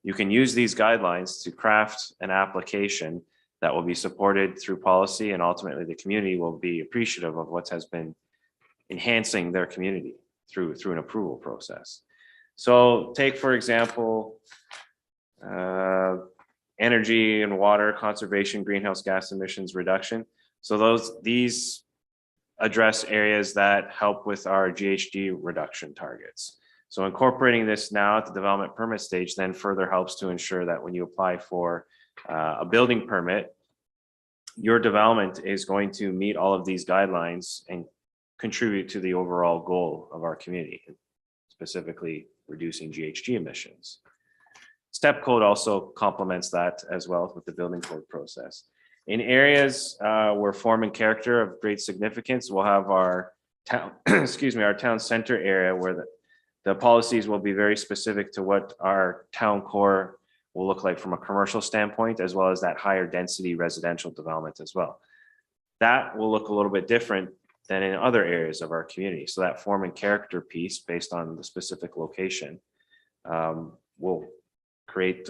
you can use these guidelines to craft an application that will be supported through policy, and ultimately the community will be appreciative of what has been enhancing their community through an approval process. So take, for example, energy and water conservation, greenhouse gas emissions reduction. So these address areas that help with our GHG reduction targets. So incorporating this now at the development permit stage then further helps to ensure that when you apply for a building permit, your development is going to meet all of these guidelines and contribute to the overall goal of our community, specifically reducing GHG emissions. Step code also complements that as well with the building code process. In areas where form and character of great significance, we'll have our town, excuse me, our town center area where the policies will be very specific to what our town core will look like from a commercial standpoint, as well as that higher density residential development as well. That will look a little bit different than in other areas of our community. So that form and character piece based on the specific location will create,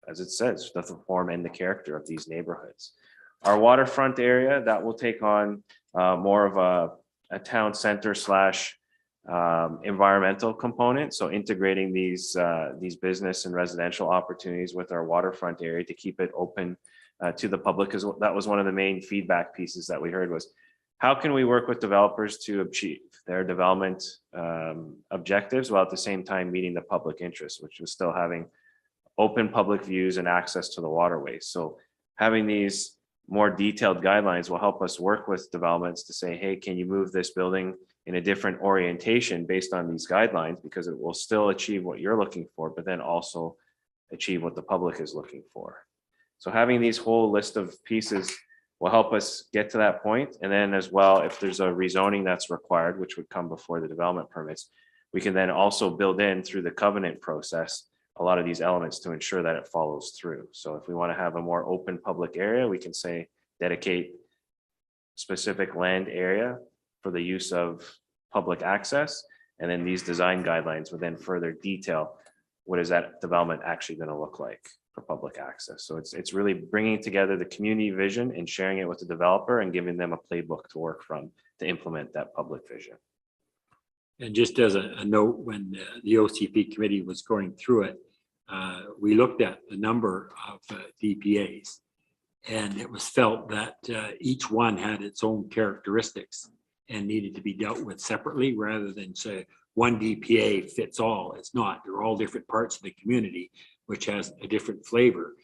as it says, the form and the character of these neighborhoods. Our waterfront area, that will take on more of a town center slash environmental component. So integrating these business and residential opportunities with our waterfront area to keep it open to the public, because that was one of the main feedback pieces that we heard was, how can we work with developers to achieve their development objectives while at the same time meeting the public interest, which was still having open public views and access to the waterways. So having these more detailed guidelines will help us work with developments to say, hey, can you move this building in a different orientation based on these guidelines, because it will still achieve what you're looking for, but then also achieve what the public is looking for. So having these whole list of pieces will help us get to that point. And then as well, if there's a rezoning that's required, which would come before the development permits, we can then also build in through the covenant process a lot of these elements to ensure that it follows through. So if we want to have a more open public area, we can say dedicate specific land area for the use of public access. And then these design guidelines would then further detail what is that development actually going to look like for public access. So it's really bringing together the community vision and sharing it with the developer and giving them a playbook to work from to implement that public vision. And just as a note, when the OCP committee was going through it, we looked at the number of DPAs, and it was felt that each one had its own characteristics and needed to be dealt with separately rather than say one DPA fits all. It's not. They're all different parts of the community, which has a different flavor.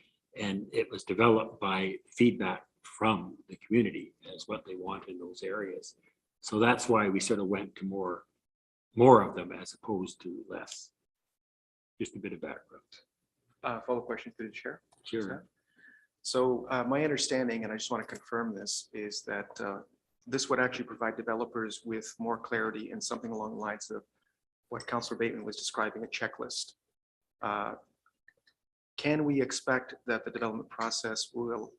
And it was developed by feedback from the community as what they want in those areas. So that's why we sort of went to more of them as opposed to less. Just a bit of background. Follow-up question to the chair. Sure. So my understanding, and I just want to confirm this, is that this would actually provide developers with more clarity and something along the lines of what Councillor Bateman was describing, a checklist. Can we expect that the development process will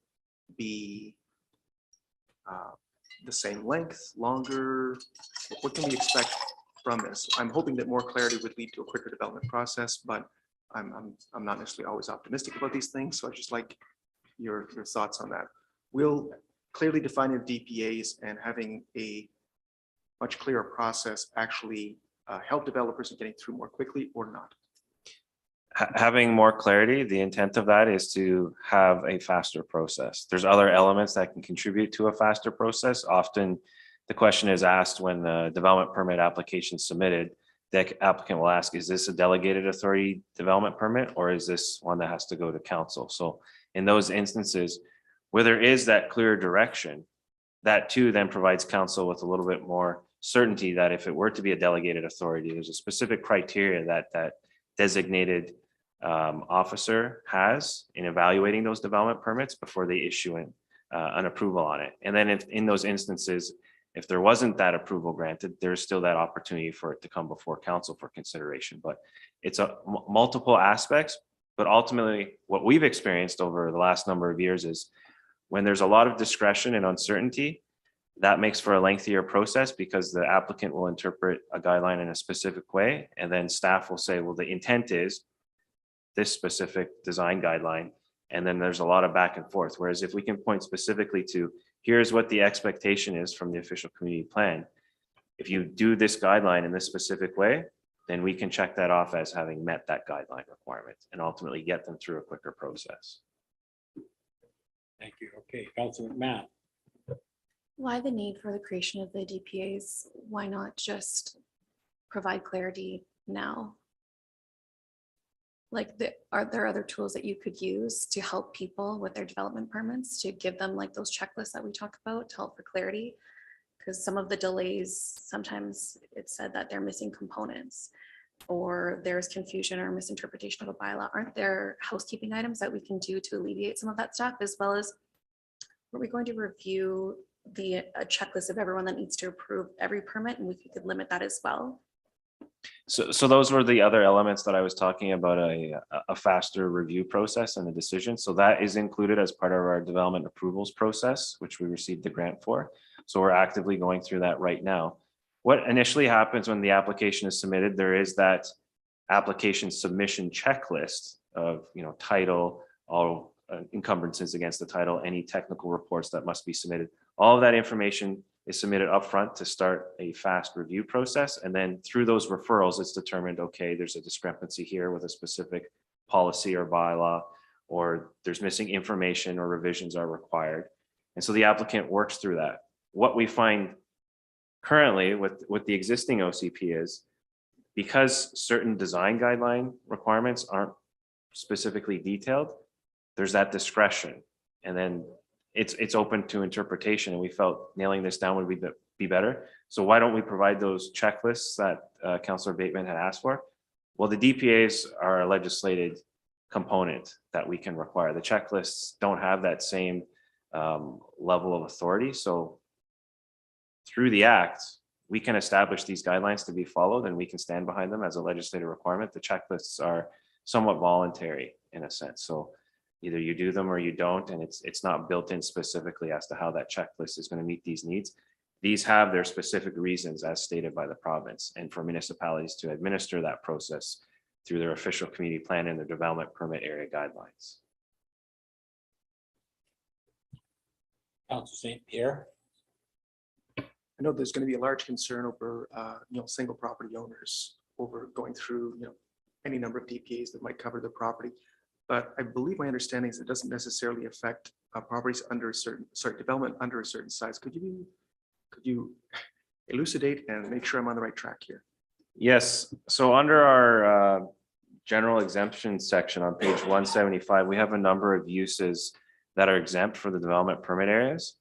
be the same length, longer? What can we expect from this? I'm hoping that more clarity would lead to a quicker development process, but I'm not necessarily always optimistic about these things. So I just like your thoughts on that. Will clearly defining DPAs and having a much clearer process actually help developers in getting through more quickly or not? Having more clarity, the intent of that is to have a faster process. There's other elements that can contribute to a faster process. Often the question is asked when the development permit application is submitted, the applicant will ask, is this a delegated authority development permit, or is this one that has to go to council? So in those instances, where there is that clear direction, that too then provides council with a little bit more certainty that if it were to be a delegated authority, there's a specific criteria that designated officer has in evaluating those development permits before they issue an approval on it. And then in those instances, if there wasn't that approval granted, there's still that opportunity for it to come before council for consideration. But it's a multiple aspects, but ultimately what we've experienced over the last number of years is when there's a lot of discretion and uncertainty, that makes for a lengthier process because the applicant will interpret a guideline in a specific way. And then staff will say, well, the intent is this specific design guideline. And then there's a lot of back and forth. Whereas if we can point specifically to, here's what the expectation is from the official community plan. If you do this guideline in this specific way, then we can check that off as having met that guideline requirement and ultimately get them through a quicker process. Thank you. Okay, Councillor McMath. Why the need for the creation of the DPAs? Why not just provide clarity now? Like, are there other tools that you could use to help people with their development permits, to give them like those checklists that we talk about to help for clarity? Because some of the delays, sometimes it's said that they're missing components or there's confusion or misinterpretation of a bylaw. Aren't there housekeeping items that we can do to alleviate some of that stuff, as well as are we going to review a checklist of everyone that needs to approve every permit, and we could limit that as well? So those were the other elements that I was talking about, a faster review process and a decision. So that is included as part of our development approvals process, which we received the grant for. So we're actively going through that right now. What initially happens when the application is submitted, there is that application submission checklist of, title, all encumbrances against the title, any technical reports that must be submitted. All of that information is submitted upfront to start a fast review process. And then through those referrals, it's determined, okay, there's a discrepancy here with a specific policy or bylaw, or there's missing information or revisions are required. And so the applicant works through that. What we find currently with the existing OCP is, because certain design guideline requirements aren't specifically detailed, there's that discretion. And then it's open to interpretation, and we felt nailing this down would be better. So why don't we provide those checklists that Councillor Bateman had asked for? Well, the DPAs are a legislated component that we can require. The checklists don't have that same level of authority. So through the act, we can establish these guidelines to be followed, and we can stand behind them as a legislative requirement. The checklists are somewhat voluntary in a sense. So either you do them or you don't, and it's not built in specifically as to how that checklist is going to meet these needs. These have their specific reasons as stated by the province, and for municipalities to administer that process through their official community plan and their development permit area guidelines. Councillor St. Pierre. I know there's going to be a large concern over, single property owners over going through, any number of DPAs that might cover the property. But I believe my understanding is it doesn't necessarily affect properties under a certain, development under a certain size. Could you elucidate and make sure I'm on the right track here? Yes, so under our general exemption section on page 175, we have a number of uses that are exempt for the development permit areas.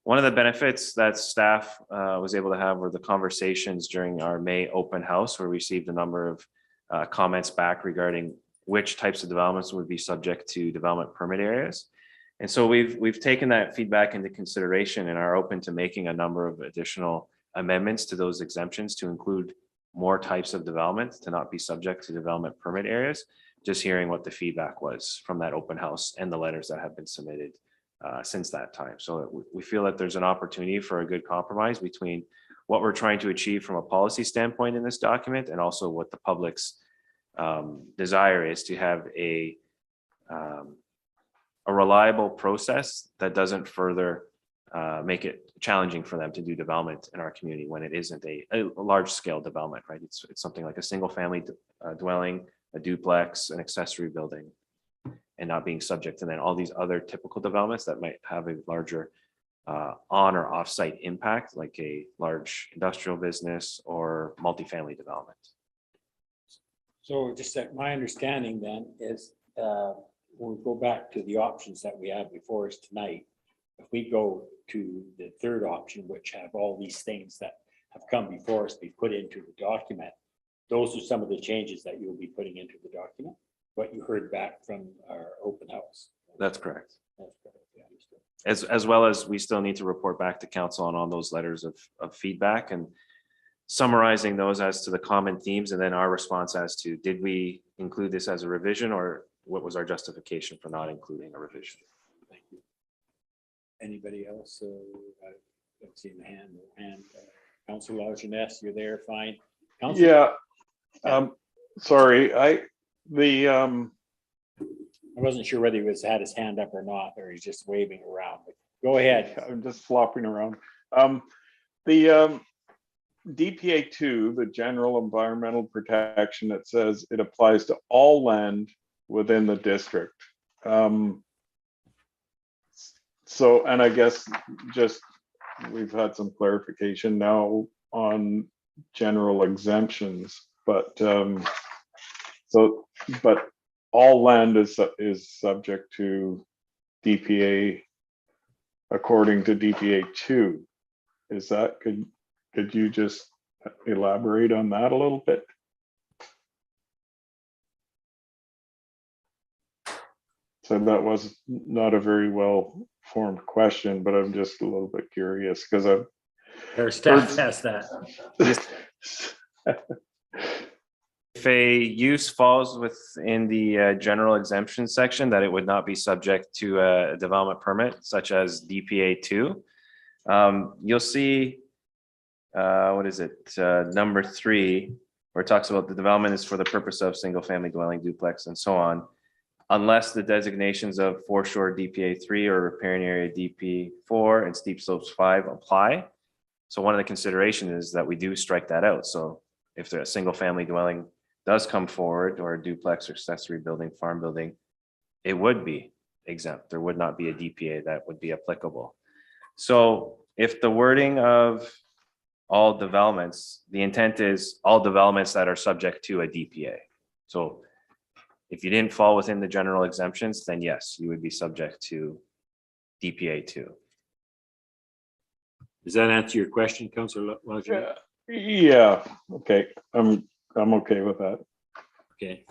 One of the benefits that staff was able to have were the conversations during our May open house, where we received a number of comments back regarding which types of developments would be subject to development permit areas. And so we've taken that feedback into consideration and are open to making a number of additional amendments to those exemptions to include more types of development to not be subject to development permit areas. Just hearing what the feedback was from that open house and the letters that have been submitted since that time. So we feel that there's an opportunity for a good compromise between what we're trying to achieve from a policy standpoint in this document, and also what the public's desire is to have a reliable process that doesn't further make it challenging for them to do development in our community when it isn't a large scale development, right? It's something like a single family dwelling, a duplex, an accessory building, and not being subject to then all these other typical developments that might have a larger on or off-site impact, like a large industrial business or multifamily development. So just that my understanding then is we'll go back to the options that we have before us tonight. If we go to the third option, which have all these things that have come before us be put into the document, those are some of the changes that you'll be putting into the document, what you heard back from our open house. That's correct. That's correct. Yeah, understood. As well as we still need to report back to council on all those letters of feedback and summarizing those as to the common themes, and then our response as to, did we include this as a revision, or what was our justification for not including a revision? Thank you. Anybody else? Let's see the hand. Councillor Lajeunesse, you're there, fine. Councillor? Yeah. Sorry, I wasn't sure whether he had his hand up or not, or he's just waving around. But go ahead. I'm just flopping around. The DPA 2, the general environmental protection, it says it applies to all land within the district. So, and I guess just we've had some clarification now on general exemptions, but but all land is subject to DPA according to DPA 2. Is that, could you just elaborate on that a little bit? So that was not a very well formed question, but I'm just a little bit curious because I've Our staff has that. If a use falls within the general exemption section, that it would not be subject to a development permit such as DPA 2. You'll see, what is it, number 3, where it talks about the development is for the purpose of single family dwelling, duplex, and so on, unless the designations of foreshore DPA 3 or riparian area DP 4 and steep slopes 5 apply. So one of the considerations is that we do strike that out. So if there's a single family dwelling does come forward, or a duplex or accessory building, farm building, it would be exempt. There would not be a DPA that would be applicable. So if the wording of all developments, the intent is all developments that are subject to a DPA. So if you didn't fall within the general exemptions, then yes, you would be subject to DPA 2. Does that answer your question, Councillor Lodge? Yeah, okay, I'm okay with that. Okay.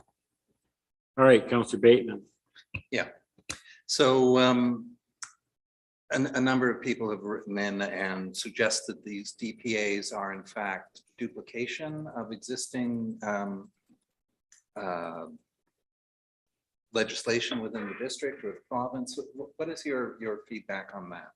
All right, Councillor Bateman. Yeah. So a number of people have written in and suggested these DPAs are in fact duplication of existing legislation within the district or the province. What is your feedback on that?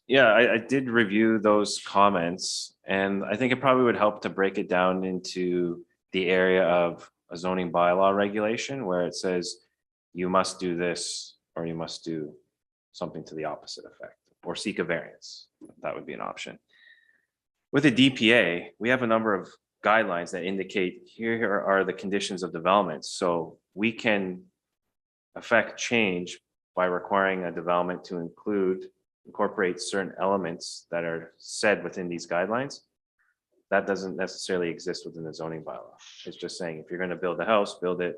Yeah, I did review those comments, and I think it probably would help to break it down into the area of a zoning bylaw regulation where it says you must do this or you must do something to the opposite effect or seek a variance. That would be an option. With a DPA, we have a number of guidelines that indicate here are the conditions of development. So we can affect change by requiring a development to incorporate certain elements that are said within these guidelines. That doesn't necessarily exist within the zoning bylaw. It's just saying if you're going to build a house, build it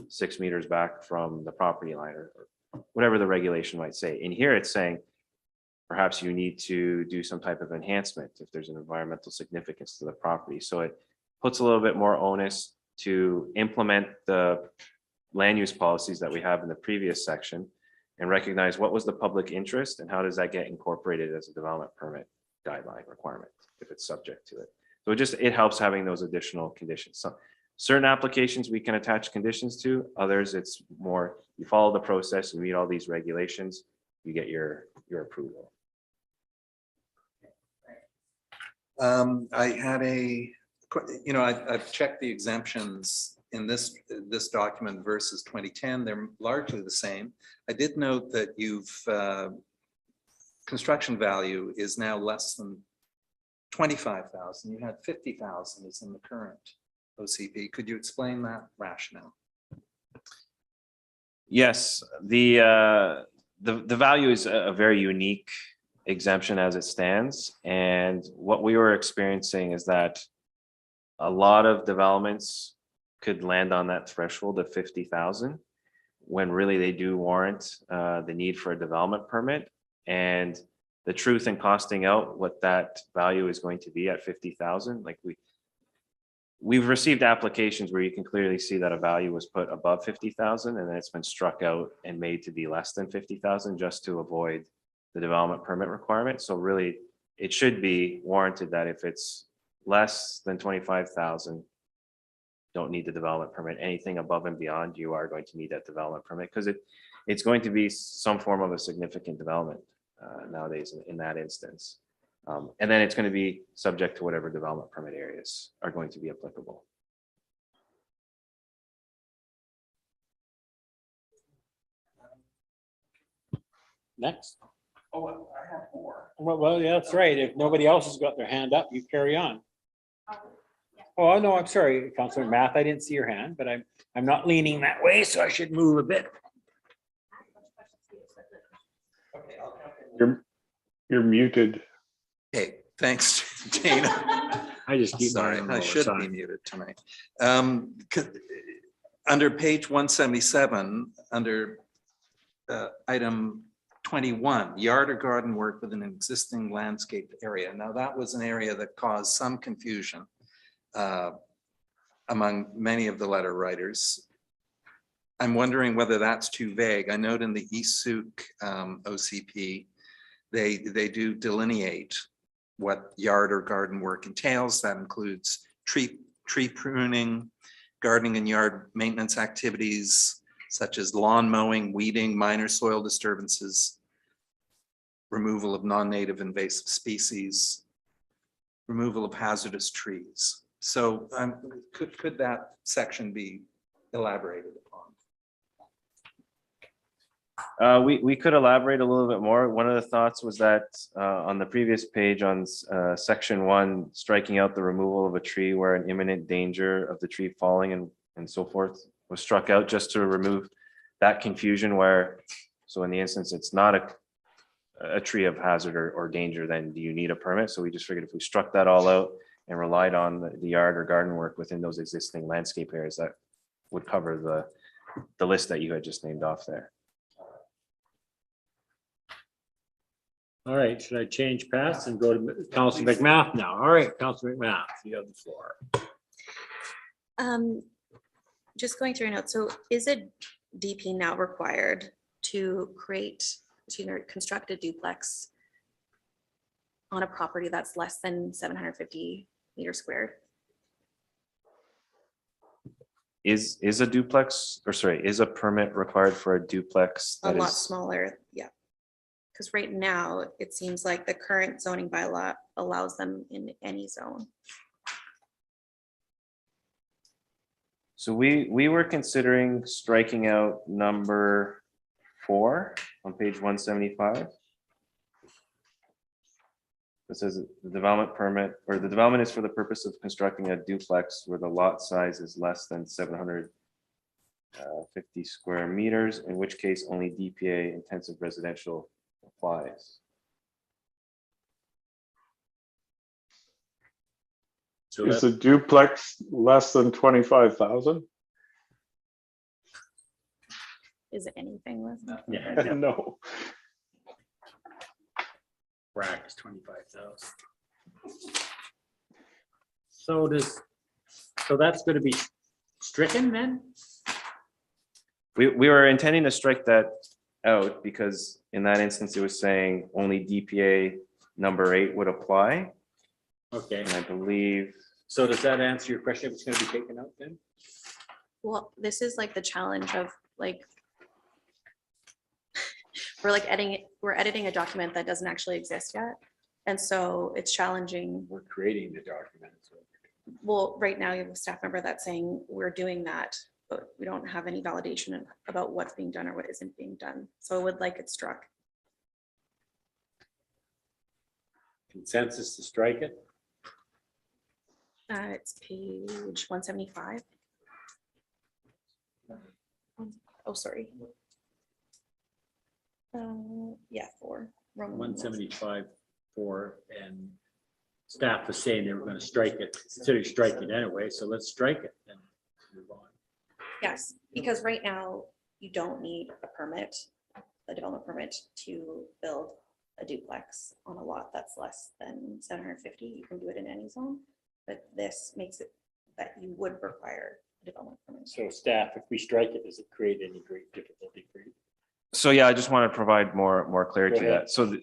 6 meters back from the property line or whatever the regulation might say. In here, it's saying perhaps you need to do some type of enhancement if there's an environmental significance to the property. So it puts a little bit more onus to implement the land use policies that we have in the previous section and recognize what was the public interest and how does that get incorporated as a development permit guideline requirement if it's subject to it. So it helps having those additional conditions. So certain applications we can attach conditions to, others it's more, you follow the process, you meet all these regulations, you get your approval. I had I've checked the exemptions in this document versus 2010. They're largely the same. I did note that construction value is now less than 25,000. You had 50,000 is in the current OCP. Could you explain that rationale? Yes, the value is a very unique exemption as it stands. And what we were experiencing is that a lot of developments could land on that threshold of 50,000 when really they do warrant the need for a development permit. And the truth in costing out what that value is going to be at 50,000, like we've received applications where you can clearly see that a value was put above 50,000 and then it's been struck out and made to be less than 50,000 just to avoid the development permit requirement. So really it should be warranted that if it's less than 25,000, don't need the development permit. Anything above and beyond, you are going to need that development permit because it's going to be some form of a significant development nowadays in that instance. And then it's going to be subject to whatever development permit areas are going to be applicable. Next. Oh, I have more. Well, yeah, that's right. If nobody else has got their hand up, you carry on. Oh, no, I'm sorry, Councillor McMath, I didn't see your hand, but I'm not leaning that way, so I should move a bit. Okay, I'll jump in. You're muted. Okay, thanks, Dana. I just keep Sorry, mine on I all the should be time. muted tonight. Under page 177, under item 21, yard or garden work within an existing landscaped area. Now, that was an area that caused some confusion among many of the letter writers. I'm wondering whether that's too vague. I note in the East Souk OCP, they do delineate what yard or garden work entails. That includes tree tree pruning, gardening and yard maintenance activities such as lawn mowing, weeding, minor soil disturbances, removal of non-native invasive species, removal of hazardous trees. So could that section be elaborated upon? We could elaborate a little bit more. One of the thoughts was that on the previous page on section 1, striking out the removal of a tree where an imminent danger of the tree falling and so forth was struck out, just to remove that confusion where, so in the instance, it's not a tree of hazard or danger, then do you need a permit? So we just figured if we struck that all out and relied on the yard or garden work within those existing landscape areas, that would cover the list that you had just named off there. All right, should I change paths and go to Councillor McMath now? All right, Councillor McMath, you have the floor. Just going through a note, so is a DP now required to construct a duplex on a property that's less than 750 meters squared? Is a duplex, or sorry, is a permit required for a duplex? A that lot is- smaller, yeah. Because right now, it seems like the current zoning bylaw allows them in any zone. So we were considering striking out number 4 on page 175. It says the development permit, or the development is for the purpose of constructing a duplex where the lot size is less than 750 square meters, in which case only DPA intensive residential applies. So Is that, a duplex less than 25,000? Is it anything less? than- yeah, No. rack is 25,000. So that's going to be stricken then? We were intending to strike that out because in that instance, it was saying only DPA number 8 would apply. Okay, And I believe, so does that answer your question if it's going to be taken out then? Well, this is like the challenge of like, we're editing a document that doesn't actually exist yet. And so it's challenging. We're creating the document. Well, right now you have a staff member that's saying we're doing that, but we don't have any validation about what's being done or what isn't being done. So I would like it struck. Consensus to strike it? It's page 175. Oh, sorry. Yeah, 4. Roman numerals. 175 4, and staff was saying they were going to strike it, consider striking anyway, so let's strike it and move on. Yes, because right now you don't need a permit, a development permit to build a duplex on a lot that's less than 750. You can do it in any zone, but this makes it that you would require a development permit. So staff, if we strike it, does it create any great difficulty for you? so yeah, I just want to provide more clarity to Go ahead. that. So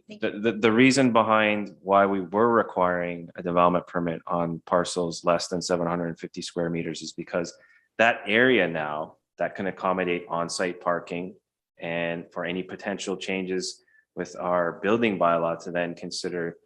the reason behind why we were requiring a development permit on parcels less than 750 square meters is because that area now that can accommodate on-site parking and for any potential changes with our building bylaw to then consider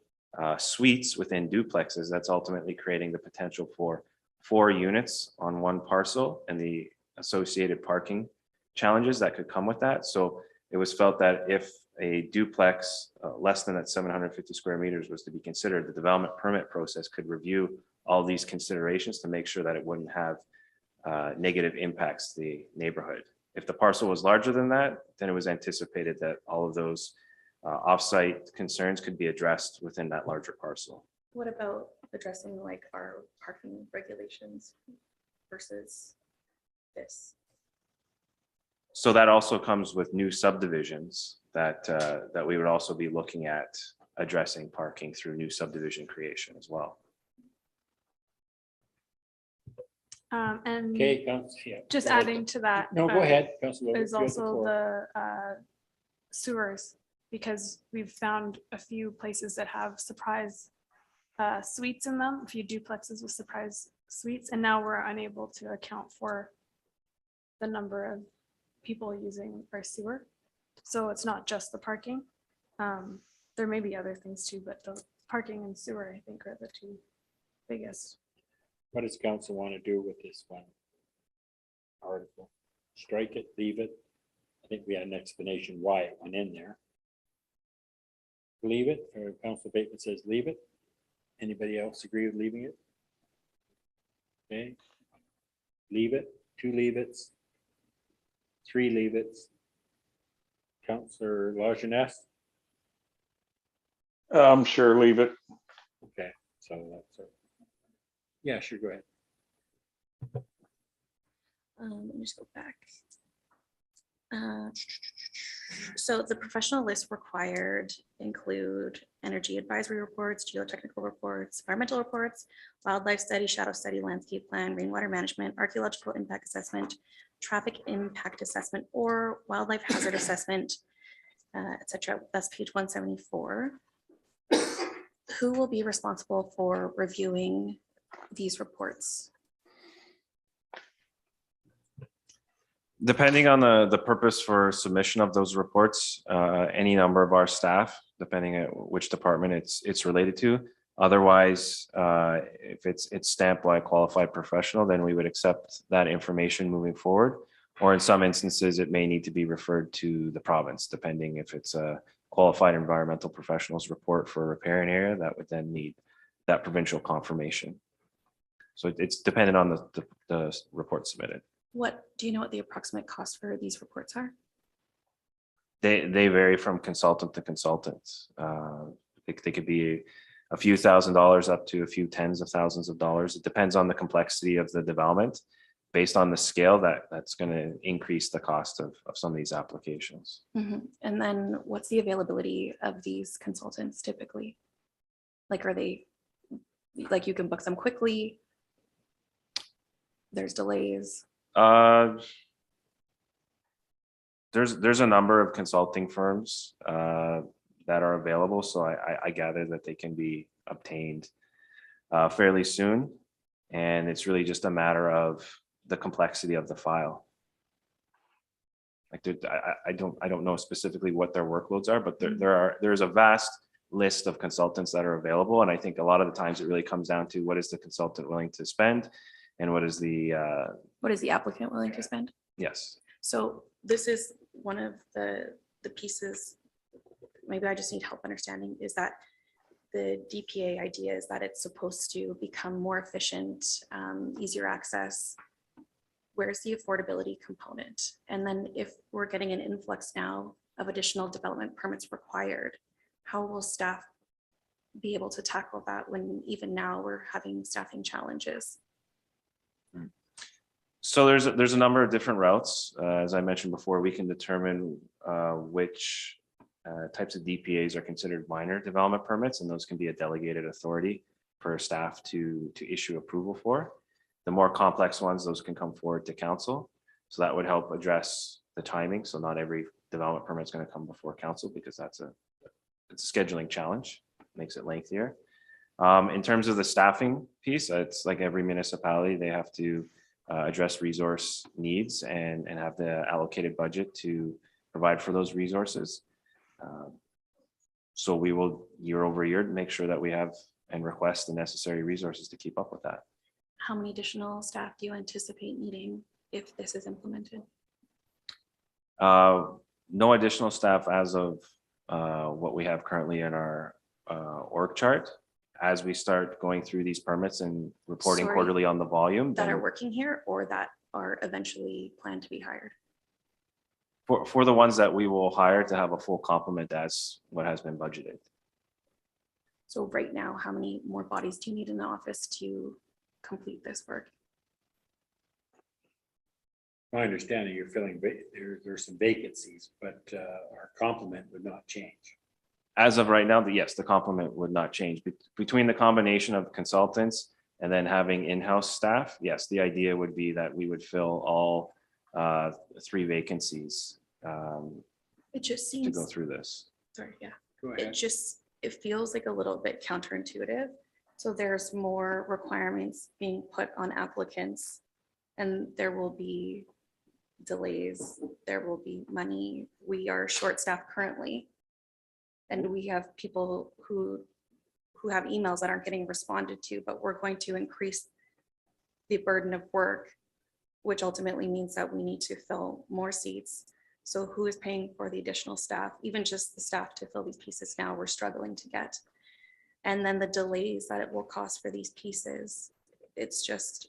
suites within duplexes, that's ultimately creating the potential for 4 units on one parcel and the associated parking challenges that could come with that. So it was felt that if a duplex less than that 750 square meters was to be considered, the development permit process could review all these considerations to make sure that it wouldn't have negative impacts to the neighborhood. If the parcel was larger than that, then it was anticipated that all of those offsite concerns could be addressed within that larger parcel. What about addressing like our parking regulations versus this? So that also comes with new subdivisions that that we would also be looking at addressing parking through new subdivision creation as well. And Okay, yeah. just go ahead. adding to that. No, go ahead. Councillor Wilbur, Is you have the also floor. the sewers, because we've found a few places that have surprise suites in them, a few duplexes with surprise suites, and now we're unable to account for the number of people using our sewer. So it's not just the parking. There may be other things too, but the parking and sewer, I think, are the two biggest. What does council want to do with this one article? Strike it, leave it? I think we had an explanation why it went in there. Leave it, or Councillor Bateman says leave it. Anybody else agree with leaving it? Okay. Leave it, 2 leave it's, 3 leave it's. Councillor Lajeunesse? Sure, leave it. Okay, so that's it. Yeah, sure, go ahead. Let me just go back. So the professional list required include energy advisory reports, geotechnical reports, environmental reports, wildlife study, shadow study, landscape plan, rainwater management, archaeological impact assessment, traffic impact assessment, or wildlife hazard assessment, etc. That's page 174. Who will be responsible for reviewing these reports? Depending on the purpose for submission of those reports, any number of our staff, depending on which department it's related to. Otherwise, if it's stamped by a qualified professional, then we would accept that information moving forward. Or in some instances, it may need to be referred to the province, depending if it's a qualified environmental professionals report for a riparian area, that would then need that provincial confirmation. So it's dependent on the report submitted. Do you know what the approximate cost for these reports are? They vary from consultant to consultant. They could be a few $1,000s up to a few tens of thousands of dollars. It depends on the complexity of the development. Based on the scale, that's going to increase the cost of some of these applications. Mhm. And then what's the availability of these consultants typically? Like, are they, like, you can book them quickly? There's delays? There's a number of consulting firms that are available, so I gather that they can be obtained fairly soon, and it's really just a matter of the complexity of the file. Like I don't know specifically what their workloads are, but there's a vast list of consultants that are available, and I think a lot of the times it really comes down to what is the consultant willing to spend, and what is the applicant willing to spend? Yes. So this is one of the pieces, maybe I just need help understanding, is that the DPA idea is that it's supposed to become more efficient, easier access. Where's the affordability component? And then if we're getting an influx now of additional development permits required, how will staff be able to tackle that when even now we're having staffing challenges? So there's a number of different routes. As I mentioned before, we can determine which types of DPAs are considered minor development permits, and those can be a delegated authority for staff to issue approval for. The more complex ones, those can come forward to council. So that would help address the timing. So not every development permit is going to come before council, because it's a scheduling challenge, makes it lengthier. In terms of the staffing piece, it's like every municipality, they have to address resource needs and have the allocated budget to provide for those resources. So we will year over year make sure that we have and request the necessary resources to keep up with that. How many additional staff do you anticipate needing if this is implemented? No additional staff as of what we have currently in our org chart. As we start going through these permits and reporting Sorry, quarterly on the volume, that then are working here or that are eventually planned to be hired? for the ones that we will hire to have a full complement as what has been budgeted. So right now, how many more bodies do you need in the office to complete this work? My understanding, you're filling, there's some vacancies, but our complement would not change. As of right now, yes, the complement would not change. Between the combination of consultants and then having in-house staff, yes, the idea would be that we would fill all 3 vacancies It just to seems, go through this. sorry, yeah. Go ahead. It feels like a little bit counterintuitive So there's more requirements being put on applicants, and there will be delays, there will be money. We are short-staffed currently. And we have people who have emails that aren't getting responded to, but we're going to increase the burden of work, which ultimately means that we need to fill more seats. So who is paying for the additional staff? Even just the staff to fill these pieces now, we're struggling to get. And then the delays that it will cost for these pieces, it's just,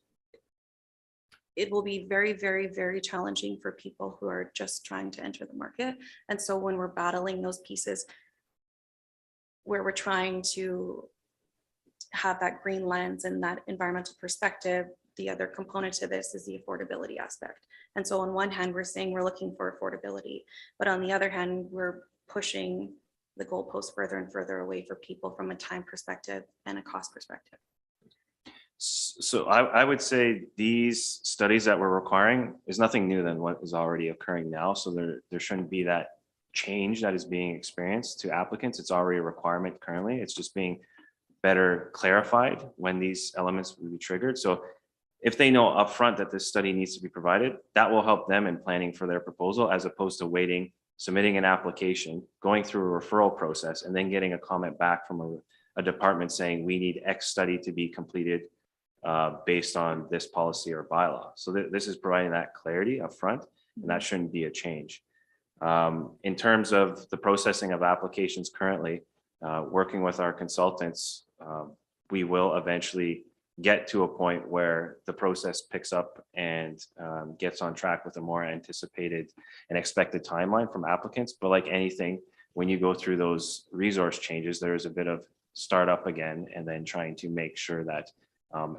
it will be very, very, very challenging for people who are just trying to enter the market. And so when we're battling those pieces, where we're trying to have that green lens and that environmental perspective, the other component to this is the affordability aspect. And so on one hand, we're saying we're looking for affordability, but on the other hand, we're pushing the goalpost further and further away for people from a time perspective and a cost perspective. So I would say these studies that we're requiring is nothing new than what is already occurring now. So there shouldn't be that change that is being experienced to applicants. It's already a requirement currently. It's just being better clarified when these elements will be triggered. So if they know upfront that this study needs to be provided, that will help them in planning for their proposal, as opposed to waiting, submitting an application, going through a referral process, and then getting a comment back from a department saying we need X study to be completed based on this policy or bylaw. So this is providing that clarity upfront, and that shouldn't be a change. In terms of the processing of applications currently, working with our consultants, we will eventually get to a point where the process picks up and gets on track with a more anticipated and expected timeline from applicants. But like anything, when you go through those resource changes, there is a bit of startup again, and then trying to make sure that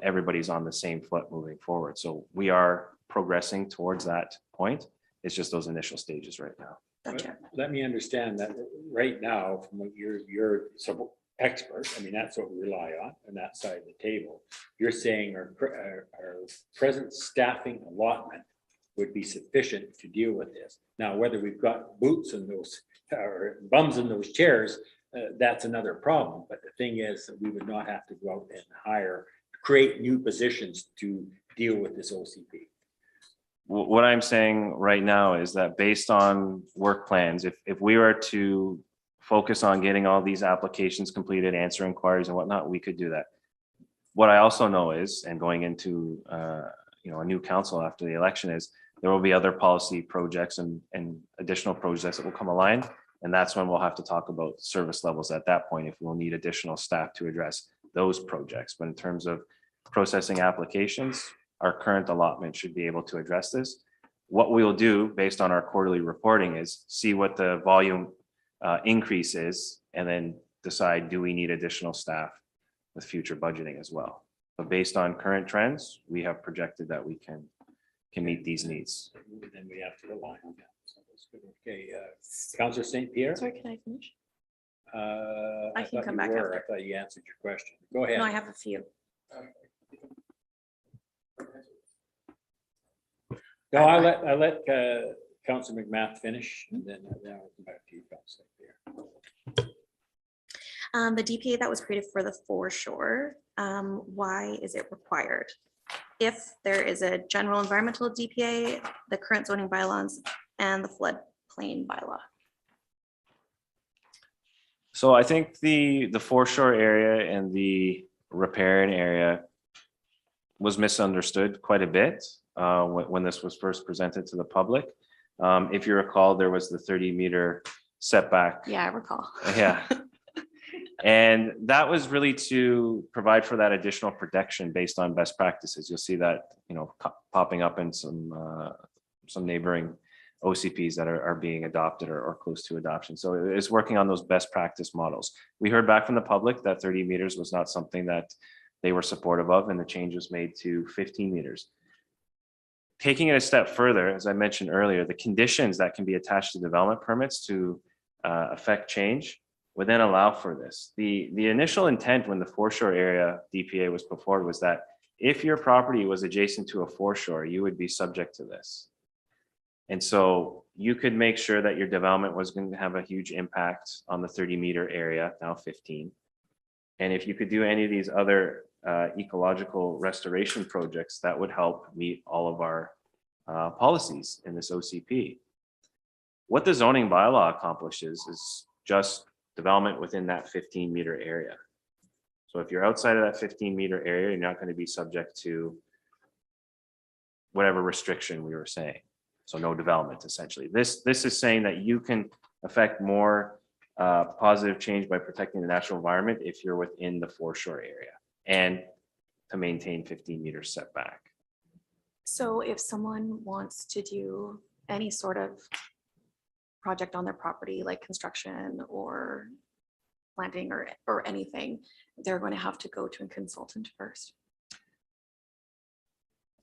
everybody's on the same foot moving forward. So we are progressing towards that point. It's just those initial stages right now. Gotcha. Let me understand that right now, from what you're some expert, I mean, that's what we rely on that side of the table. You're saying our present staffing allotment would be sufficient to deal with this. Now, whether we've got boots in those or bums in those chairs, that's another problem. But the thing is that we would not have to go out and create new positions to deal with this OCP. What I'm saying right now is that based on work plans, if we were to focus on getting all these applications completed, answer inquiries and whatnot, we could do that. What I also know is, and going into a new council after the election, is there will be other policy projects and additional projects that will come aligned. And that's when we'll have to talk about service levels at that point, if we'll need additional staff to address those projects. But in terms of processing applications, our current allotment should be able to address this. What we'll do based on our quarterly reporting is see what the volume increase is, and then decide, do we need additional staff with future budgeting as well. But based on current trends, we have projected that we can meet these needs. Then we have to rely on that. So that's good. Okay, Councillor St. Pierre. Sorry, can I finish? I can thought come you back were. after. I thought you answered your question. Go ahead. No, I have a few. No, I let Councillor McMath finish, and then I'll come back to you, Councillor Pierre. The DPA that was created for the foreshore, why is it required? If there is a general environmental DPA, the current zoning bylaws, and the floodplain bylaw. So I think the foreshore area and the riparian area was misunderstood quite a bit when this was first presented to the public. If you recall, there was the 30-meter setback. Yeah, I recall. Yeah. And that was really to provide for that additional protection based on best practices. You'll see that, popping up in some neighboring OCPs that are being adopted or close to adoption. So it's working on those best practice models. We heard back from the public that 30 meters was not something that they were supportive of, and the change was made to 15 meters. Taking it a step further, as I mentioned earlier, the conditions that can be attached to development permits to affect change would then allow for this. The initial intent when the foreshore area DPA was put forward was that if your property was adjacent to a foreshore, you would be subject to this. And so you could make sure that your development was going to have a huge impact on the 30-meter area, now 15. And if you could do any of these other ecological restoration projects, that would help meet all of our policies in this OCP. What the zoning bylaw accomplishes is just development within that 15-meter area. So if you're outside of that 15-meter area, you're not going to be subject to whatever restriction we were saying. So no development, essentially. This is saying that you can affect more positive change by protecting the natural environment if you're within the foreshore area and to maintain 15 meters setback. So if someone wants to do any sort of project on their property, like construction or planting or anything, they're going to have to go to a consultant first.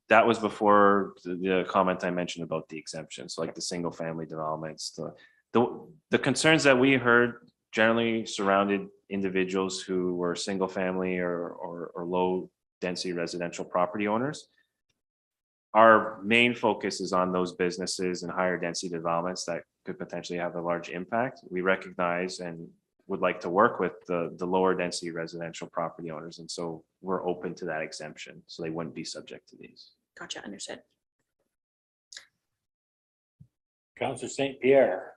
That was before the comment I mentioned about the exemptions, like the single family developments. The concerns that we heard generally surrounded individuals who were single family or low density residential property owners. Our main focus is on those businesses and higher density developments that could potentially have a large impact. We recognize and would like to work with the lower density residential property owners. And so we're open to that exemption. So they wouldn't be subject to these. Gotcha, understood. Councillor St. Pierre.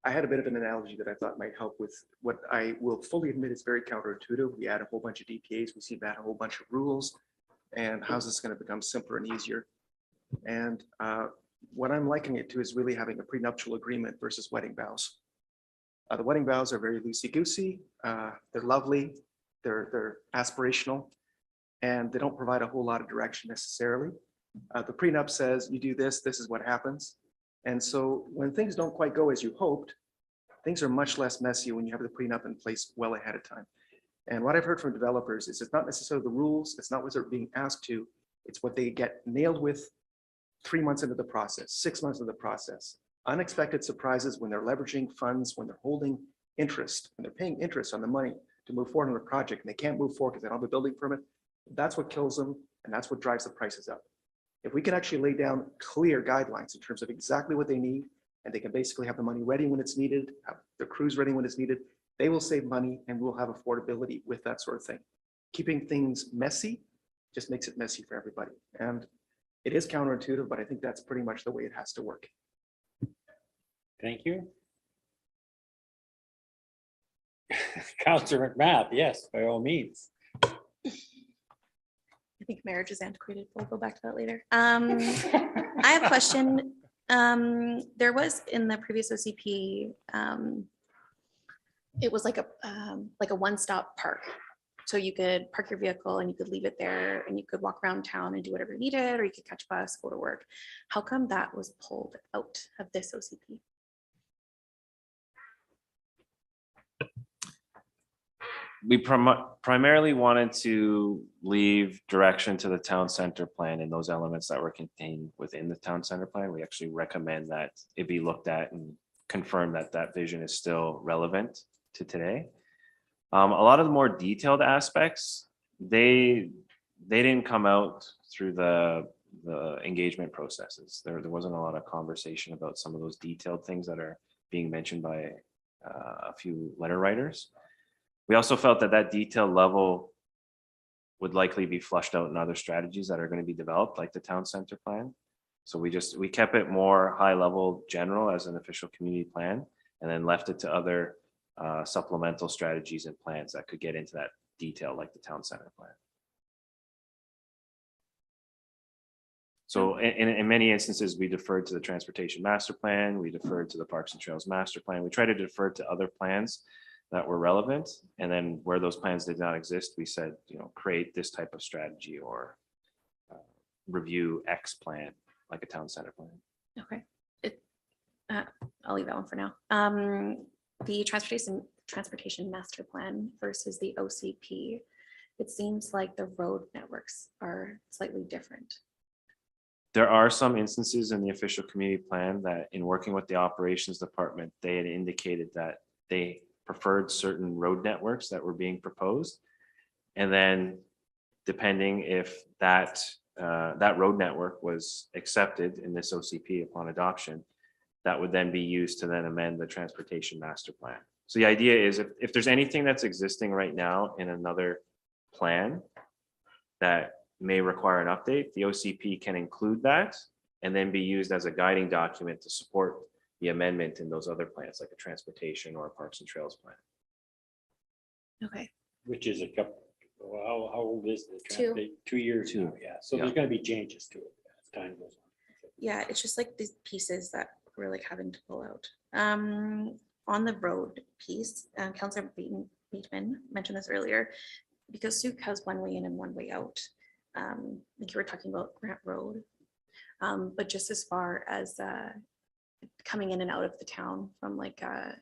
I had a bit of an analogy that I thought might help with what I will fully admit is very counterintuitive. We add a whole bunch of DPAs, we seem to add a whole bunch of rules, and how's this going to become simpler and easier? And what I'm likening it to is really having a prenuptial agreement versus wedding vows. The wedding vows are very loosey-goosey. They're lovely, they're aspirational, and they don't provide a whole lot of direction necessarily. The prenup says you do this, this is what happens. And so when things don't quite go as you hoped, things are much less messy when you have the prenup in place well ahead of time. And what I've heard from developers is it's not necessarily the rules, it's not what they're being asked to, it's what they get nailed with 3 months into the process, 6 months into the process. Unexpected surprises when they're leveraging funds, when they're holding interest, when they're paying interest on the money to move forward on a project and they can't move forward because they don't have a building permit. That's what kills them and that's what drives the prices up. If we can actually lay down clear guidelines in terms of exactly what they need, and they can basically have the money ready when it's needed, have the crews ready when it's needed, they will save money and we'll have affordability with that sort of thing. Keeping things messy just makes it messy for everybody. And it is counterintuitive, but I think that's pretty much the way it has to work. Thank you. Councillor McMath, yes, by all means. I think marriage is antiquated. We'll go back to that later. I have a question. There was in the previous OCP, it was like a one-stop park. So you could park your vehicle and you could leave it there and you could walk around town and do whatever you needed, or you could catch a bus, go to work. How come that was pulled out of this OCP? We primarily wanted to leave direction to the town center plan and those elements that were contained within the town center plan. We actually recommend that it be looked at and confirm that that vision is still relevant to today. A lot of the more detailed aspects, they didn't come out through the engagement processes. There wasn't a lot of conversation about some of those detailed things that are being mentioned by a few letter writers. We also felt that that detailed level would likely be flushed out in other strategies that are going to be developed, like the town center plan. So we kept it more high level general as an official community plan, and then left it to other supplemental strategies and plans that could get into that detail, like the town center plan. So in many instances, we deferred to the transportation master plan, we deferred to the parks and trails master plan. We try to defer to other plans that were relevant, and then where those plans did not exist, we said, create this type of strategy or review X plan, like a town center plan. Okay, I'll leave that one for now. The transportation master plan versus the OCP, it seems like the road networks are slightly different. There are some instances in the official community plan that, in working with the operations department, they had indicated that they preferred certain road networks that were being proposed. And then depending if that road network was accepted in this OCP upon adoption, that would then be used to then amend the transportation master plan. So the idea is if there's anything that's existing right now in another plan that may require an update, the OCP can include that and then be used as a guiding document to support the amendment in those other plans, like a transportation or a parks and trails plan. Okay, Which is a couple, well, how old is the? 2. 2 years now, yeah. So there's Yeah. gonna be changes to it as time goes on. Yeah, it's just like these pieces that we're like having to pull out. On the road piece, Councillor Bateman mentioned this earlier, because Souk has one way in and one way out. Like you were talking about Grant Road, but just as far as coming in and out of the town from like a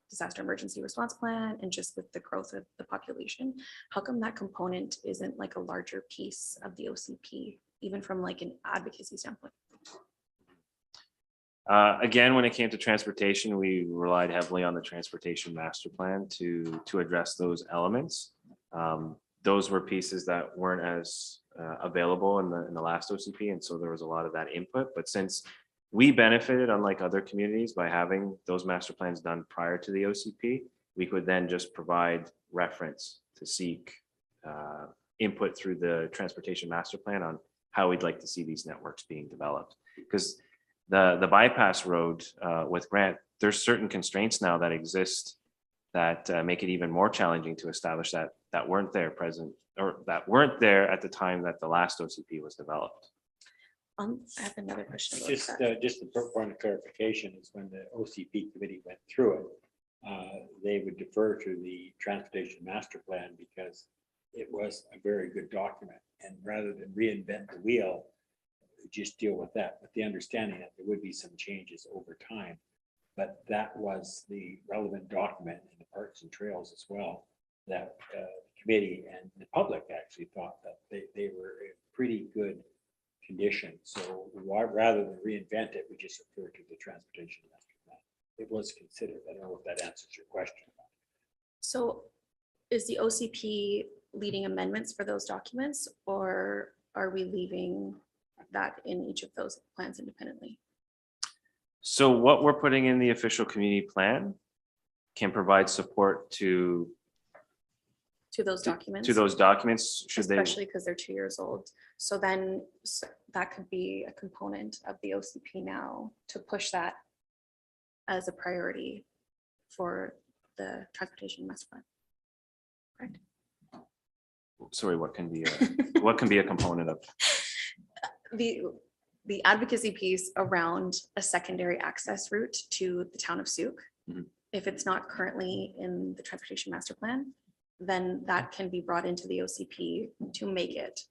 disaster emergency response plan and just with the growth of the population, how come that component isn't like a larger piece of the OCP, even from like an advocacy standpoint? Again, when it came to transportation, we relied heavily on the transportation master plan to address those elements. Those were pieces that weren't as available in the last OCP, and so there was a lot of that input. But since we benefited, unlike other communities, by having those master plans done prior to the OCP, we could then just provide reference to seek input through the transportation master plan on how we'd like to see these networks being developed. Because the bypass road with Grant, there's certain constraints now that exist that make it even more challenging to establish that weren't there present or that weren't there at the time that the last OCP was developed. I have another question about Just, that. just a point of clarification is when the OCP committee went through it, they would defer to the transportation master plan because it was a very good document. And rather than reinvent the wheel, just deal with that, with the understanding that there would be some changes over time. But that was the relevant document in the parks and trails as well, that the committee and the public actually thought that they were in pretty good condition. So rather than reinvent it, we just refer to the transportation master plan. It was considered. I don't know if that answers your question. So is the OCP leading amendments for those documents, or are we leaving that in each of those plans independently? So what we're putting in the official community plan can provide support to Those documents? should they? Especially because they're 2 years old. So then that could be a component of the OCP now to push that as a priority for the transportation master plan. Correct? Sorry, what can be a component of? The advocacy piece around a secondary access route to the town of Souk. Mhm. If it's not currently in the transportation master plan, then that can be brought into the OCP to make it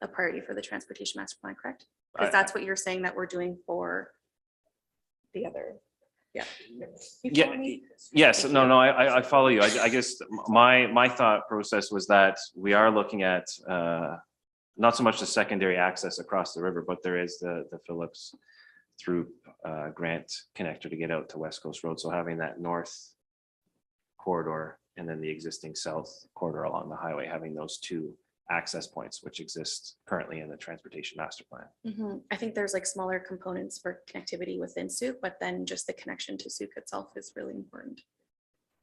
a priority for the transportation master plan, correct? Because that's what you're saying that we're doing for the other. Yeah. You follow me? Yes, no, I follow you. I guess my thought process was that we are looking at not so much the secondary access across the river, but there is the Phillips through Grant connector to get out to West Coast Road. So having that north corridor and then the existing south corridor along the highway, having those two access points, which exist currently in the transportation master plan. Mhm. I think there's like smaller components for connectivity within Souk, but then just the connection to Souk itself is really important.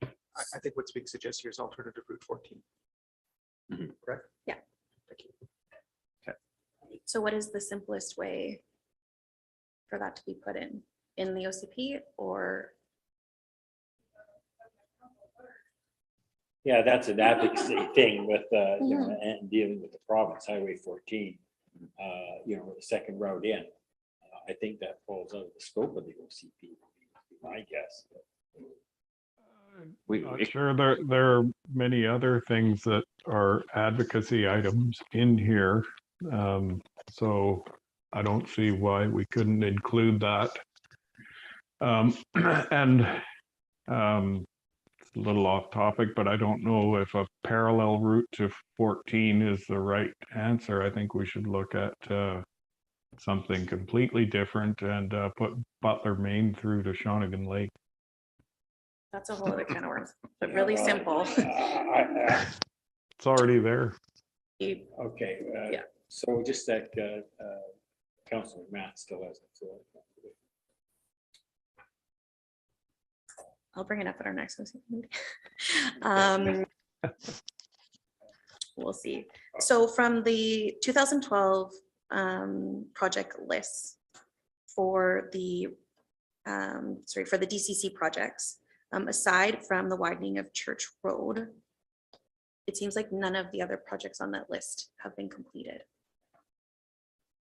I think what's being suggested here is alternative route 14. Mhm. Correct? Yeah. Thank you. So what is the simplest way for that to be put in the OCP or? Yeah, that's an advocacy thing with, you know, and dealing with the province, Highway 14, you know, the second route in. I think that falls out of the scope of the OCP, my guess. Not sure, there are many other things that are advocacy items in here. So I don't see why we couldn't include that. It's a little off topic, but I don't know if a parallel route to 14 is the right answer. I think we should look at something completely different and put Butler, Maine through to Shawnigan Lake. That's a whole other can of worms, but really simple. It's already there. Okay, Yeah. so just that Councillor McMath still has the floor. I'll bring it up at our next meeting. We'll see. So from the 2012 project list for the for the DCC projects, aside from the widening of Church Road, it seems like none of the other projects on that list have been completed.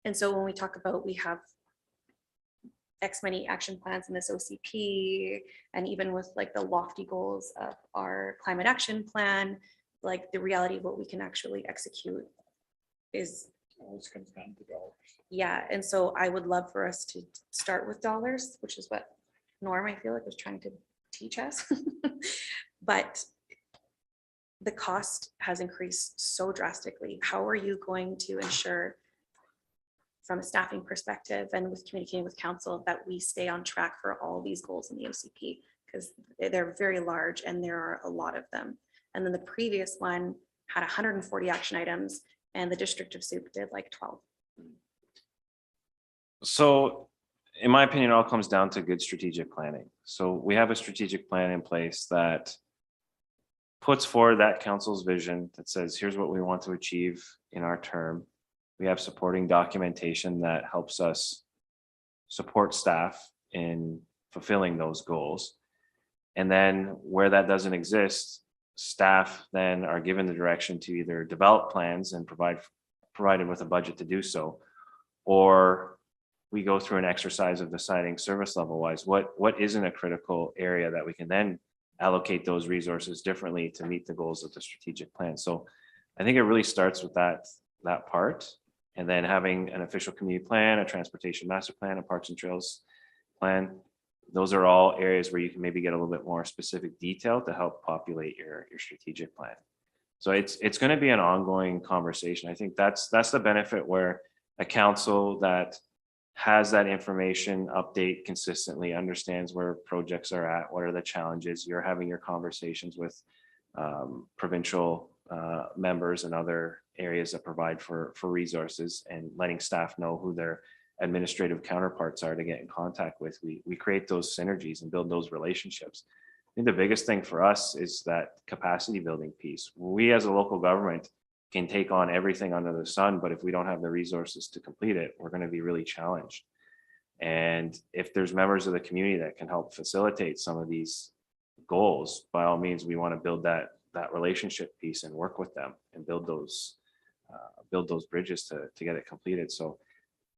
And so when we talk about, we have X many action plans in this OCP, and even with like the lofty goals of our climate action plan, like the reality of what we can actually execute is, Always comes down to dollars. yeah. And so I would love for us to start with dollars, which is what Norm, I feel like, was trying to teach us. But the cost has increased so drastically. How are you going to ensure, from a staffing perspective and with communicating with council, that we stay on track for all these goals in the OCP? Because they're very large and there are a lot of them. And then the previous one had 140 action items and the District of Soup did like 12. So in my opinion, it all comes down to good strategic planning. So we have a strategic plan in place that puts forward that council's vision that says, here's what we want to achieve in our term. We have supporting documentation that helps us support staff in fulfilling those goals. And then where that doesn't exist, staff then are given the direction to either develop plans and provided with a budget to do so, or we go through an exercise of deciding service level wise, what isn't a critical area that we can then allocate those resources differently to meet the goals of the strategic plan. So I think it really starts with that part, and then having an official community plan, a transportation master plan, a parks and trails plan. Those are all areas where you can maybe get a little bit more specific detail to help populate your strategic plan. So it's going to be an ongoing conversation. I think that's the benefit, where a council that has that information update consistently, understands where projects are at, what are the challenges. You're having your conversations with provincial members and other areas that provide for resources, and letting staff know who their administrative counterparts are to get in contact with. We create those synergies and build those relationships. I think the biggest thing for us is that capacity building piece. We as a local government can take on everything under the sun, but if we don't have the resources to complete it, we're going to be really challenged. And if there's members of the community that can help facilitate some of these goals, by all means, we want to build that relationship piece and work with them and build those bridges to get it completed. So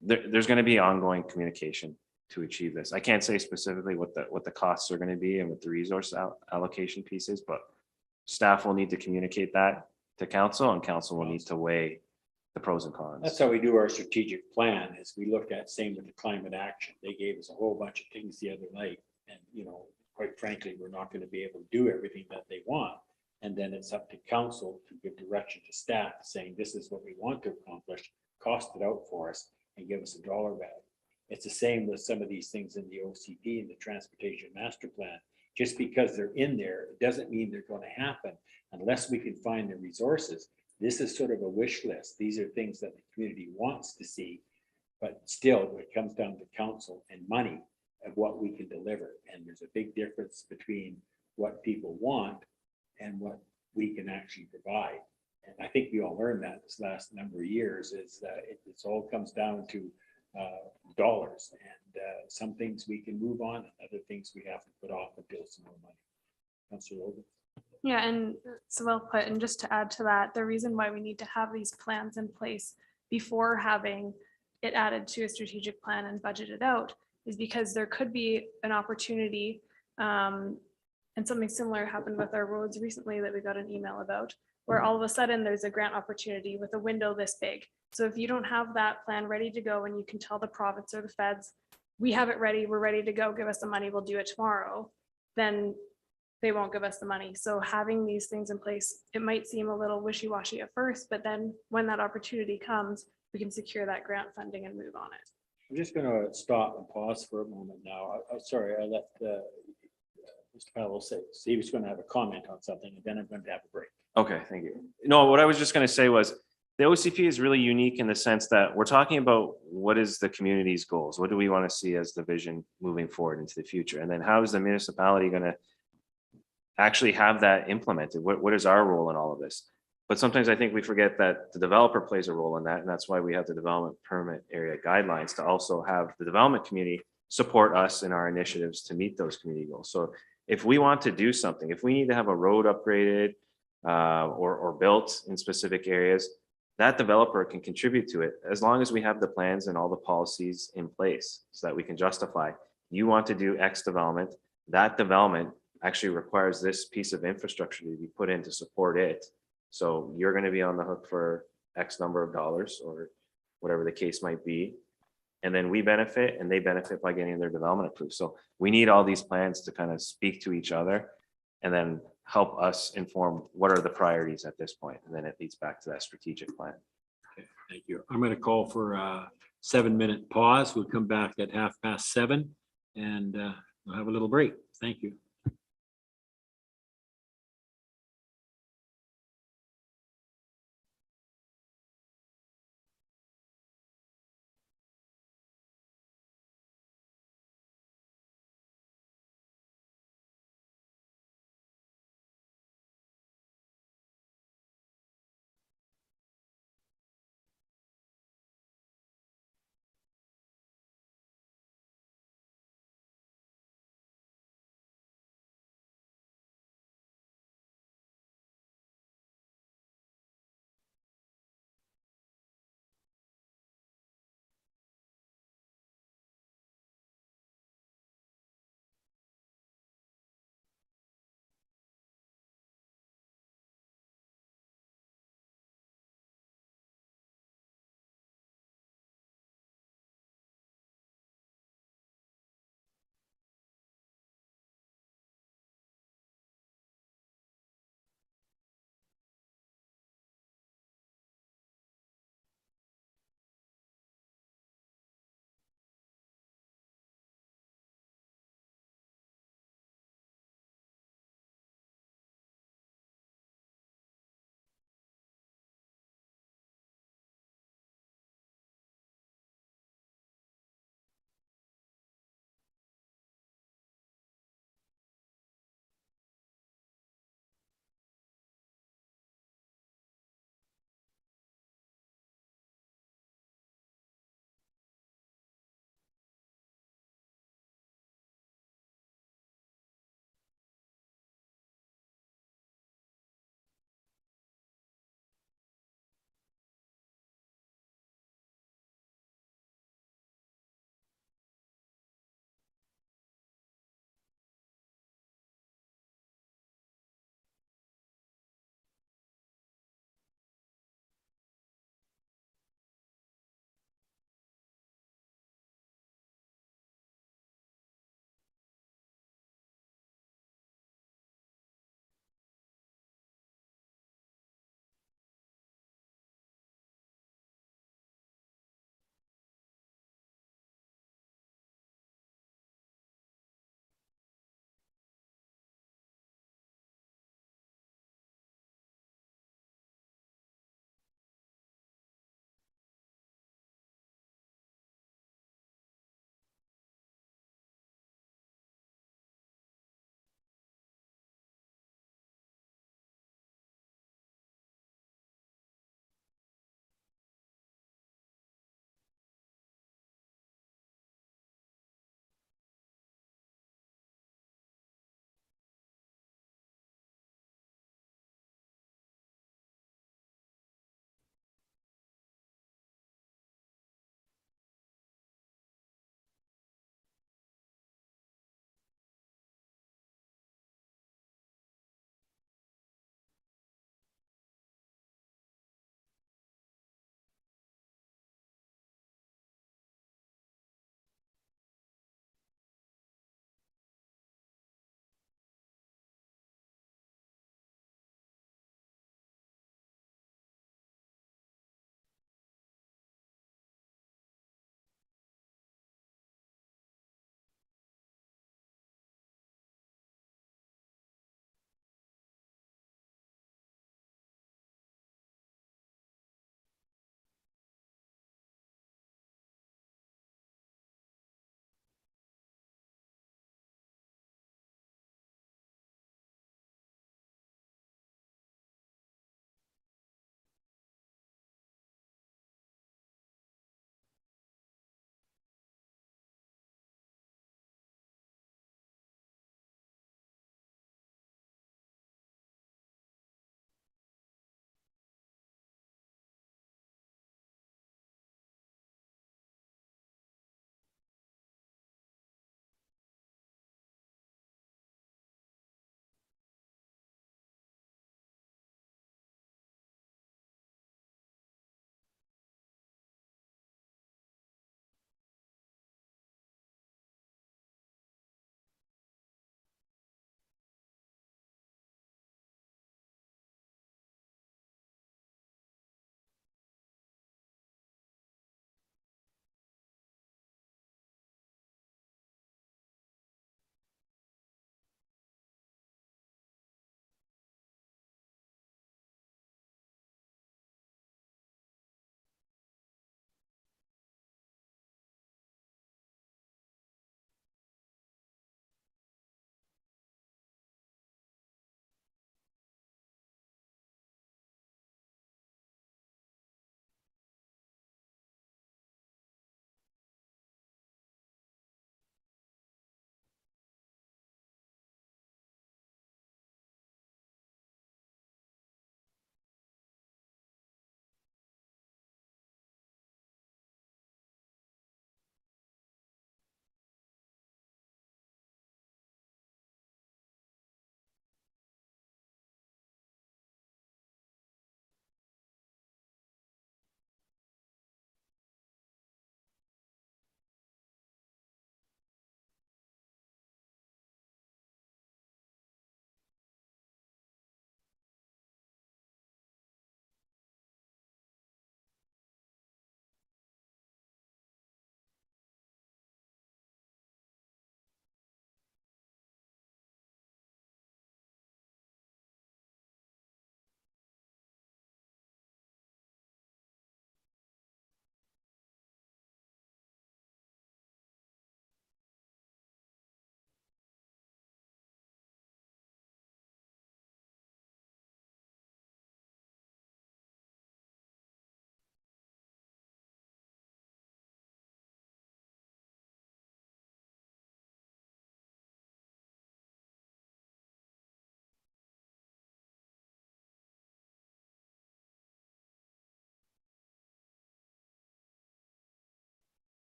there's going to be ongoing communication to achieve this. I can't say specifically what the costs are going to be and what the resource allocation piece is, but staff will need to communicate that to council, and council will need to weigh the pros and cons. That's how we do our strategic plan, is we look at, same with the climate action. They gave us a whole bunch of things the other night, and quite frankly, we're not going to be able to do everything that they want. And then it's up to council to give direction to staff, saying this is what we want to accomplish, cost it out for us, and give us a dollar value. It's the same with some of these things in the OCP and the transportation master plan. Just because they're in there, it doesn't mean they're going to happen unless we can find the resources. This is sort of a wish list. These are things that the community wants to see, but still it comes down to council and money of what we can deliver. And there's a big difference between what people want and what we can actually provide. And I think we all learned that this last number of years, is that it all comes down to dollars, and some things we can move on, and other things we have to put off until some more money. Councillor Logan. Yeah, and so well put. And just to add to that, the reason why we need to have these plans in place before having it added to a strategic plan and budgeted out is because there could be an opportunity, and something similar happened with our roads recently that we got an email about, where all of a sudden there's a grant opportunity with a window this big. So if you don't have that plan ready to go, and you can tell the province or the feds, we have it ready, we're ready to go, give us the money, we'll do it tomorrow, then they won't give us the money. So having these things in place, it might seem a little wishy-washy at first, but then when that opportunity comes, we can secure that grant funding and move on it. I'm just going to stop and pause for a moment now. Sorry, I let Mr. Powell say he was going to have a comment on something, and then I'm going to have a break. Okay, thank you. No, what I was just going to say was, the OCP is really unique in the sense that we're talking about what is the community's goals? What do we want to see as the vision moving forward into the future? And then how is the municipality going to actually have that implemented. What is our role in all of this? But sometimes I think we forget that the developer plays a role in that, and that's why we have the development permit area guidelines to also have the development community support us in our initiatives to meet those community goals. So if we want to do something, if we need to have a road upgraded or built in specific areas, that developer can contribute to it as long as we have the plans and all the policies in place so that we can justify, you want to do X development, that development actually requires this piece of infrastructure to be put in to support it. So you're going to be on the hook for X number of dollars or whatever the case might be. And then we benefit and they benefit by getting their development approved. So we need all these plans to kind of speak to each other and then help us inform what are the priorities at this point. And then it leads back to that strategic plan. Okay, thank you. I'm going to call for a 7-minute pause. We'll come back at 7:30 and we'll have a little break. Thank you.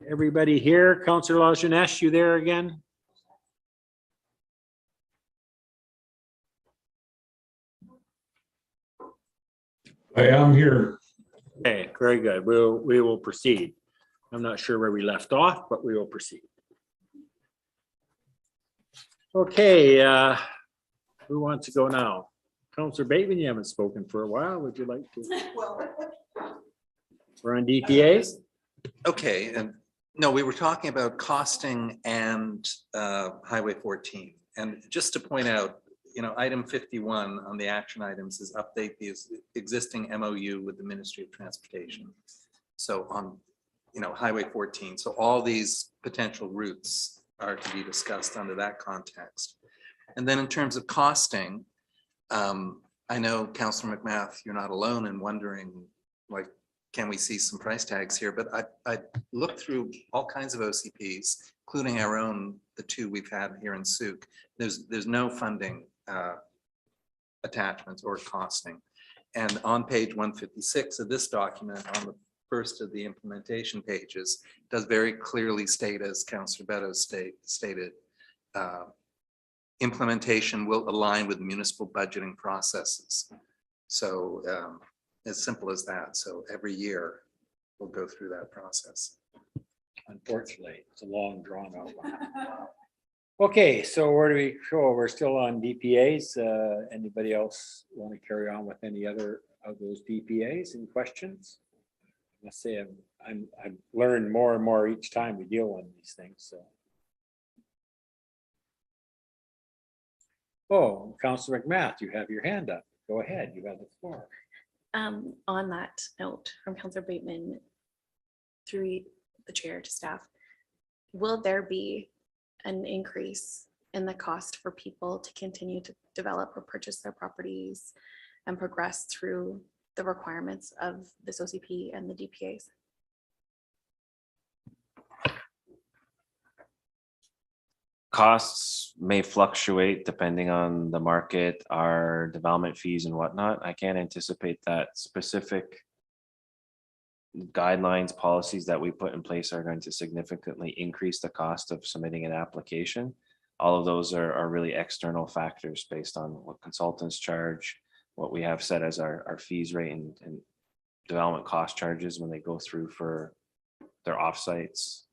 Everybody here? Councillor Lajeunesse, you there again? I am here. Okay, very good. We will proceed. I'm not sure where we left off, but we will proceed. Okay, who wants to go now? Councillor Bateman, you haven't spoken for a while. Would you like to? We're on DPA. Okay, and no, we were talking about costing and Highway 14. And just to point out, item 51 on the action items is update the existing MOU with the Ministry of Transportation. So on, Highway 14. So all these potential routes are to be discussed under that context. And then in terms of costing, I know Councillor McMath, you're not alone in wondering, like, can we see some price tags here? But I looked through all kinds of OCPs, including our own, the two we've had here in Souk. There's no funding attachments or costing. And on page 156 of this document, on the first of the implementation pages, does very clearly state, as Councillor Beto stated, implementation will align with municipal budgeting processes. So as simple as that. So every year we'll go through that process. Unfortunately, it's a long drawn out one. Okay, so where do we go? We're still on DPAs. Anybody else want to carry on with any other of those DPAs and questions? I must say I've learned more and more each time we deal with these things. So. Oh, Councillor McMath, you have your hand up. Go ahead. You have the floor. On that note from Councillor Bateman, through the chair to staff, will there be an increase in the cost for people to continue to develop or purchase their properties and progress through the requirements of this OCP and the DPAs? Costs may fluctuate depending on the market, our development fees and whatnot. I can't anticipate that specific guidelines, policies that we put in place are going to significantly increase the cost of submitting an application. All of those are really external factors based on what consultants charge, what we have set as our fees rate and development cost charges when they go through for their offsites.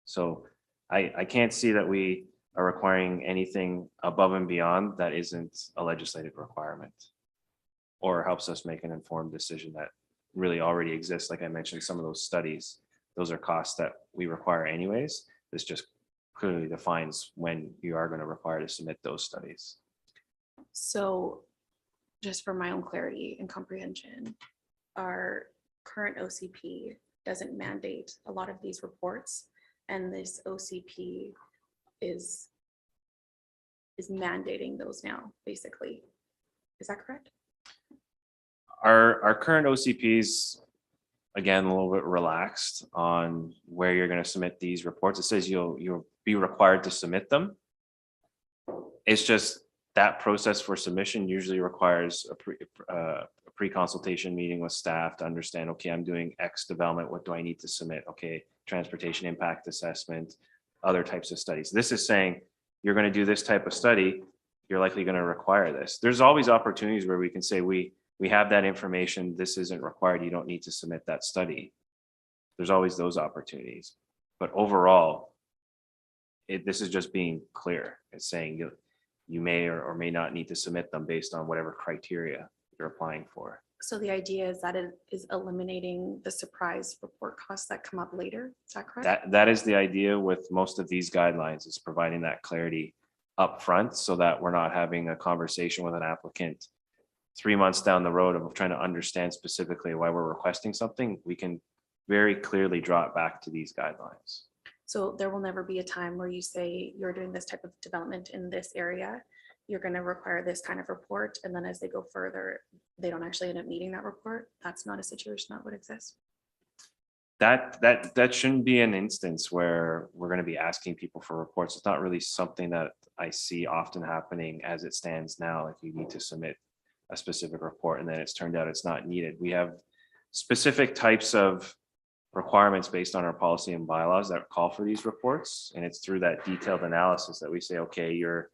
So I can't see that we are requiring anything above and beyond that isn't a legislative requirement or helps us make an informed decision that really already exists. Like I mentioned, some of those studies, those are costs that we require anyways. This just clearly defines when you are going to require to submit those studies. So just for my own clarity and comprehension, our current OCP doesn't mandate a lot of these reports, and this OCP is mandating those now, basically. Is that correct? Our current OCPs, again, a little bit relaxed on where you're going to submit these reports. It says you'll be required to submit them. It's just that process for submission usually requires a pre-consultation meeting with staff to understand, okay, I'm doing X development. What do I need to submit? Okay, transportation impact assessment, other types of studies. This is saying you're going to do this type of study. You're likely going to require this. There's always opportunities where we can say we have that information. This isn't required. You don't need to submit that study. There's always those opportunities. But overall, this is just being clear. It's saying you may or may not need to submit them based on whatever criteria you're applying for. So the idea is that it is eliminating the surprise report costs that come up later. Is that correct? That is the idea with most of these guidelines, is providing that clarity up front so that we're not having a conversation with an applicant 3 months down the road of trying to understand specifically why we're requesting something. We can very clearly draw it back to these guidelines. So there will never be a time where you say you're doing this type of development in this area, you're going to require this kind of report, and then as they go further, they don't actually end up meeting that report. That's not a situation that would exist. That shouldn't be an instance where we're going to be asking people for reports. It's not really something that I see often happening as it stands now. Like you need to submit a specific report and then it's turned out it's not needed. We have specific types of requirements based on our policy and bylaws that call for these reports. And it's through that detailed analysis that we say, okay, you're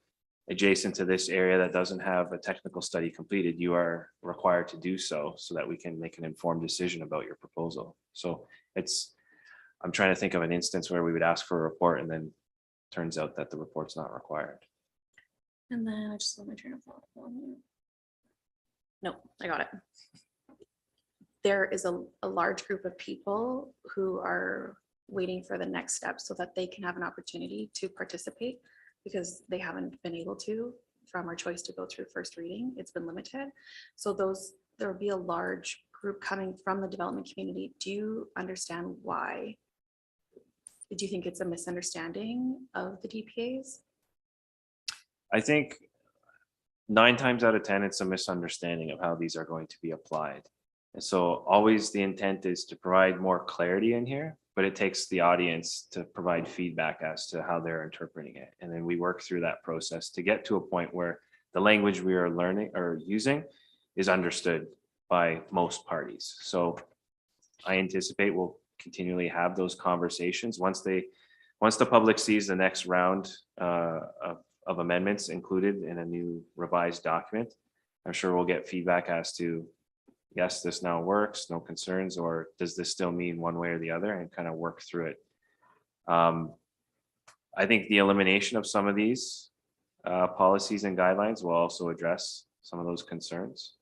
adjacent to this area that doesn't have a technical study completed, you are required to do so, so that we can make an informed decision about your proposal. So I'm trying to think of an instance where we would ask for a report and then turns out that the report's not required. And then I just want my train of thought. No, I got it. There is a large group of people who are waiting for the next step so that they can have an opportunity to participate, because they haven't been able to from our choice to go through first reading. It's been limited. So there will be a large group coming from the development community. Do you understand why? Do you think it's a misunderstanding of the DPAs? I think 9 times out of 10, it's a misunderstanding of how these are going to be applied. And so always the intent is to provide more clarity in here, but it takes the audience to provide feedback as to how they're interpreting it. And then we work through that process to get to a point where the language we are learning or using is understood by most parties. So I anticipate we'll continually have those conversations once the public sees the next round of amendments included in a new revised document. I'm sure we'll get feedback as to, yes, this now works, no concerns, or does this still mean one way or the other, and kind of work through it. I think the elimination of some of these policies and guidelines will also address some of those concerns.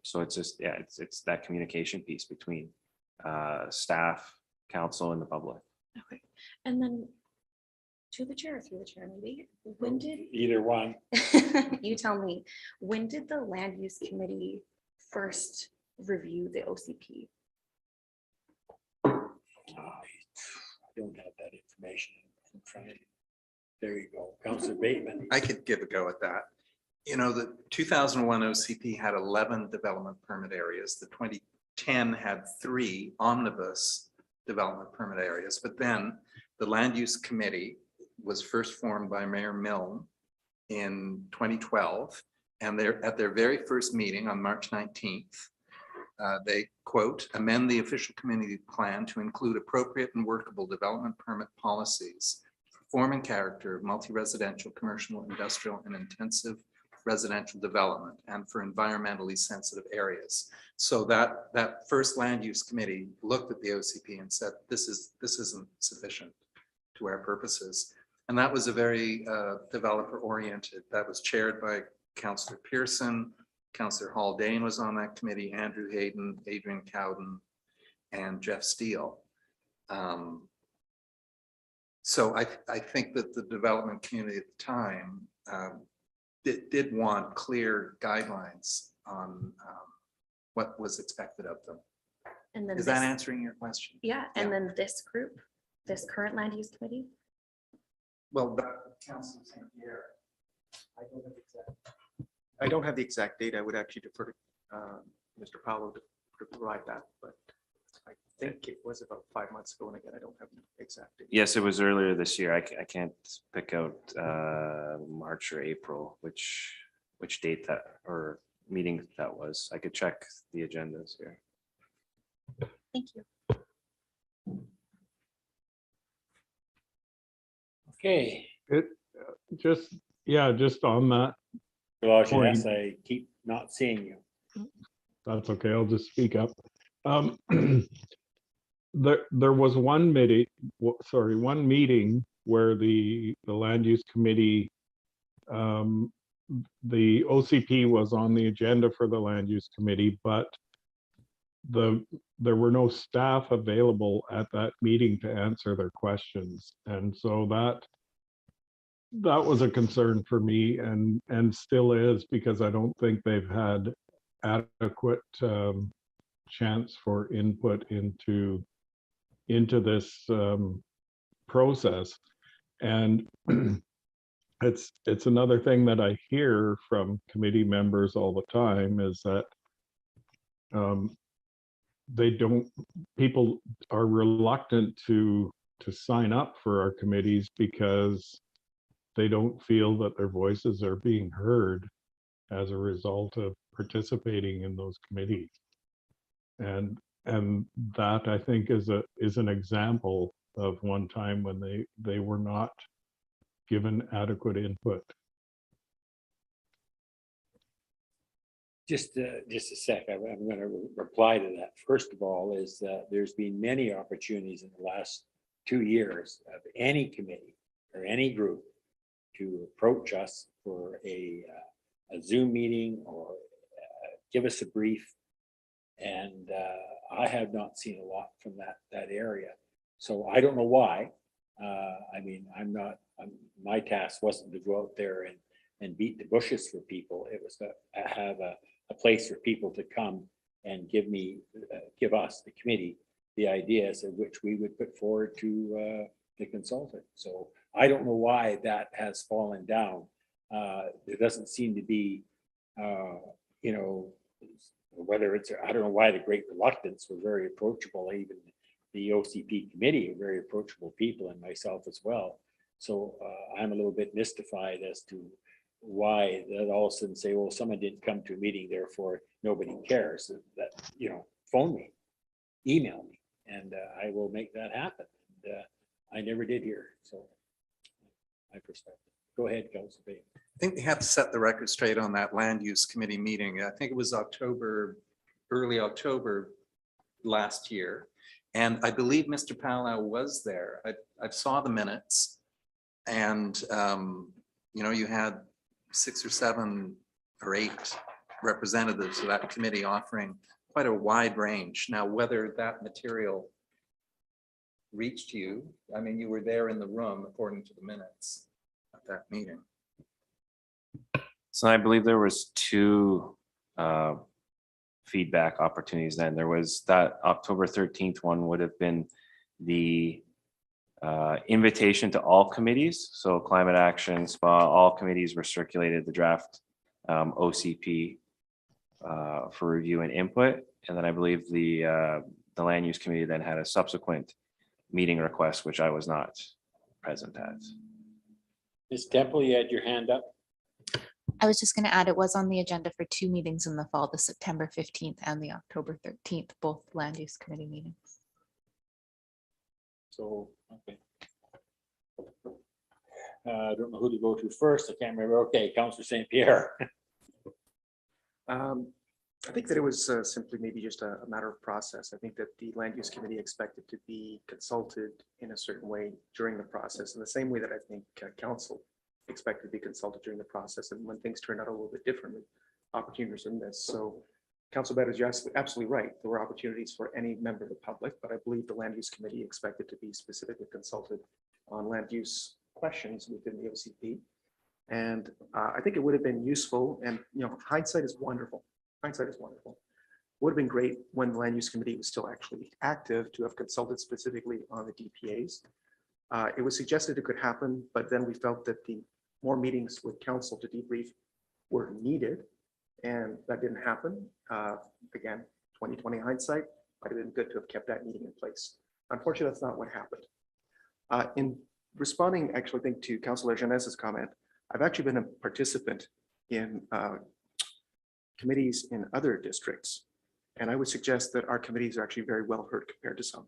So it's just, yeah, it's that communication piece between staff, council, and the public. Okay. And then to the chair, through the chair, maybe, when did, Either one. you tell me, when did the land use committee first review the OCP? I don't have that information in front of you. There you go. Councillor Bateman. I could give a go at that. You know, the 2001 OCP had 11 development permit areas. The 2010 had 3 omnibus development permit areas. But then the land use committee was first formed by Mayor Milne in 2012. And at their very first meeting on March 19th, they quote, amend the official community plan to include appropriate and workable development permit policies, form and character of multi-residential, commercial, industrial, and intensive residential development, and for environmentally sensitive areas. So that first land use committee looked at the OCP and said, this isn't sufficient to our purposes. And that was a very developer oriented. That was chaired by Councillor Pearson. Councillor Haldane was on that committee, Andrew Hayden, Adrian Cowden, and Jeff Steele. So I think that the development community at the time did want clear guidelines on what was expected of them. And then Is that answering your question? Yeah, and then this group, this current land use committee? Well, Councillor St. Pierre. I don't have the exact date. I would actually defer to Mr. Powell to provide that, but I think it was about 5 months ago, and again, I don't have the exact date. Yes, it was earlier this year. I can't pick out March or April, which date that or meeting that was. I could check the agendas here. Thank you. Okay. Just on that, Well, Point. yes, I keep not seeing you. that's okay, I'll just speak up. There was one meeting where the land use committee, the OCP was on the agenda for the land use committee, but there were no staff available at that meeting to answer their questions. And so that was a concern for me, and still is, because I don't think they've had adequate chance for input into this process. And it's another thing that I hear from committee members all the time is that people are reluctant to sign up for our committees because they don't feel that their voices are being heard as a result of participating in those committees. And And that I think is an example of one time when they were not given adequate input. Just a sec, I'm going to reply to that. First of all, is that there's been many opportunities in the last 2 years of any committee or any group to approach us for a Zoom meeting or give us a brief. And I have not seen a lot from that area. So I don't know why. I mean, my task wasn't to go out there and beat the bushes for people. It was to have a place for people to come and give us, the committee, the ideas of which we would put forward to the consultant. So I don't know why that has fallen down. There doesn't seem to be, you know, whether it's, I don't know why the great reluctance. We're very approachable. Even the OCP committee are very approachable people, and myself as well. So I'm a little bit mystified as to why that all of a sudden say, well, someone didn't come to a meeting, therefore nobody cares. That, you know, phone me, email me, and I will make that happen. And, I never did hear. So my perspective. Go ahead, Councillor Bateman. I think they have to set the record straight on that land use committee meeting. I think it was early October last year. And I believe Mr. Powell was there. I saw the minutes, and you know, you had 6 or 7 or 8 representatives of that committee offering quite a wide range. Now, whether that material reached you, I mean, you were there in the room according to the minutes at that meeting. So I believe there was 2 feedback opportunities then. There was that October 13th one would have been the invitation to all committees. So climate action, SPA, all committees were circulated the draft OCP for review and input. And then I believe the land use committee then had a subsequent meeting request, which I was not present at. Ms. Temple, you had your hand up. I was just going to add, it was on the agenda for 2 meetings in the fall, the September 15th and the October 13th, both land use committee meetings. So, okay. I don't know who to go to first. I can't remember. Okay, Councillor St. Pierre. I think that it was simply maybe just a matter of process. I think that the land use committee expected to be consulted in a certain way during the process, in the same way that I think council expected to be consulted during the process. And when things turned out a little bit differently, opportunities are missed. So Councillor Bateman, you're absolutely right. There were opportunities for any member of the public, but I believe the land use committee expected to be specifically consulted on land use questions within the OCP. And I think it would have been useful, and you know, hindsight is wonderful. Hindsight is wonderful. Would have been great when the land use committee was still actually active to have consulted specifically on the DPAs. It was suggested it could happen, but then we felt that the more meetings with council to debrief were needed, and that didn't happen. Again, 2020 hindsight, might have been good to have kept that meeting in place. Unfortunately, that's not what happened. In responding, actually, I think to Councillor Jeunesse comment, I've actually been a participant in committees in other districts, and I would suggest that our committees are actually very well heard compared to some.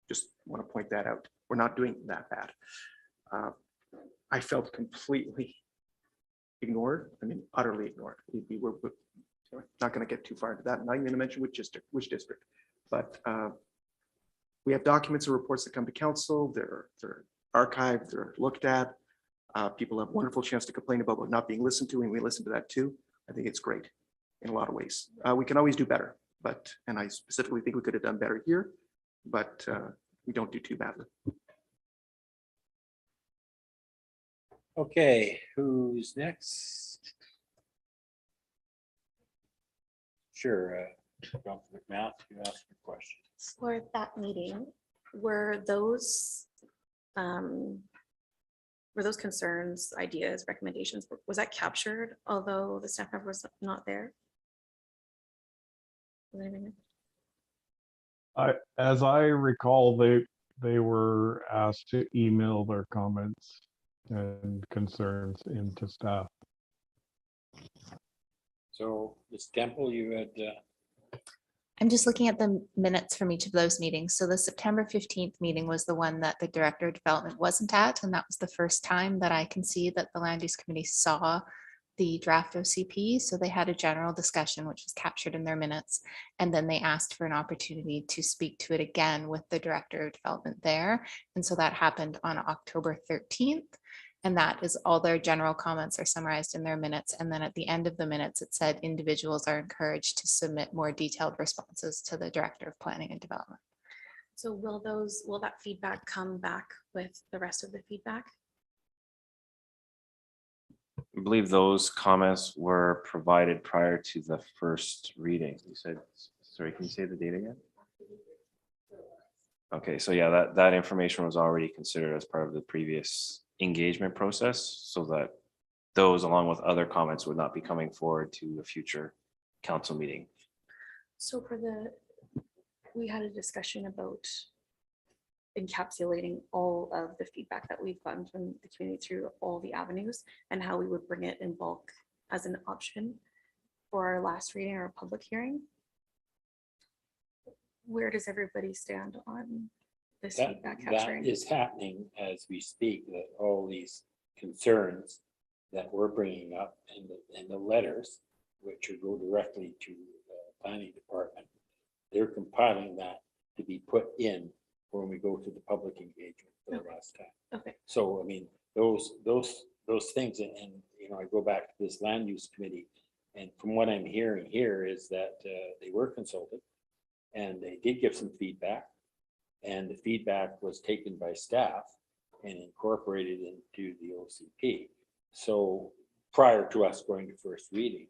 Just want to point that out. We're not doing that bad. I felt completely ignored. I mean, utterly ignored. We're not going to get too far into that. I'm not even going to mention which district, but we have documents and reports that come to council. They're archived, they're looked at. People have a wonderful chance to complain about not being listened to, and we listen to that too. I think it's great in a lot of ways. We can always do better, and I specifically think we could have done better here, but we don't do too badly. Okay, who's next? Sure, Councillor McMath, you asked a question. For that meeting, were those concerns, ideas, recommendations, was that captured, although the staff member was not there? As I recall, they were asked to email their comments and concerns into staff. So, Ms. Temple, you had I'm just looking at the minutes from each of those meetings. So the September 15th meeting was the one that the Director of Development wasn't at, and that was the first time that I can see that the Land Use Committee saw the draft OCP. So they had a general discussion, which was captured in their minutes, and then they asked for an opportunity to speak to it again with the Director of Development there. And so that happened on October 13th. And that is all their general comments are summarized in their minutes. And then at the end of the minutes, it said individuals are encouraged to submit more detailed responses to the Director of Planning and Development. So will that feedback come back with the rest of the feedback? I believe those comments were provided prior to the first reading. You said, sorry, can you say the date again? Okay, so yeah, that information was already considered as part of the previous engagement process, so that those, along with other comments, would not be coming forward to a future council meeting. So we had a discussion about encapsulating all of the feedback that we've gotten from the community through all the avenues and how we would bring it in bulk as an option for our last reading or public hearing. Where does everybody stand on this feedback capturing? That is happening as we speak, that all these concerns that we're bringing up in the letters, which will go directly to the planning department, they're compiling that to be put in when we go to the public engagement for the last time. Okay. So, I mean, those things, and you know, I go back to this land use committee, and from what I'm hearing here is that they were consulted and they did give some feedback, and the feedback was taken by staff and incorporated into the OCP. So prior to us going to first reading.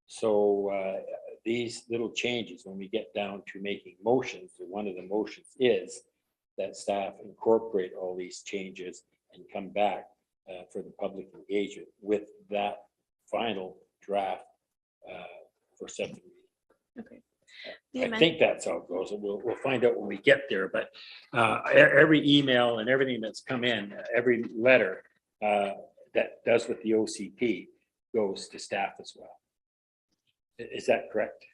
So these little changes, when we get down to making motions, one of the motions is that staff incorporate all these changes and come back for the public engagement with that final draft for second reading. Okay. I think that's how it goes. We'll find out when we get there, but every email and everything that's come in, every letter that does with the OCP goes to staff as well. Is that correct?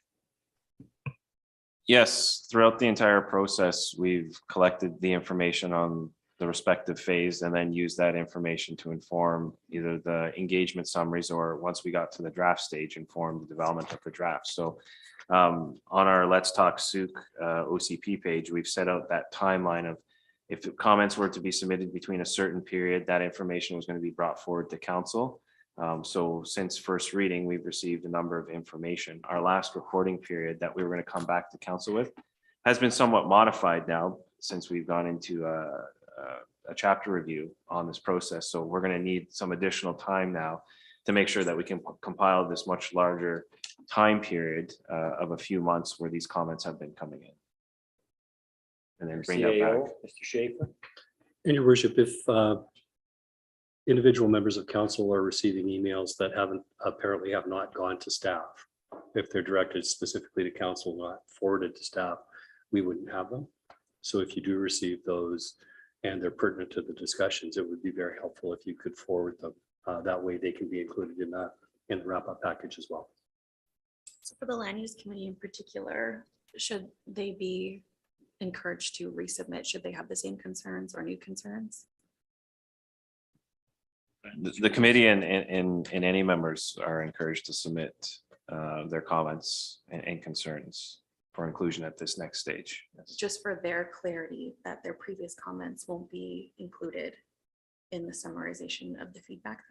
Yes, throughout the entire process, we've collected the information on the respective phase and then used that information to inform either the engagement summaries, or once we got to the draft stage, inform the development of the draft. So on our Let's Talk Souk OCP page, we've set out that timeline of if comments were to be submitted between a certain period, that information was going to be brought forward to council. So since first reading, we've received a number of information. Our last recording period that we were going to come back to council with has been somewhat modified now since we've gone into a chapter review on this process. So we're going to need some additional time now to make sure that we can compile this much larger time period of a few months where these comments have been coming in. And then bring that back. Mr. Schaefer. And your worship, if individual members of council are receiving emails that apparently have not gone to staff, if they're directed specifically to council, not forwarded to staff, we wouldn't have them. So if you do receive those and they're pertinent to the discussions, it would be very helpful if you could forward them. That way they can be included in the wrap-up package as well. So for the land use committee in particular, should they be encouraged to resubmit? Should they have the same concerns or new concerns? The committee and any members are encouraged to submit their comments and concerns for inclusion at this next stage. Yes. Just for their clarity that their previous comments won't be included in the summarization of the feedback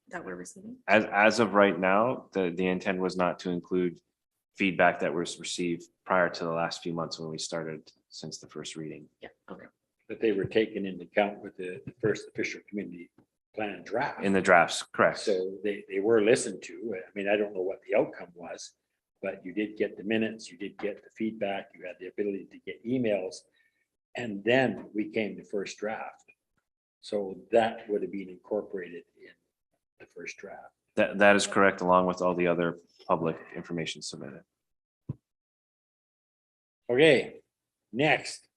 that we're receiving? As of right now, the intent was not to include feedback that was received prior to the last few months when we started since the first reading. Yeah, okay. That they were taken into account with the first official community plan draft. In the drafts, correct. So they were listened to. I mean, I don't know what the outcome was, but you did get the minutes, you did get the feedback, you had the ability to get emails, and then we came to first draft. So that would have been incorporated in the first draft. That is correct, along with all the other public information submitted. Okay, next,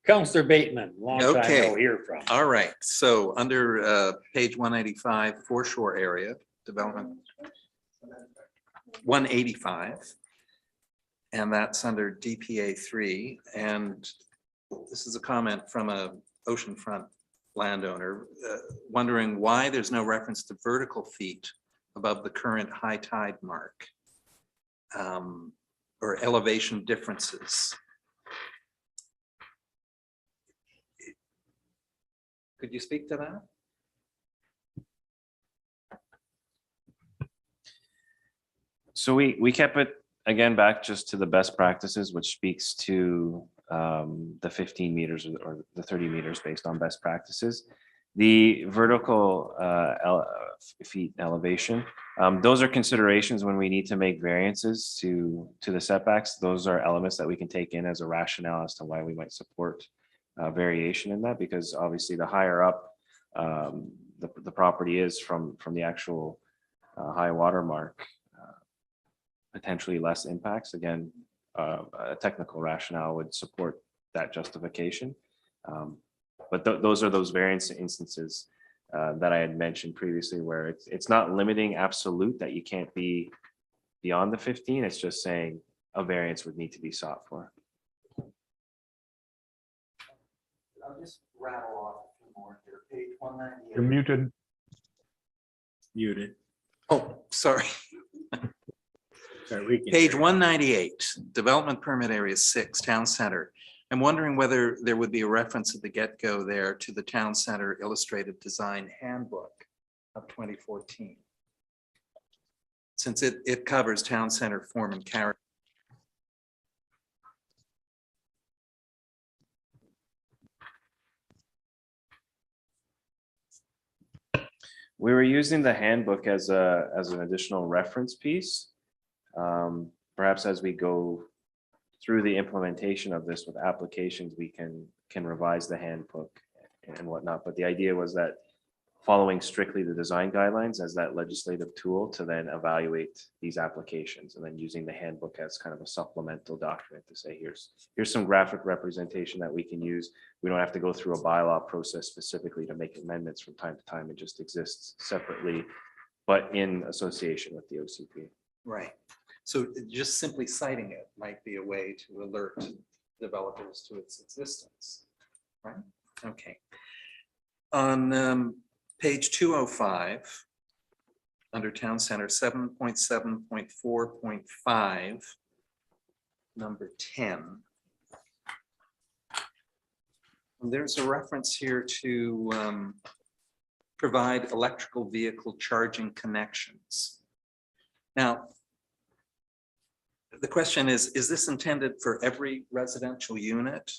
Councillor Bateman, long time no hear from. All right, so under page 185, foreshore area development. 185. And that's under DPA 3. And this is a comment from a oceanfront landowner wondering why there's no reference to vertical feet above the current high tide mark, or elevation differences. Could you speak to that? So we kept it again back just to the best practices, which speaks to the 15 meters or the 30 meters based on best practices. The vertical feet elevation, those are considerations when we need to make variances to the setbacks. Those are elements that we can take in as a rationale as to why we might support variation in that, because obviously the higher up the property is from the actual high water mark, potentially less impacts. Again, a technical rationale would support that justification. But those are those variance instances that I had mentioned previously, where it's not limiting absolute that you can't be beyond the 15. It's just saying a variance would need to be sought for. I'll just rattle off a few more here. Page 198. You're muted. Muted. Oh, sorry. Sorry, we can Page hear you. 198, Development Permit Area 6, Town Center. I'm wondering whether there would be a reference at the get-go there to the Town Center Illustrated Design Handbook of 2014. Since it covers town center form and character. We were using the handbook as an additional reference piece. Perhaps as we go through the implementation of this with applications, we can revise the handbook and whatnot. But the idea was that following strictly the design guidelines as that legislative tool to then evaluate these applications, and then using the handbook as kind of a supplemental document to say, here's some graphic representation that we can use. We don't have to go through a bylaw process specifically to make amendments from time to time. It just exists separately, but in association with the OCP. Right. So just simply citing it might be a way to alert developers to its existence, right? Okay. On page 205, under Town Center, 7.7.4.5, number 10. And there's a reference here to provide electrical vehicle charging connections. Now, the question is this intended for every residential unit,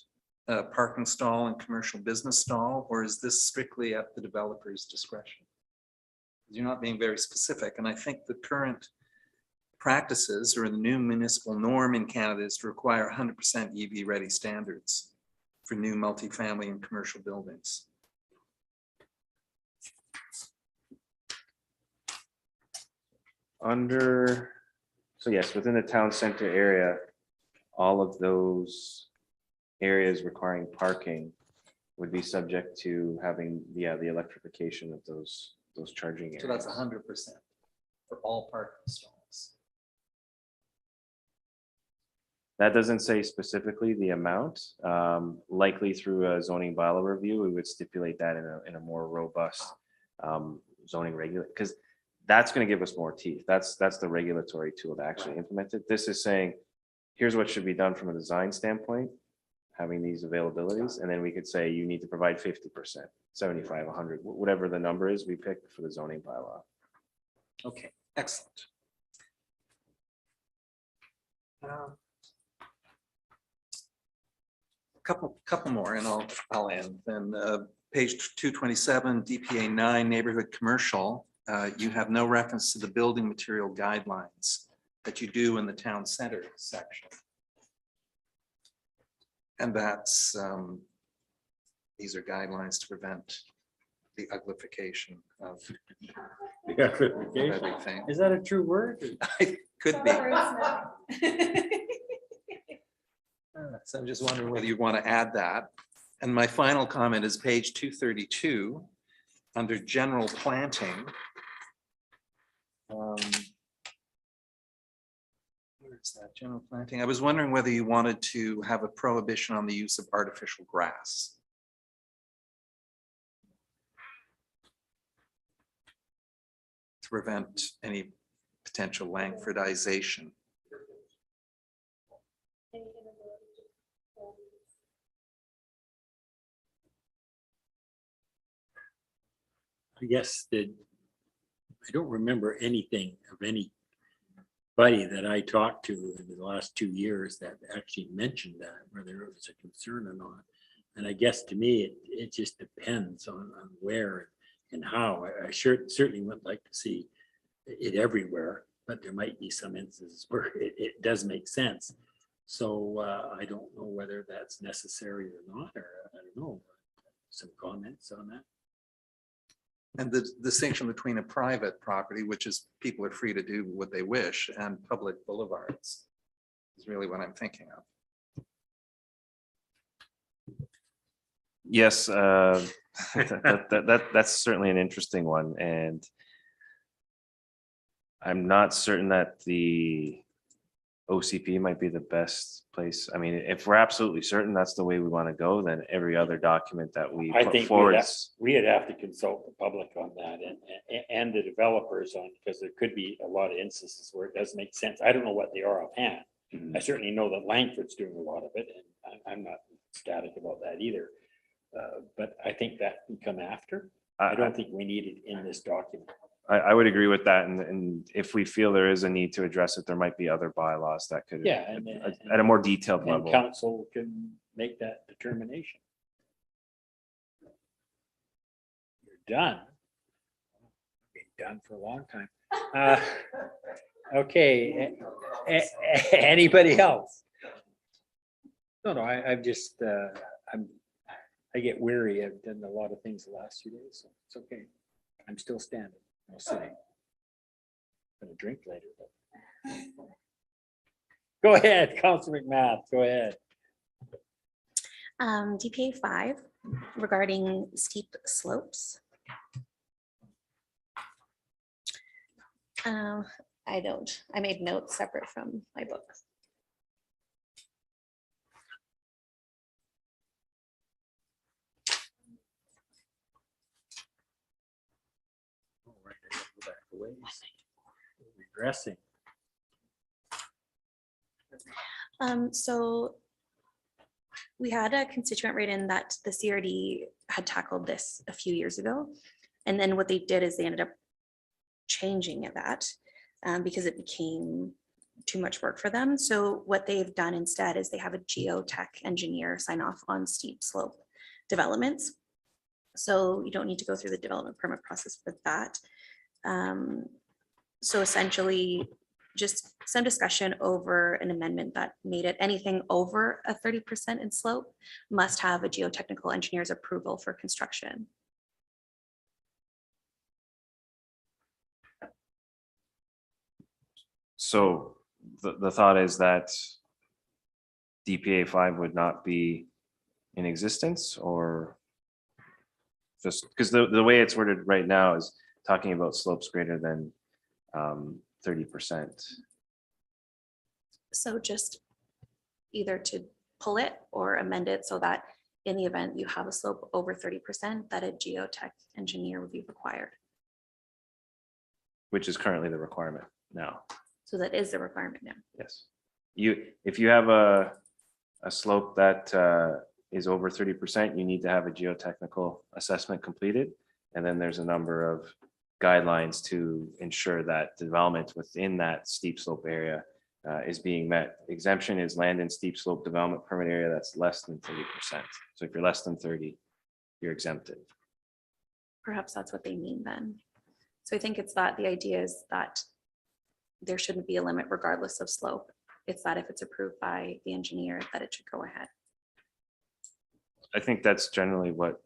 parking stall and commercial business stall, or is this strictly at the developer's discretion? You're not being very specific, and I think the current practices or the new municipal norm in Canada is to require 100% EV ready standards for new multifamily and commercial buildings. So yes, within the town center area, all of those areas requiring parking would be subject to having the electrification of those charging areas. So that's 100% for all parking stalls. That doesn't say specifically the amount. Likely through a zoning bylaw review, we would stipulate that in a more robust zoning regulation, because that's going to give us more teeth. That's the regulatory tool to actually implement it. This is saying, here's what should be done from a design standpoint, having these availabilities, and then we could say you need to provide 50%, 75, 100, whatever the number is we pick for the zoning bylaw. Okay, excellent. Couple more and I'll end. Then page 227, DPA 9, neighborhood commercial. You have no reference to the building material guidelines that you do in the town center section. And that's, these are guidelines to prevent the uglification of everything. Is that a true word? It could be. So I'm just wondering whether you want to add that. And my final comment is page 232, under general planting. Where is that general planting? I was wondering whether you wanted to have a prohibition on the use of artificial grass. To prevent any potential Langfordization. I guess that I don't remember anything of anybody that I talked to in the last 2 years that actually mentioned that, whether it was a concern or not. And I guess to me, it just depends on where and how. I certainly would like to see it everywhere, but there might be some instances where it does make sense. So I don't know whether that's necessary or not, or I don't know. Some comments on that? And the distinction between a private property, which is people are free to do what they wish, and public boulevards is really what I'm thinking of. Yes, that's certainly an interesting one, and I'm not certain that the OCP might be the best place. I mean, if we're absolutely certain that's the way we want to go, then every other document that we I put think forward. we'd have to consult the public on that and the developers on, because there could be a lot of instances where it does make sense. I don't know what they are offhand. I certainly know that Langford's doing a lot of it, and I'm not ecstatic about that either. But I think that can come after. I don't think we need it in this document. I would agree with that, and if we feel there is a need to address it, there might be other bylaws that could, Yeah, at a more detailed and level. council can make that determination. You're done. Been done for a long time. Okay, anybody else? No, I've just, I get weary. I've done a lot of things the last few days, so it's okay. I'm still standing, no sitting. Gonna drink later, but. Go ahead, Councillor McMath, go ahead. DPA 5 regarding steep slopes. I made notes separate from my book. All right, I gotta go back a ways. Regressing. So we had a constituent write in that the CRD had tackled this a few years ago. And then what they did is they ended up changing that because it became too much work for them. So what they've done instead is they have a geotech engineer sign off on steep slope developments. So you don't need to go through the development permit process for that. So essentially, just some discussion over an amendment that made it anything over a 30% in slope must have a geotechnical engineer's approval for construction. So the thought is that DPA 5 would not be in existence, or just because the way it's worded right now is talking about slopes greater than 30%. So just either to pull it or amend it so that in the event you have a slope over 30%, that a geotech engineer would be required. Which is currently the requirement now. So that is the requirement now. Yes. If you have a slope that is over 30%, you need to have a geotechnical assessment completed. And then there's a number of guidelines to ensure that development within that steep slope area is being met. Exemption is land and steep slope development permit area that's less than 30%. So if you're less than 30, you're exempted. Perhaps that's what they mean then. So I think it's that the idea is that there shouldn't be a limit regardless of slope. It's that if it's approved by the engineer, that it should go ahead. I think that's generally what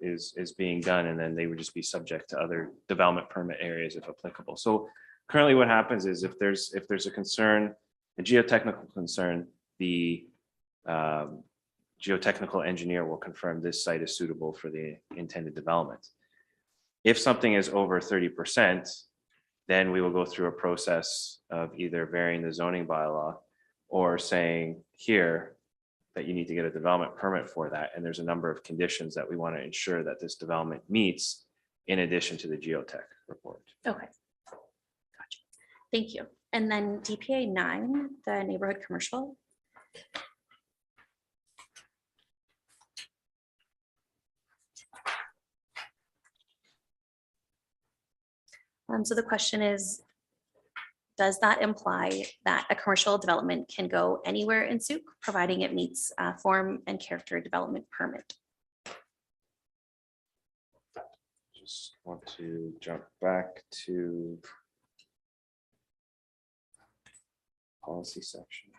is being done, and then they would just be subject to other development permit areas if applicable. So currently what happens is if there's a concern, a geotechnical concern, the geotechnical engineer will confirm this site is suitable for the intended development. If something is over 30%, then we will go through a process of either varying the zoning bylaw or saying here that you need to get a development permit for that. And there's a number of conditions that we want to ensure that this development meets in addition to the geotech report. Okay. Gotcha. Thank you. And then DPA 9, the neighborhood commercial. So the question is, does that imply that a commercial development can go anywhere in Souk, providing it meets form and character development permit? Just want to jump back to policy section.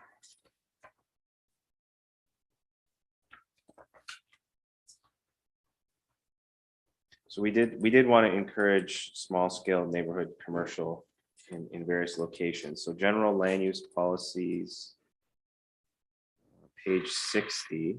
So we did want to encourage small scale neighborhood commercial in various locations. So general land use policies, page 60.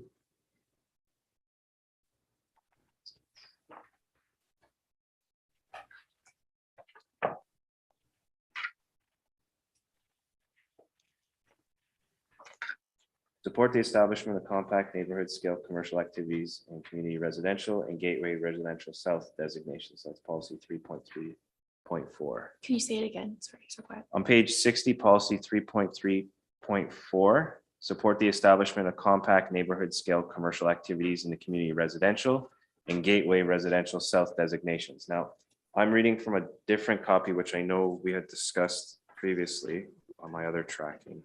Support the establishment of compact neighborhood scale commercial activities and community residential and gateway residential south designations. That's policy 3.3.4. Can you say it again? Sorry, so quiet. On page 60, policy 3.3.4, support the establishment of compact neighborhood scale commercial activities in the community residential and gateway residential south designations. Now, I'm reading from a different copy, which I know we had discussed previously on my other tracking.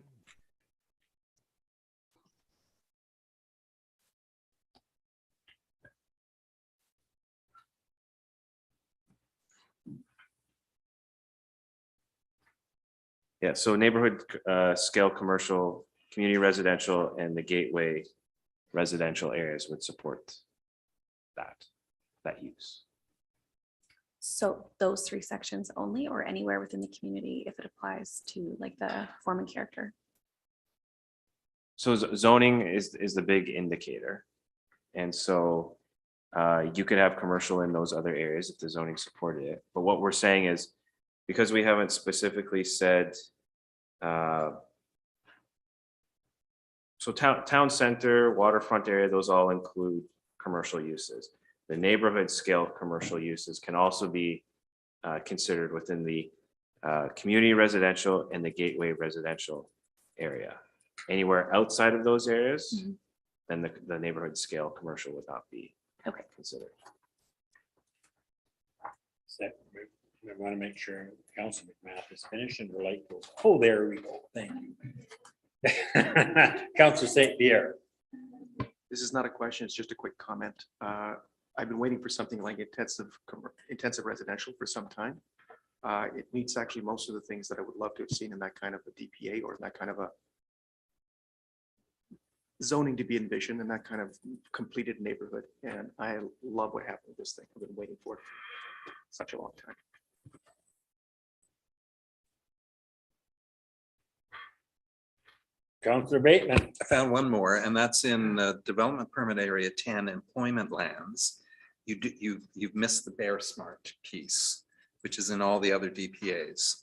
Yeah, so neighborhood scale commercial, community residential, and the gateway residential areas would support that use. So those 3 sections only, or anywhere within the community if it applies to like the form and character? So zoning is the big indicator. And so you could have commercial in those other areas if the zoning supported it. But what we're saying is, because we haven't specifically said, so town center, waterfront area, those all include commercial uses. The neighborhood scale commercial uses can also be considered within the community residential and the gateway residential area. Anywhere outside of those areas, then the neighborhood scale commercial would not be considered. I want to make sure Councillor McMath is finished and the light goes, oh, there we go. Thank you. Councillor St. Pierre. This is not a question, it's just a quick comment. I've been waiting for something like intensive residential for some time. It meets actually most of the things that I would love to have seen in that kind of a DPA or that kind of a zoning to be envisioned in that kind of completed neighborhood. And I love what happened with this thing. I've been waiting for it for such a long time. Councillor Bateman. I found one more, and that's in Development Permit Area 10, Employment Lands. You've missed the Bear Smart piece, which is in all the other DPAs.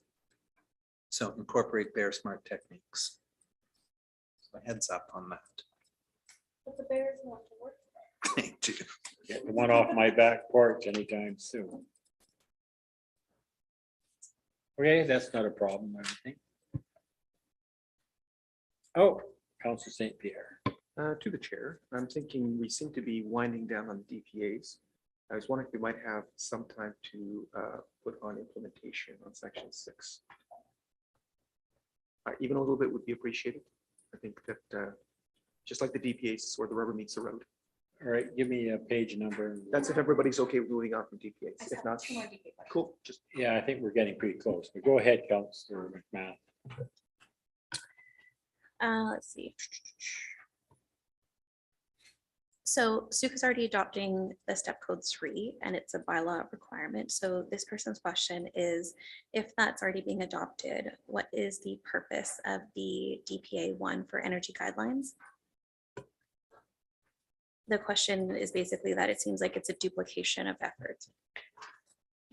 So incorporate Bear Smart techniques. So heads up on that. But the bears want to work. They do. Get the one off my back porch anytime soon. Okay, that's not a problem, I think. Oh, Councillor St. Pierre. To the chair, I'm thinking we seem to be winding down on the DPAs. I was wondering if we might have some time to put on implementation on section 6. Even a little bit would be appreciated. I think that just like the DPAs is where the rubber meets the road. All right, give me a page number. That's if everybody's okay with moving on from DPAs. If not, cool. Just Yeah, I think we're getting pretty close, but go ahead, Councillor McMath. Let's see. So Souk is already adopting the step code 3 and it's a bylaw requirement. So this person's question is, if that's already being adopted, what is the purpose of the DPA 1 for energy guidelines? The question is basically that it seems like it's a duplication of effort.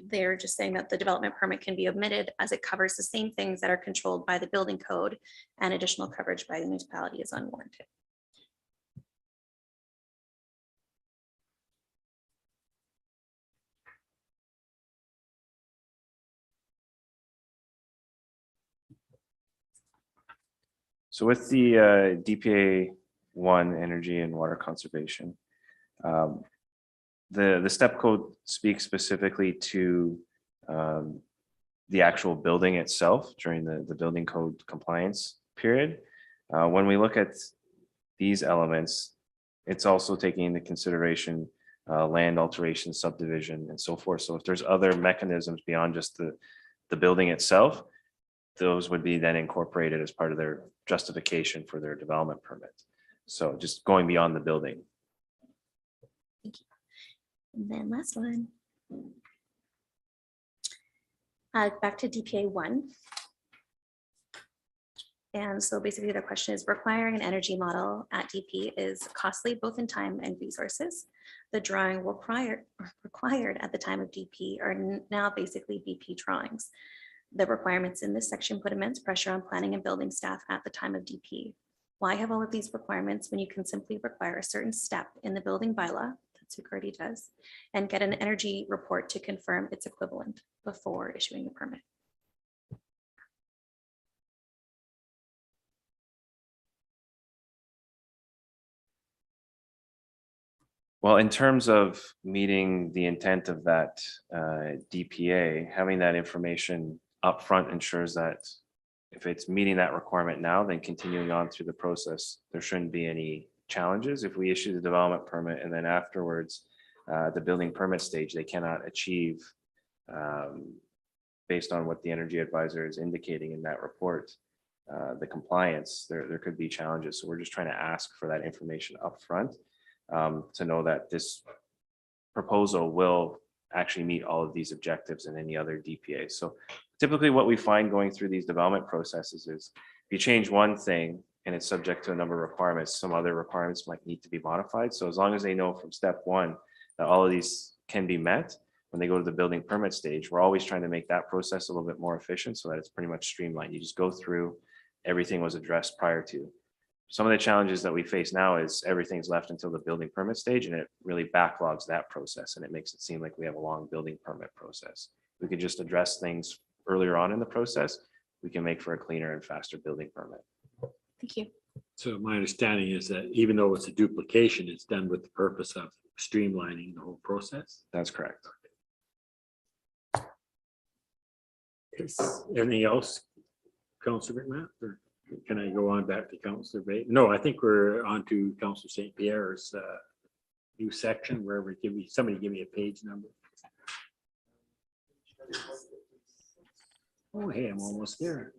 they're just saying that the development permit can be omitted as it covers the same things that are controlled by the building code, and additional coverage by the municipality is unwarranted. So with the DPA 1 energy and water conservation, the step code speaks specifically to the actual building itself during the building code compliance period. When we look at these elements, it's also taking into consideration land alteration, subdivision, and so forth. So if there's other mechanisms beyond just the building itself, those would be then incorporated as part of their justification for their development permit. So just going beyond the building. And then last one. Back to DPA 1. And so basically the question is, requiring an energy model at DP is costly both in time and resources. The drawing required at the time of DP are now basically BP drawings. The requirements in this section put immense pressure on planning and building staff at the time of DP. Why have all of these requirements when you can simply require a certain step in the building bylaw, that's what already does, and get an energy report to confirm its equivalent before issuing the permit? Well, in terms of meeting the intent of that DPA, having that information upfront ensures that if it's meeting that requirement now, then continuing on through the process, there shouldn't be any challenges. If we issue the development permit and then afterwards, the building permit stage, they cannot achieve based on what the energy advisor is indicating in that report, the compliance, there could be challenges. So we're just trying to ask for that information upfront to know that this proposal will actually meet all of these objectives and any other DPA. So typically what we find going through these development processes is if you change one thing and it's subject to a number of requirements, some other requirements might need to be modified. So as long as they know from step one that all of these can be met, when they go to the building permit stage, we're always trying to make that process a little bit more efficient so that it's pretty much streamlined. You just go through, everything was addressed prior to. Some of the challenges that we face now is everything's left until the building permit stage, and it really backlogs that process, and it makes it seem like we have a long building permit process. We could just address things earlier on in the process. We can make for a cleaner and faster building permit. Thank you. So my understanding is that even though it's a duplication, it's done with the purpose of streamlining the whole process. That's correct. Anything else, Councillor McMath, or can I go on back to Councillor Bateman? No, I think we're on to Councillor St. Pierre's new section, wherever, somebody give me a page number. Oh, hey, I'm almost there.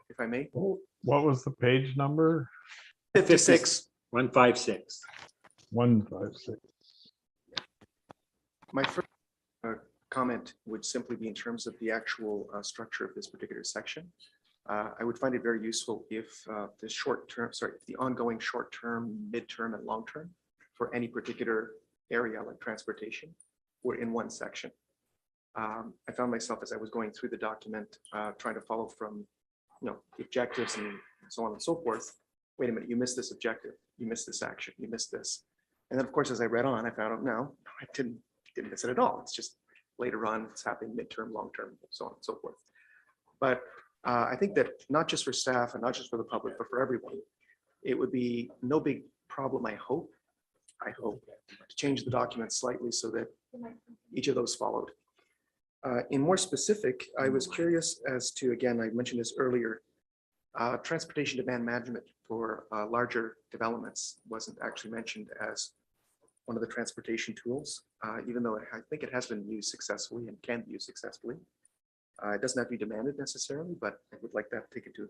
If I may. What was the page number? 56. 156. 156. My first comment would simply be in terms of the actual structure of this particular section. I would find it very useful if the ongoing short-term, mid-term, and long-term for any particular area like transportation were in one section. I found myself as I was going through the document trying to follow from the objectives and so on and so forth. Wait a minute, you missed this objective, you missed this action, you missed this. And then of course, as I read on, I found out, no, I didn't miss it at all. It's just later on, it's happening midterm, long-term, so on and so forth. But I think that not just for staff and not just for the public, but for everyone, it would be no big problem, I hope, to change the document slightly so that each of those followed. In more specific, I was curious as to, again, I mentioned this earlier, transportation demand management for larger developments wasn't actually mentioned as one of the transportation tools, even though I think it has been used successfully and can be used successfully. It doesn't have to be demanded necessarily, but I would like that taken to.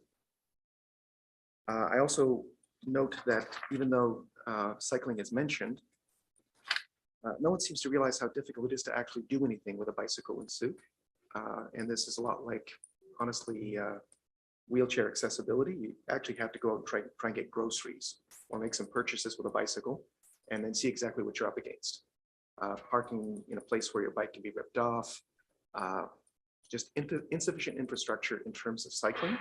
I also note that even though cycling is mentioned, no one seems to realize how difficult it is to actually do anything with a bicycle in Souk. And this is a lot like, honestly, wheelchair accessibility. You actually have to go out and try and get groceries or make some purchases with a bicycle, and then see exactly what you're up against. Parking in a place where your bike can be ripped off, just insufficient infrastructure in terms of cycling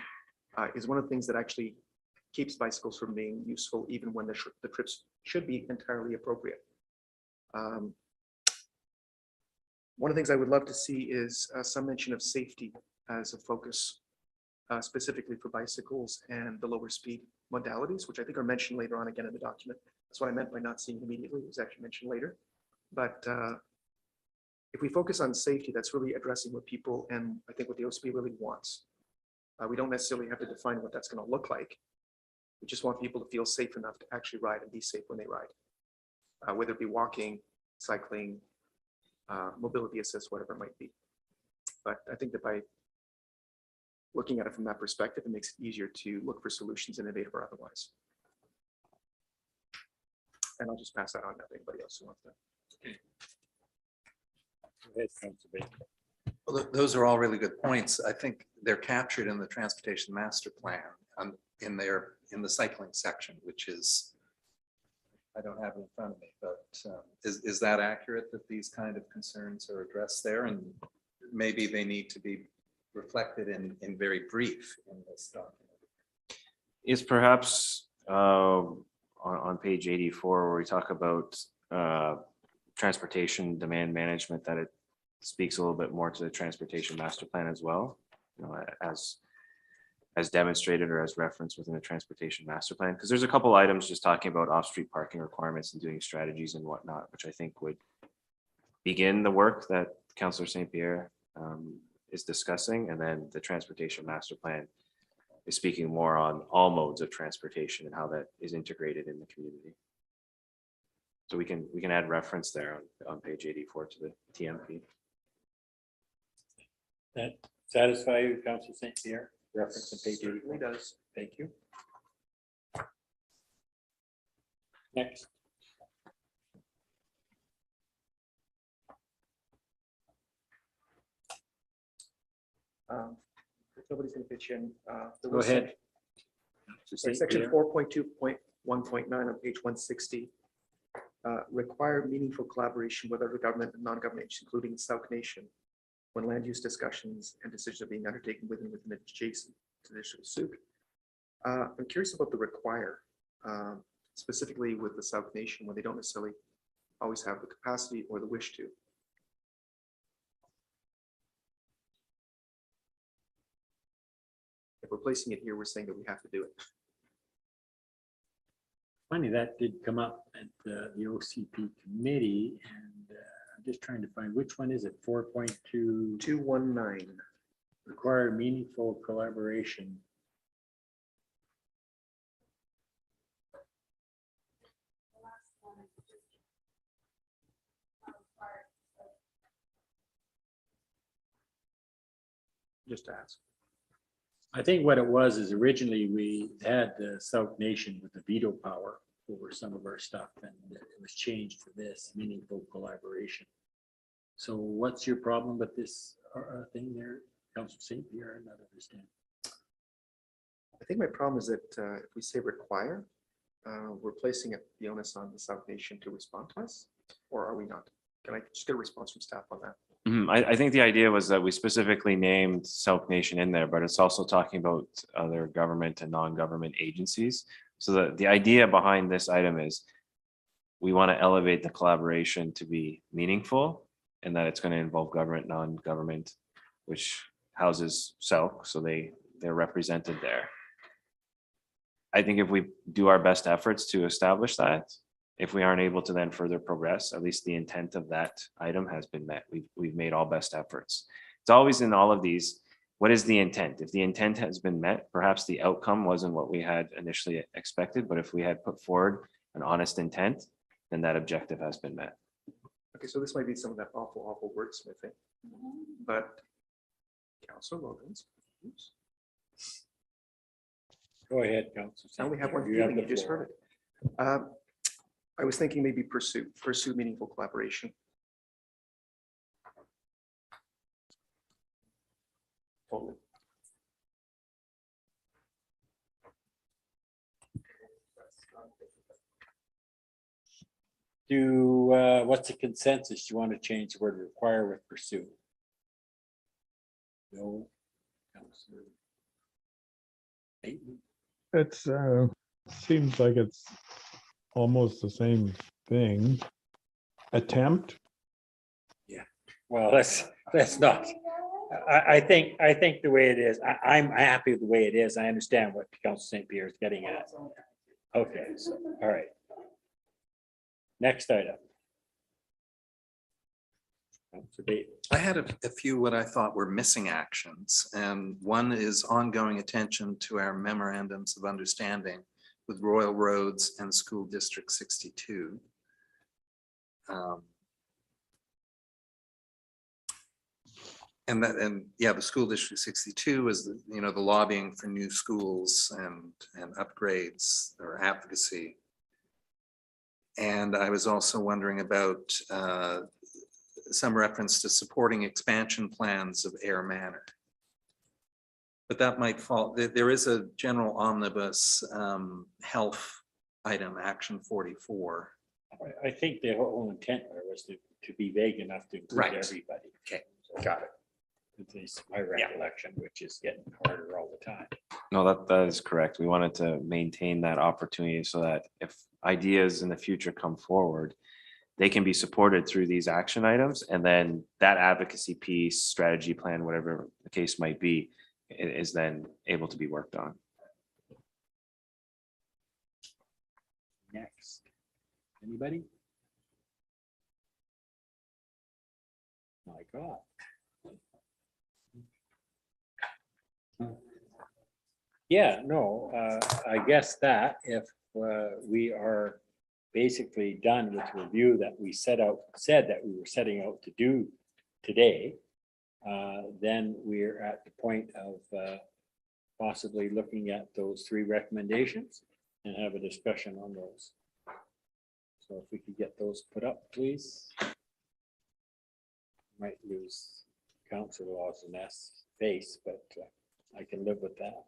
is one of the things that actually keeps bicycles from being useful, even when the trips should be entirely appropriate. One of the things I would love to see is some mention of safety as a focus, specifically for bicycles and the lower speed modalities, which I think are mentioned later on again in the document. That's what I meant by not seeing immediately. It was actually mentioned later. But if we focus on safety, that's really addressing what people and I think what the OCP really wants. We don't necessarily have to define what that's going to look like. We just want people to feel safe enough to actually ride and be safe when they ride, whether it be walking, cycling, mobility assist, whatever it might be. But I think that by looking at it from that perspective, it makes it easier to look for solutions, innovative or otherwise. And I'll just pass that on to anybody else who wants that. Well, those are all really good points. I think they're captured in the transportation master plan in the cycling section, which is, I don't have it in front of me, but is that accurate that these kind of concerns are addressed there? And maybe they need to be reflected in very brief in this document. Is perhaps on page 84 where we talk about transportation demand management, that it speaks a little bit more to the transportation master plan as well, you know, as demonstrated or as referenced within the transportation master plan, because there's a couple items just talking about off-street parking requirements and doing strategies and whatnot, which I think would begin the work that Councillor St. Pierre is discussing, and then the transportation master plan is speaking more on all modes of transportation and how that is integrated in the community. So we can add reference there on page 84 to the TMP. That satisfy you, Councillor St. Pierre? Reference on page 84. Certainly does. Thank you. Next. If nobody's going to pitch in. Go ahead. Section 4.2.1.9 on page 160. Require meaningful collaboration with other government and non-government agencies, including Sauk Nation, when land use discussions and decisions are being undertaken within adjacent to the district of Sauk. I'm curious about the require, specifically with the Sauk Nation, when they don't necessarily always have the capacity or the wish to. If we're placing it here, we're saying that we have to do it. Funny, that did come up at the OCP committee, and I'm just trying to find which one is it. 4.2 219. require meaningful collaboration. Just to ask. I think what it was is originally we had the Sauk Nation with the veto power over some of our stuff, and it was changed to this meaningful collaboration. So what's your problem with this thing there, Councillor St. Pierre? I'm not understanding. I think my problem is that if we say require, we're placing the onus on the Sauk Nation to respond to us, or are we not? Can I just get a response from staff on that? I think the idea was that we specifically named Sauk Nation in there, but it's also talking about other government and non-government agencies. So the idea behind this item is we want to elevate the collaboration to be meaningful, and that it's going to involve government, non-government, which houses Sauk, so they're represented there. I think if we do our best efforts to establish that, if we aren't able to then further progress, at least the intent of that item has been met. We've made all best efforts. It's always in all of these, what is the intent? If the intent has been met, perhaps the outcome wasn't what we had initially expected, but if we had put forward an honest intent, then that objective has been met. Okay, so this might be some of that awful wordsmithing, but Councillor Logan's. Go ahead, Councillor. I only have one feeling, you just heard it. I was thinking maybe pursue meaningful collaboration. Totally. What's the consensus? Do you want to change the word require with pursue? No. Councillor Bateman? It's, seems like it's almost the same thing. Attempt. Well, let's not. I think the way it is, I'm happy with the way it is. I understand what Council St. Pierre is getting at. Okay, so, all right. Next item. Councillor Bateman. I had a few what I thought were missing actions, and one is ongoing attention to our memorandums of understanding with Royal Roads and School District 62. And yeah, the School District 62 is the, you know, the lobbying for new schools and upgrades or advocacy. And I was also wondering about some reference to supporting expansion plans of Air Manor. But that might fall, there is a general omnibus health item, action 44. I think the whole intent there was to be vague enough to include Right. everybody. Okay. Got it. At least my recollection, which is getting harder all the time. No, that is correct. We wanted to maintain that opportunity so that if ideas in the future come forward, they can be supported through these action items. And then that advocacy piece, strategy plan, whatever the case might be, is then able to be worked on. Next. Anybody? My God. Yeah, no, I guess that if we are basically done with the review that we said that we were setting out to do today, then we're at the point of possibly looking at those 3 recommendations and have a discussion on those. So if we could get those put up, please. Might lose Councillor Laws and S face, but I can live with that.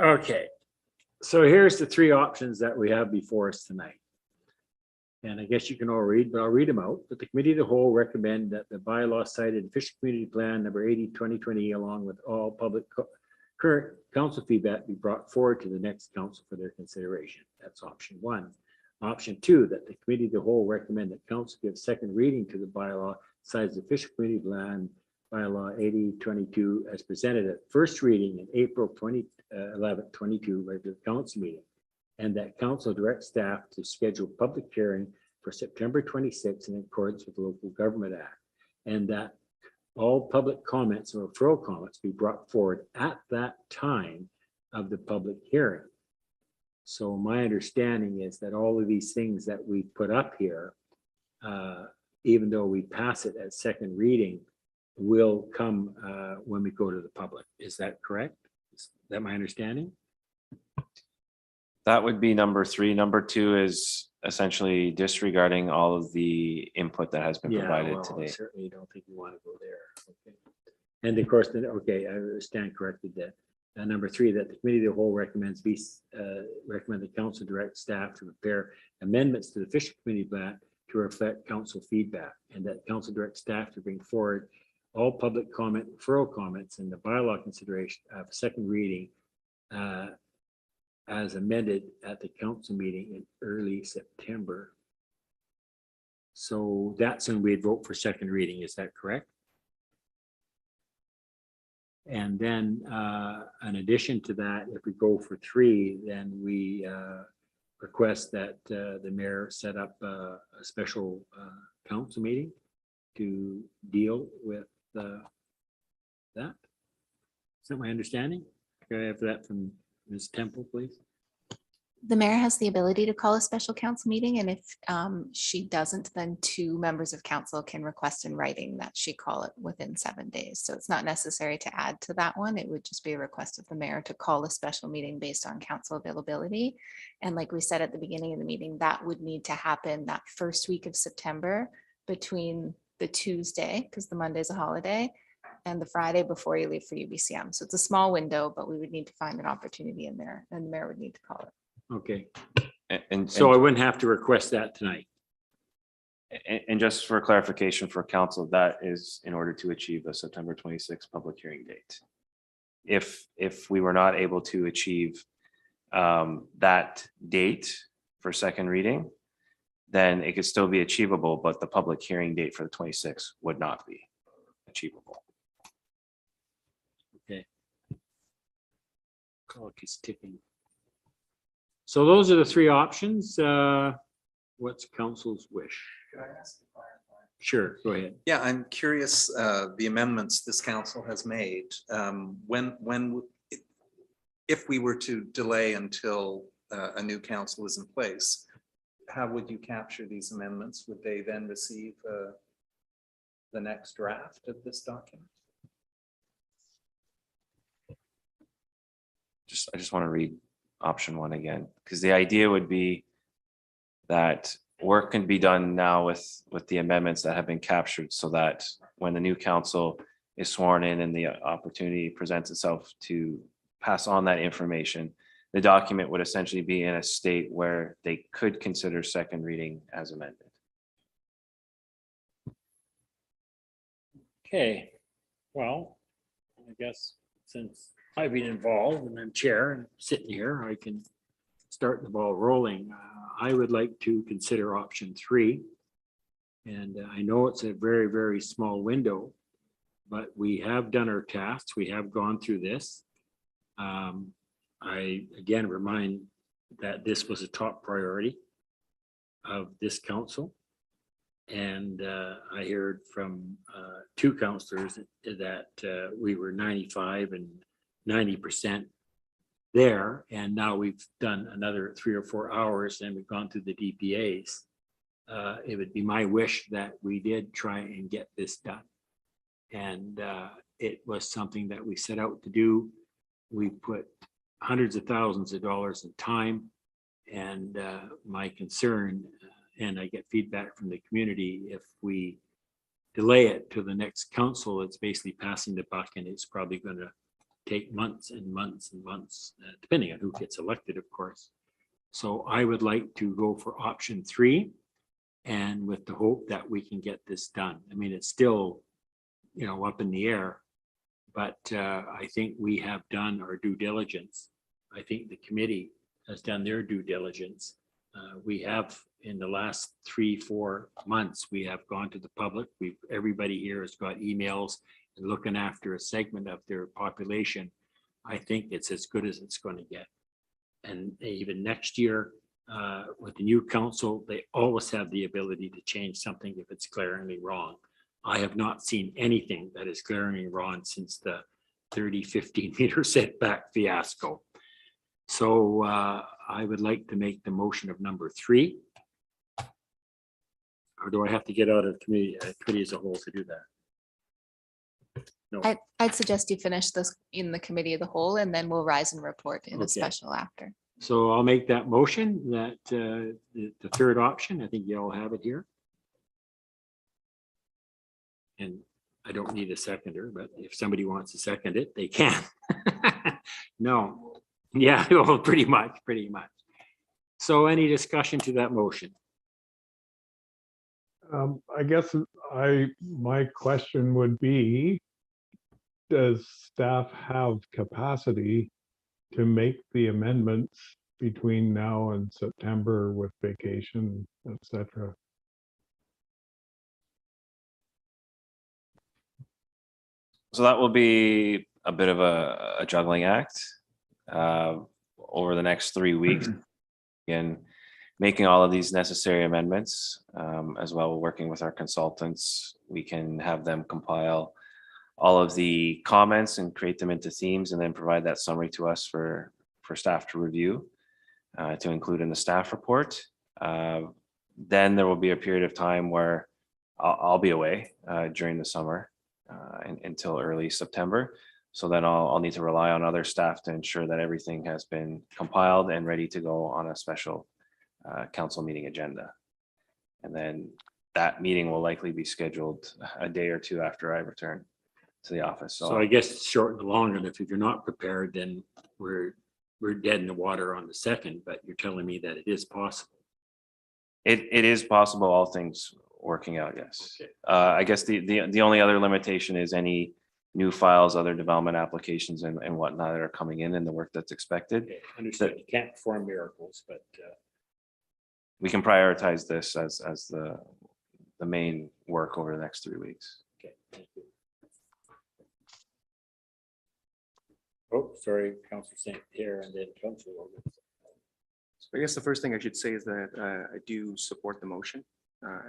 Okay, so here's the 3 options that we have before us tonight. And I guess you can all read, but I'll read them out. But the committee of the whole recommend that the bylaw cited Fishing Community Plan number 80/2020, along with all public current council feedback, be brought forward to the next council for their consideration. That's option 1. Option 2, that the committee of the whole recommend that council give second reading to the bylaw cites the Fishing Community Plan bylaw 80/22 as presented at first reading in April 2022 regular council meeting, and that council direct staff to schedule public hearing for September 26 in accordance with the Local Government Act, and that all public comments or referral comments be brought forward at that time of the public hearing. So my understanding is that all of these things that we put up here, even though we pass it at second reading, will come when we go to the public. Is that correct? Is that my understanding? That would be number 3. Number 2 is essentially disregarding all of the input that has been provided I today. certainly don't think we want to go there. Okay. And of course, then, okay, I stand corrected that. Number 3, that the committee of the whole recommend the council direct staff to prepare amendments to the Fishing Committee Plan to reflect council feedback, and that council direct staff to bring forward all public comment, referral comments in the bylaw consideration of second reading as amended at the council meeting in early September. So that's when we'd vote for second reading. Is that correct? And then in addition to that, if we go for 3, then we request that the mayor set up a special council meeting to deal with that. Is that my understanding? Can I have that from Ms. Temple, please? The mayor has the ability to call a special council meeting, and if she doesn't, then 2 members of council can request in writing that she call it within 7 days. So it's not necessary to add to that one. It would just be a request of the mayor to call a special meeting based on council availability. And like we said at the beginning of the meeting, that would need to happen that first week of September between the Tuesday, because the Monday is a holiday, and the Friday before you leave for UBCM. So it's a small window, but we would need to find an opportunity in there, and the mayor would need to call it. Okay, And so I wouldn't have to request that tonight. and just for clarification for council, that is in order to achieve a September 26th public hearing date. If we were not able to achieve that date for second reading, then it could still be achievable, but the public hearing date for the 26th would not be achievable. Okay. Clock is ticking. So those are the three options. What's council's wish? Could I ask to clarify? Sure, go ahead. Yeah, I'm curious, the amendments this council has made, if we were to delay until a new council is in place, how would you capture these amendments? Would they then receive the next draft of this document? I just want to read option one again, because the idea would be that work can be done now with the amendments that have been captured, so that when the new council is sworn in and the opportunity presents itself to pass on that information, the document would essentially be in a state where they could consider second reading as amended. Okay, well, I guess since I've been involved and I'm chair and sitting here, I can start the ball rolling. I would like to consider option 3. And I know it's a very, very small window, but we have done our tasks. We have gone through this. I again remind that this was a top priority of this council. And I heard from 2 councillors that we were 95 and 90% there. And now we've done another 3 or 4 hours and we've gone through the DPAs. It would be my wish that we did try and get this done. And it was something that we set out to do. We put hundreds of thousands of dollars in time. And my concern, and I get feedback from the community, if we delay it to the next council, it's basically passing the buck, and it's probably going to take months and months and months, depending on who gets elected, of course. So I would like to go for option 3, and with the hope that we can get this done. I mean, it's still, you know, up in the air, but I think we have done our due diligence. I think the committee has done their due diligence. We have, in the last 3-4 months, we have gone to the public. Everybody here has got emails and looking after a segment of their population. I think it's as good as it's going to get. And even next year, with the new council, they always have the ability to change something if it's glaringly wrong. I have not seen anything that is glaringly wrong since the 30-15 meter setback fiasco. So I would like to make the motion of number 3. Or do I have to get out of committee as a whole to do that? No. I'd suggest you finish this in the committee of the whole, and then we'll rise and report in a Okay. special after. So I'll make that motion that the third option, I think you all have it here. And I don't need a seconder, but if somebody wants to second it, they can. No. Yeah, well, pretty much. So any discussion to that motion? I guess my question would be, does staff have capacity to make the amendments between now and September with vacation, etc.? So that will be a bit of a juggling act over the next 3 weeks. Again, making all of these necessary amendments, as well, working with our consultants. We can have them compile all of the comments and create them into themes, and then provide that summary to us for staff to review, to include in the staff report. Then there will be a period of time where I'll be away during the summer until early September. So then I'll need to rely on other staff to ensure that everything has been compiled and ready to go on a special council meeting agenda. And then that meeting will likely be scheduled a day or 2 after I return to the office. So I guess it's short and long, and if you're not prepared, then we're we're dead in the water on the second, but you're telling me that it is possible. It is possible, all things working out, yes. Okay. I guess the only other limitation is any new files, other development applications and whatnot that are coming in and the work that's expected. Okay, understood. You can't perform miracles, but We can prioritize this as the main work over the next 3 weeks. okay, thank you. Oh, sorry, Councillor St. Pierre and then Councillor Logan. So I guess the first thing I should say is that I do support the motion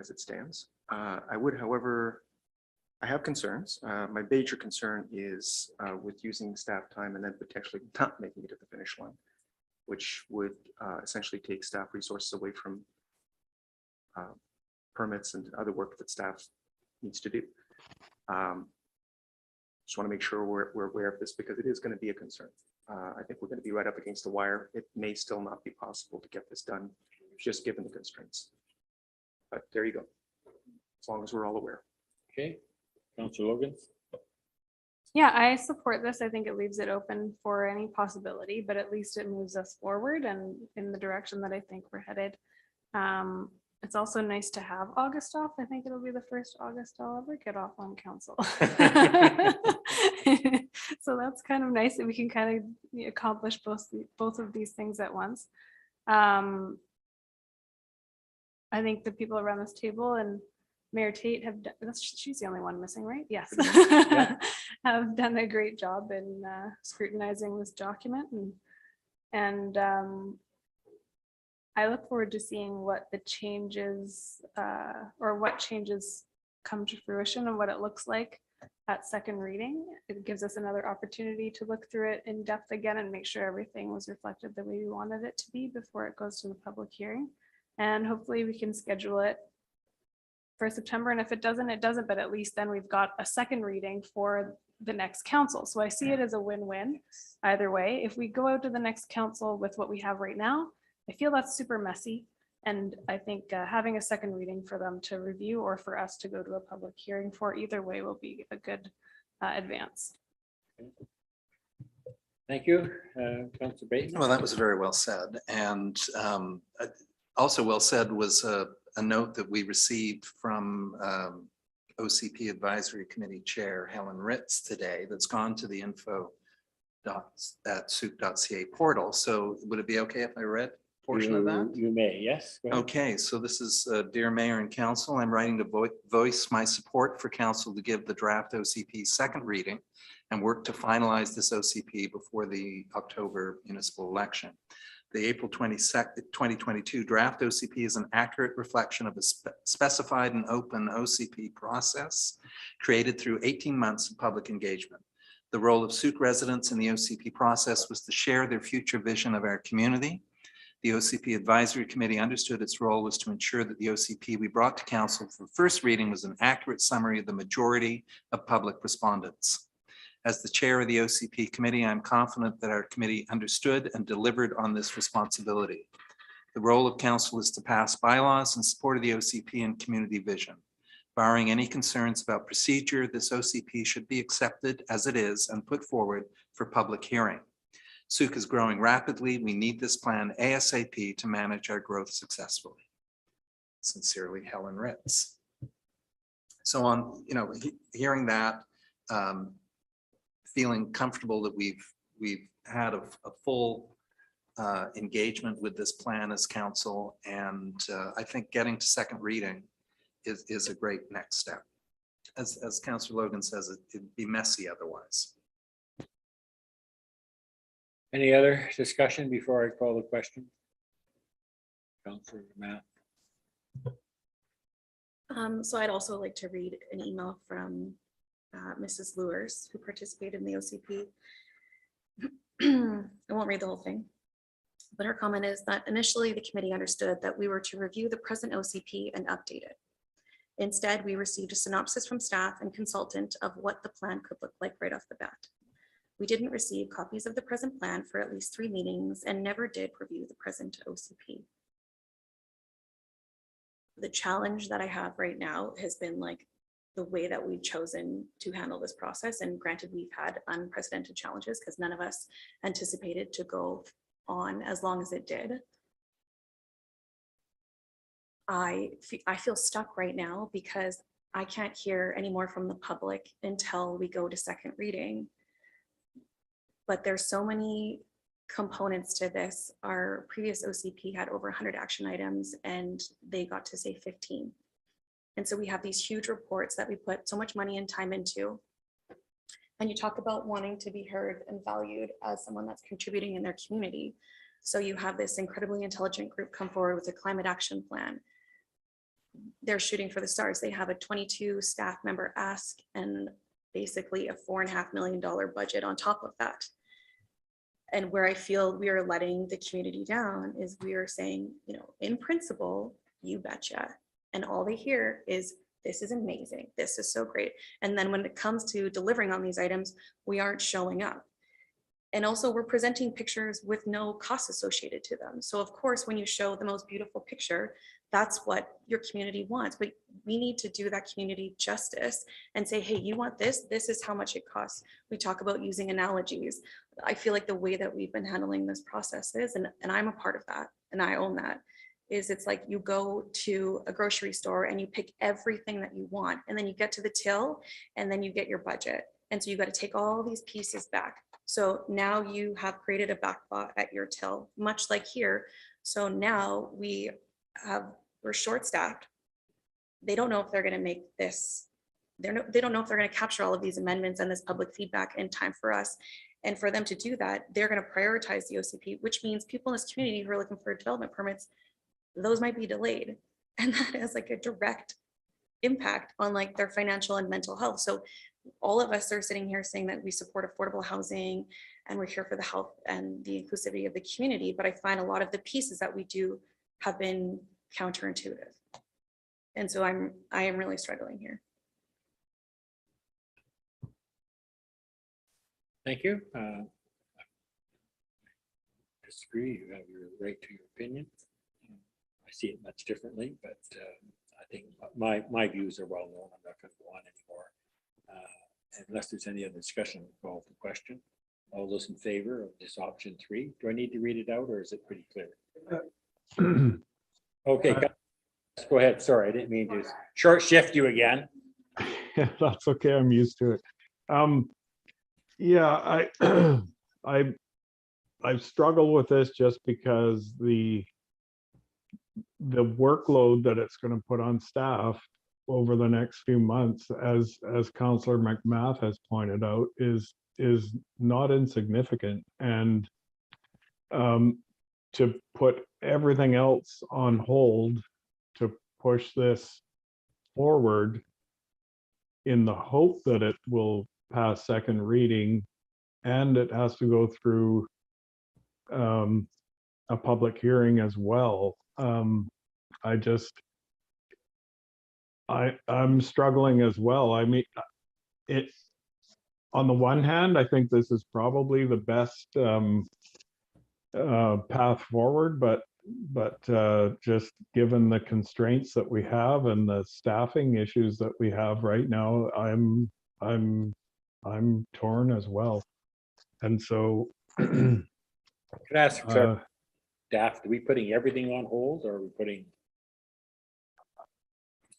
as it stands. I would, however, I have concerns. My major concern is with using staff time and then potentially not making it to the finish line, which would essentially take staff resources away from permits and other work that staff needs to do. Just want to make sure we're aware of this because it is going to be a concern. I think we're going to be right up against the wire. It may still not be possible to get this done, just given the constraints. But there you go. As long as we're all aware. Okay, Councillor Logan. Yeah, I support this. I think it leaves it open for any possibility, but at least it moves us forward and in the direction that I think we're headed. It's also nice to have August off. I think it'll be the first August I'll ever get off on council. So that's kind of nice that we can kind of accomplish both of these things at once. I think the people around this table and Mayor Tate have done, she's the only one missing, right? Yes. Have done a great job in scrutinizing this document and I look forward to seeing what the changes or what changes come to fruition and what it looks like at second reading. It gives us another opportunity to look through it in depth again and make sure everything was reflected the way we wanted it to be before it goes to the public hearing. And hopefully we can schedule it for September. And if it doesn't, it doesn't, but at least then we've got a second reading for the next council. So I see it as a win-win either way. If we go out to the next council with what we have right now, I feel that's super messy. And I think having a second reading for them to review or for us to go to a public hearing for either way will be a good advance. Thank you, Councillor Bateman. Well, that was very well said. And also well said was a note that we received from OCP Advisory Committee Chair Helen Ritz today that's gone to the info.soup.ca portal. So would it be okay if I read a portion of that? You may, yes. Go ahead. Okay, so this is Dear Mayor and Council, I'm writing to voice my support for Council to give the draft OCP second reading and work to finalize this OCP before the October municipal election. The April 22nd, 2022 draft OCP is an accurate reflection of a specified and open OCP process created through 18 months of public engagement. The role of Souk residents in the OCP process was to share their future vision of our community. The OCP Advisory Committee understood its role was to ensure that the OCP we brought to Council for first reading was an accurate summary of the majority of public respondents. As the chair of the OCP committee, I'm confident that our committee understood and delivered on this responsibility. The role of council is to pass bylaws in support of the OCP and community vision. Barring any concerns about procedure, this OCP should be accepted as it is and put forward for public hearing. Souk is growing rapidly. We need this plan ASAP to manage our growth successfully. Sincerely, Helen Ritz. So on, hearing that, feeling comfortable that we've had a full engagement with this plan as council, and I think getting to second reading is a great next step. As Councillor Logan says, it'd be messy otherwise. Any other discussion before I call the question? Councillor McMath. So I'd also like to read an email from Mrs. Lewis, who participated in the OCP. I won't read the whole thing, but her comment is that initially the committee understood that we were to review the present OCP and update it. Instead, we received a synopsis from staff and consultant of what the plan could look like right off the bat. We didn't receive copies of the present plan for at least 3 meetings and never did review the present OCP. The challenge that I have right now has been like the way that we've chosen to handle this process. And granted, we've had unprecedented challenges because none of us anticipated to go on as long as it did. I feel stuck right now because I can't hear any more from the public until we go to second reading. But there's so many components to this. Our previous OCP had over 100 action items and they got to say 15. And so we have these huge reports that we put so much money and time into. And you talk about wanting to be heard and valued as someone that's contributing in their community. So you have this incredibly intelligent group come forward with a climate action plan. They're shooting for the stars. They have a 22 staff member ask and basically a $4.5 million budget on top of that. And where I feel we are letting the community down is we are saying, you know, in principle, you betcha. And all they hear is, this is amazing. This is so great. And then when it comes to delivering on these items, we aren't showing up. And also we're presenting pictures with no costs associated to them. So of course, when you show the most beautiful picture, that's what your community wants. But we need to do that community justice and say, hey, you want this? This is how much it costs. We talk about using analogies. I feel like the way that we've been handling this process is, and I'm a part of that, and I own that, is it's like you go to a grocery store and you pick everything that you want, and then you get to the till and then you get your budget. And so you got to take all these pieces back. So now you have created a backlot at your till, much like here. So now we're short-staffed. They don't know if they're going to make this. They don't know if they're going to capture all of these amendments and this public feedback in time for us. And for them to do that, they're going to prioritize the OCP, which means people in this community who are looking for development permits, those might be delayed. And that has like a direct impact on like their financial and mental health. So all of us are sitting here saying that we support affordable housing and we're here for the health and the inclusivity of the community. But I find a lot of the pieces that we do have been counterintuitive. And so I am really struggling here. Thank you. Disagree, you have your right to your opinion. I see it much differently, but I think my views are well known. I'm not going to go on anymore. Unless there's any other discussion, we'll call the question. All those in favor of this option 3, do I need to read it out or is it pretty clear? Okay, let's go ahead. Sorry, I didn't mean to short shift you again. That's okay. I'm used to it. Yeah, I've struggled with this just because the workload that it's going to put on staff over the next few months, as Councillor McMath has pointed out, is not insignificant. And to put everything else on hold to push this forward in the hope that it will pass second reading, and it has to go through a public hearing as well. I'm struggling as well. I mean, on the one hand, I think this is probably the best path forward, but just given the constraints that we have and the staffing issues that we have right now, I'm torn as well. And so Could I ask staff, are we putting everything on hold or are we putting,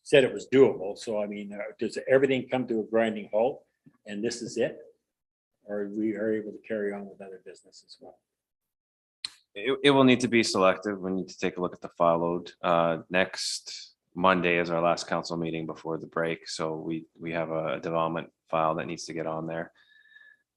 said it was doable, so I mean, does everything come to a grinding halt and this is it? Or we are able to carry on with other business as well? It will need to be selective. We need to take a look at the file load. Next Monday is our last council meeting before the break. So we have a development file that needs to get on there.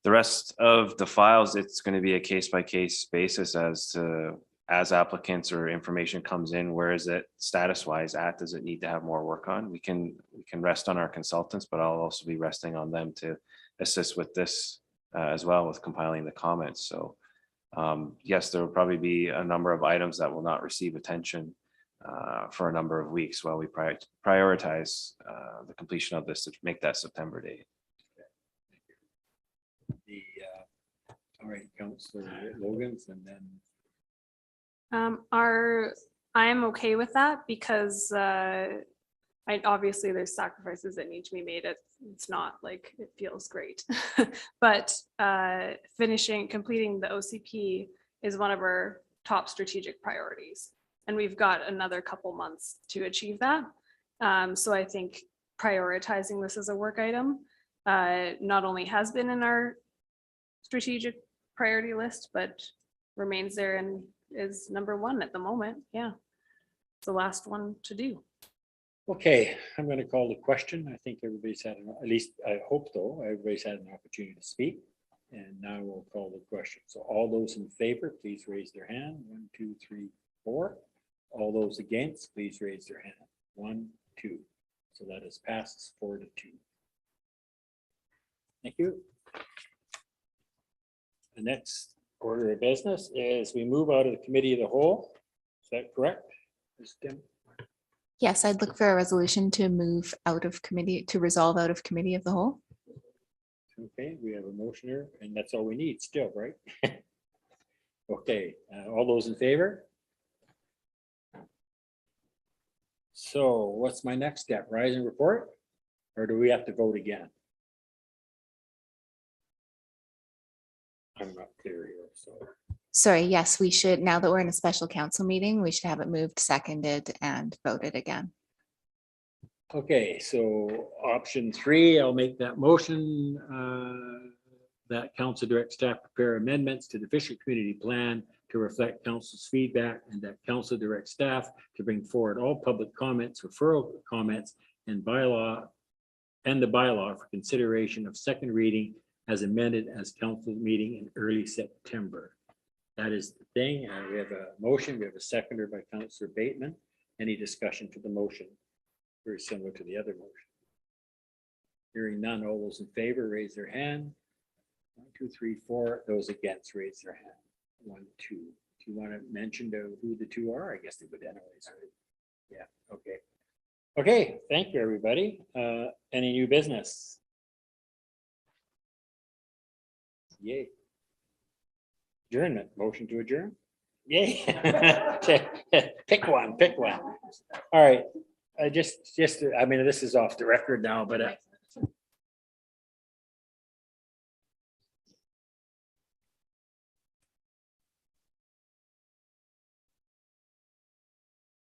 The rest of the files, it's going to be a case-by-case basis as applicants or information comes in, where is it status-wise at? Does it need to have more work on? We can rest on our consultants, but I'll also be resting on them to assist with this as well, with compiling the comments. So yes, there will probably be a number of items that will not receive attention for a number of weeks while we prioritize the completion of this to make that September date. All right, Councillor Logan's, and then I am okay with that because obviously there's sacrifices that need to be made. It's not like it feels great, but completing the OCP is one of our top strategic priorities. And we've got another couple months to achieve that. So I think prioritizing this as a work item not only has been in our strategic priority list, but remains there and is number one at the moment. Yeah. It's the last one to do. Okay, I'm going to call the question. I think everybody's had, at least I hope though, everybody's had an opportunity to speak. And now we'll call the question. So all those in favor, please raise their hand. 1, 2, 3, 4. All those against, please raise their hand. 1, 2. So that is passes 4-2. Thank you. The next order of business is we move out of the committee of the whole. Is that correct? Ms. Tim? Yes, I'd look for a resolution to move out of committee, to resolve out of committee of the whole. Okay, we have a motion here, and that's all we need still, right? Okay, all those in favor? So what's my next step? Rise and report? Or do we have to vote again? I'm not clear here, so. Sorry, yes, we should, now that we're in a special council meeting, we should have it moved, seconded, and voted again. Okay, so option 3, I'll make that motion that council direct staff prepare amendments to the Fisher Community Plan to reflect council's feedback, and that council direct staff to bring forward all public comments, referral comments, and bylaw and the bylaw for consideration of second reading as amended as council meeting in early September. That is the thing. We have a motion. We have a seconder by Councillor Bateman. Any discussion to the motion? Very similar to the other motion. Hearing none, all those in favor, raise their hand. 1, 2, 3, 4. Those against, raise their hand. 1, 2. Do you want to mention who the 2 are? I guess they would anyways. Right? Yeah, okay. Okay, thank you, everybody. Any new business? Yay. Adjournment, motion to adjourn? Yay. Pick one. All right. I mean, this is off the record now, but